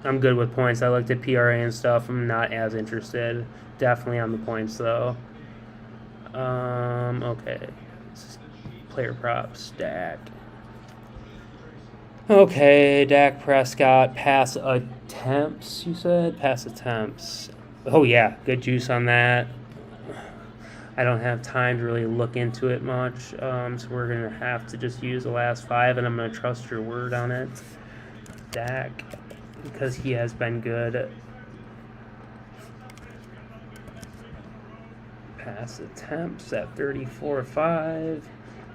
I'm good with points. I looked at PRA and stuff. I'm not as interested. Definitely on the points though. Okay. Player props, Dak. Okay, Dak Prescott, pass attempts, you said? Pass attempts. Oh, yeah, good juice on that. I don't have time to really look into it much, so we're going to have to just use the last 5, and I'm going to trust your word on it. Dak, because he has been good. Pass attempts at 34.5.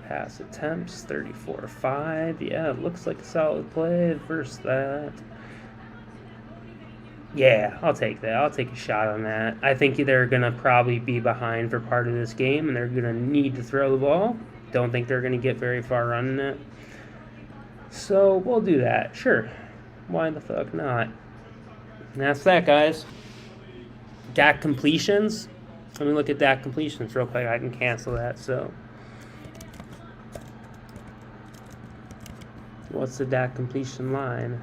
Pass attempts, 34.5. Yeah, it looks like a solid play versus that. Yeah, I'll take that. I'll take a shot on that. I think they're going to probably be behind for part of this game, and they're going to need to throw the ball. Don't think they're going to get very far running it. So we'll do that. Sure. Why the fuck not? And that's that, guys. Dak completions. Let me look at Dak completions real quick. I can cancel that, so... What's the Dak completion line?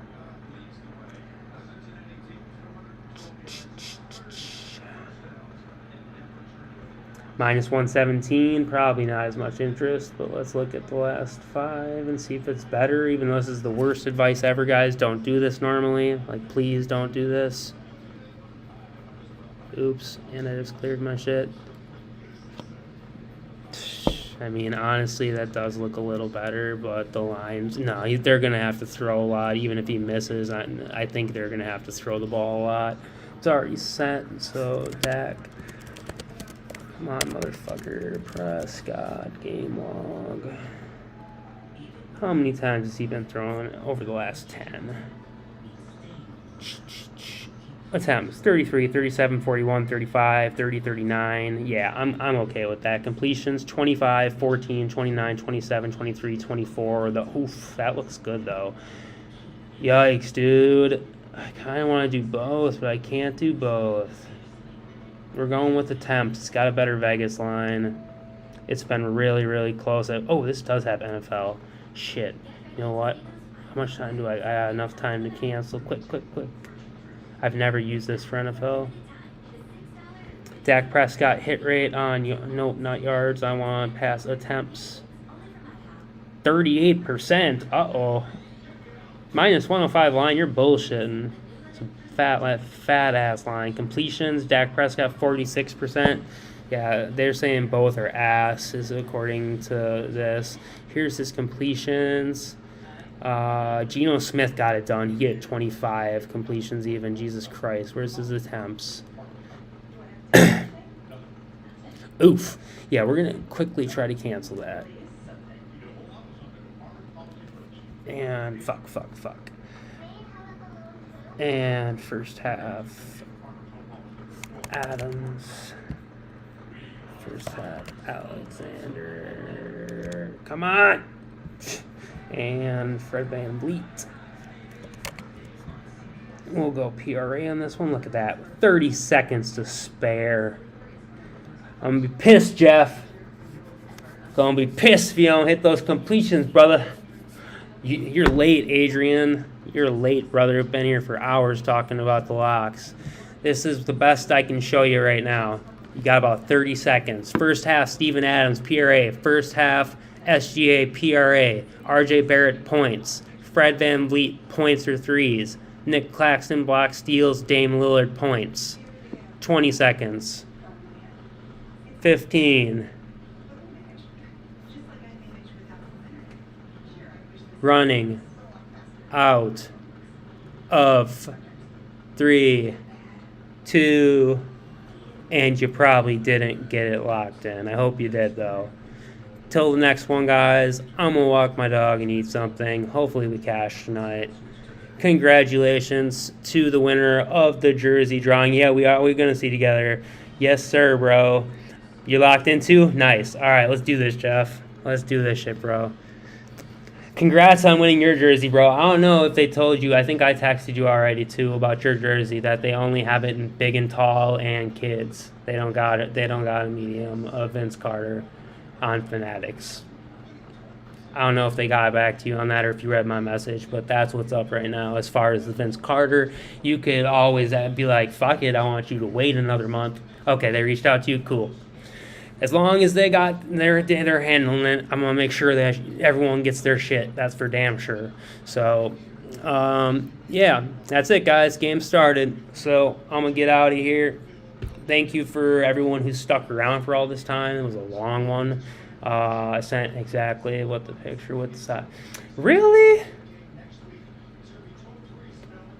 Minus 117, probably not as much interest, but let's look at the last 5 and see if it's better, even though this is the worst advice ever, guys. Don't do this normally. Like, please don't do this. Oops, and I just cleared my shit. I mean, honestly, that does look a little better, but the lines, no, they're going to have to throw a lot. Even if he misses, I think they're going to have to throw the ball a lot. It's already sent, so Dak. Come on, motherfucker. Prescott, game log. How many times has he been throwing over the last 10? Attempts 33, 37, 41, 35, 30, 39. Yeah, I'm okay with that. Completions 25, 14, 29, 27, 23, 24. That looks good though. Yikes, dude. I kind of want to do both, but I can't do both. We're going with attempts. It's got a better Vegas line. It's been really, really close. Oh, this does have NFL. Shit. You know what? How much time do I have enough time to cancel? Quick. I've never used this for NFL. Dak Prescott hit rate on, nope, not yards. I want pass attempts. 38%. Uh-oh. Minus 105 line. You're bullshitting. It's a fat-ass line. Completions, Dak Prescott, 46%. Yeah, they're saying both are asses according to this. Here's his completions. Geno Smith got it done. He hit 25 completions even. Jesus Christ. Where's his attempts? Oof. Yeah, we're going to quickly try to cancel that. And fuck. And first half, Adams. First half, Alexander. Come on! And Fred VanVleet. We'll go PRA on this one. Look at that. 30 seconds to spare. I'm going to be pissed, Jeff. Going to be pissed if you don't hit those completions, brother. You're late, Adrian. You're late, brother. I've been here for hours talking about the locks. This is the best I can show you right now. You got about 30 seconds. First half, Steven Adams, PRA. First half, SGA, PRA. RJ Barrett, points. Fred VanVleet, points or threes. Nick Claxton, block steals. Dame Lillard, points. 20 seconds. 15. Running out of 3, 2, and you probably didn't get it locked in. I hope you did, though. Till the next one, guys, I'm going to walk my dog and eat something. Hopefully we cash tonight. congratulations to the winner of the jersey drawing. Yeah, we're going to see together. Yes, sir, bro. You locked into? Nice. All right, let's do this, Jeff. Let's do this shit, bro. Congrats on winning your jersey, bro. I don't know if they told you. I think I texted you already, too, about your jersey, that they only have it in big and tall and kids. They don't got it. They don't got a medium of Vince Carter on Fanatics. I don't know if they got back to you on that or if you read my message, but that's what's up right now. As far as the Vince Carter, you could always be like, fuck it, I want you to wait another month. Okay, they reached out to you, cool. As long as they're handling it, I'm going to make sure that everyone gets their shit. That's for damn sure. So, yeah, that's it, guys. Game started. So, I'm going to get out of here. Thank you for everyone who stuck around for all this time. It was a long one. I sent exactly what the picture with the side. Really?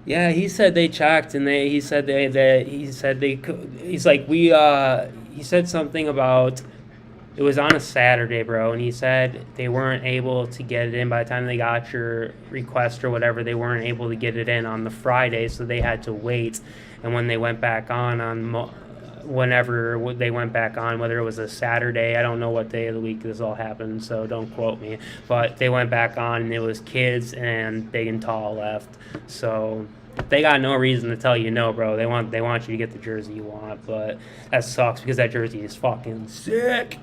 Yeah, he said they checked and he said he said something about it was on a Saturday, bro, and he said they weren't able to get it in by the time they got your request or whatever. They weren't able to get it in on the Friday, so they had to wait. And when they went back whenever they went back on, whether it was a Saturday, I don't know what day of the week this all happened, so don't quote me, but they went back on and it was kids and big and tall left. So they got no reason to tell you no, bro. They want you to get the jersey you want, but that sucks because that jersey is fucking sick.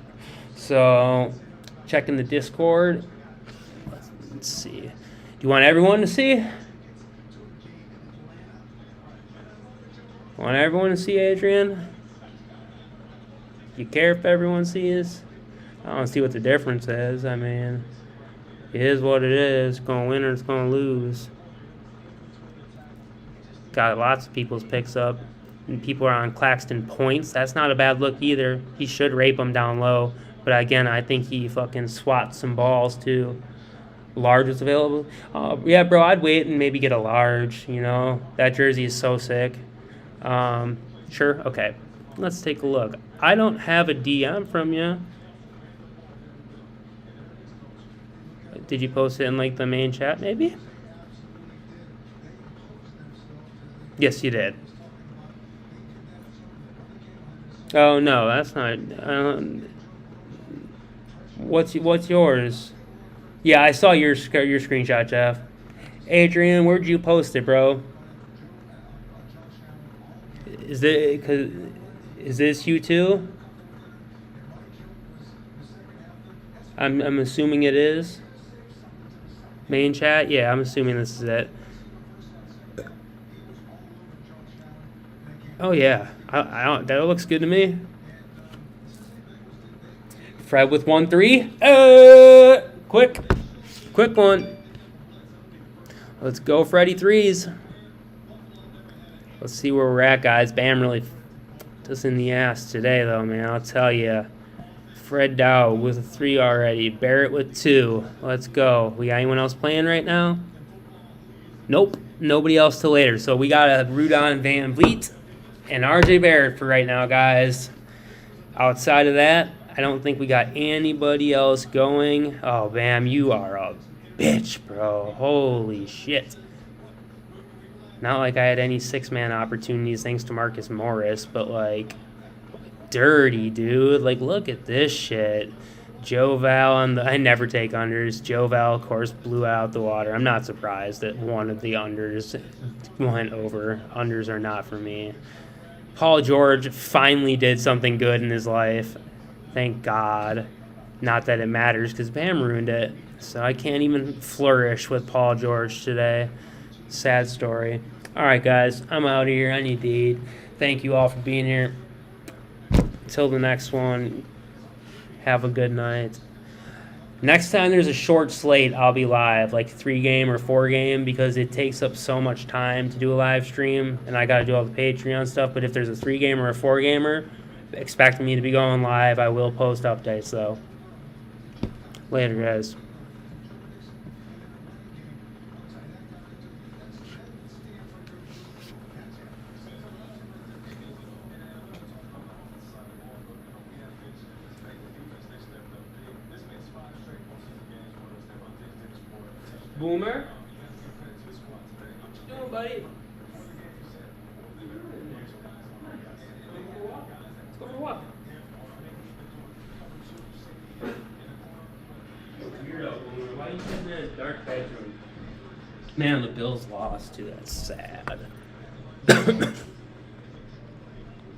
So checking the Discord. Let's see. Do you want everyone to see? Want everyone to see, Adrian? You care if everyone sees? I don't see what the difference is. I mean, it is what it is. It's going to win or it's going to lose. Got lots of people's picks up. And people are on Claxton points. That's not a bad look either. He should rape them down low. But again, I think he fucking swats some balls too. Large is available. Yeah, bro, I'd wait and maybe get a large, you know. That jersey is so sick. Sure, okay. Let's take a look. I don't have a DM from you. Did you post it in like the main chat maybe? Yes, you did. Oh no, that's not. What's yours? Yeah, I saw your screenshot, Jeff. Adrian, where'd you post it, bro? Is this you too? I'm assuming it is. Main chat? Yeah, I'm assuming this is it. Oh yeah, I don't. That looks good to me. Fred with 1-3. Quick one. Let's go, Freddy threes. Let's see where we're at, guys. Bam really f***ed us in the ass today, though, man. I'll tell you. Fred Dow with a 3 already. Barrett with 2. Let's go. We got anyone else playing right now? Nope. Nobody else till later. So we got a Rudon Van Vliet and RJ Barrett for right now, guys. Outside of that, I don't think we got anybody else going. Oh, Bam, you are a bitch, bro. Holy shit. Not like I had any 6-man opportunities thanks to Marcus Morris, but like, dirty, dude. Like, look at this shit. Joe Val on the... I never take unders. Joe Val, of course, blew out the water. I'm not surprised that one of the unders went over. Unders are not for me. Paul George finally did something good in his life. Thank God. Not that it matters, because Bam ruined it. So I can't even flourish with Paul George today. Sad story. All right, guys. I'm out of here. I need to eat. Thank you all for being here. Until the next one, have a good night. Next time there's a short slate, I'll be live, like 3-game or 4-game, because it takes up so much time to do a live stream, and I got to do all the Patreon stuff. But if there's a 3-game or a 4-gamer, expect me to be going live. I will post updates, though. Later, guys. Boomer? doing, buddy? Let's go for a walk. Weirdo, why are you sitting in a dark bedroom? Man, the Bills lost too. That's sad.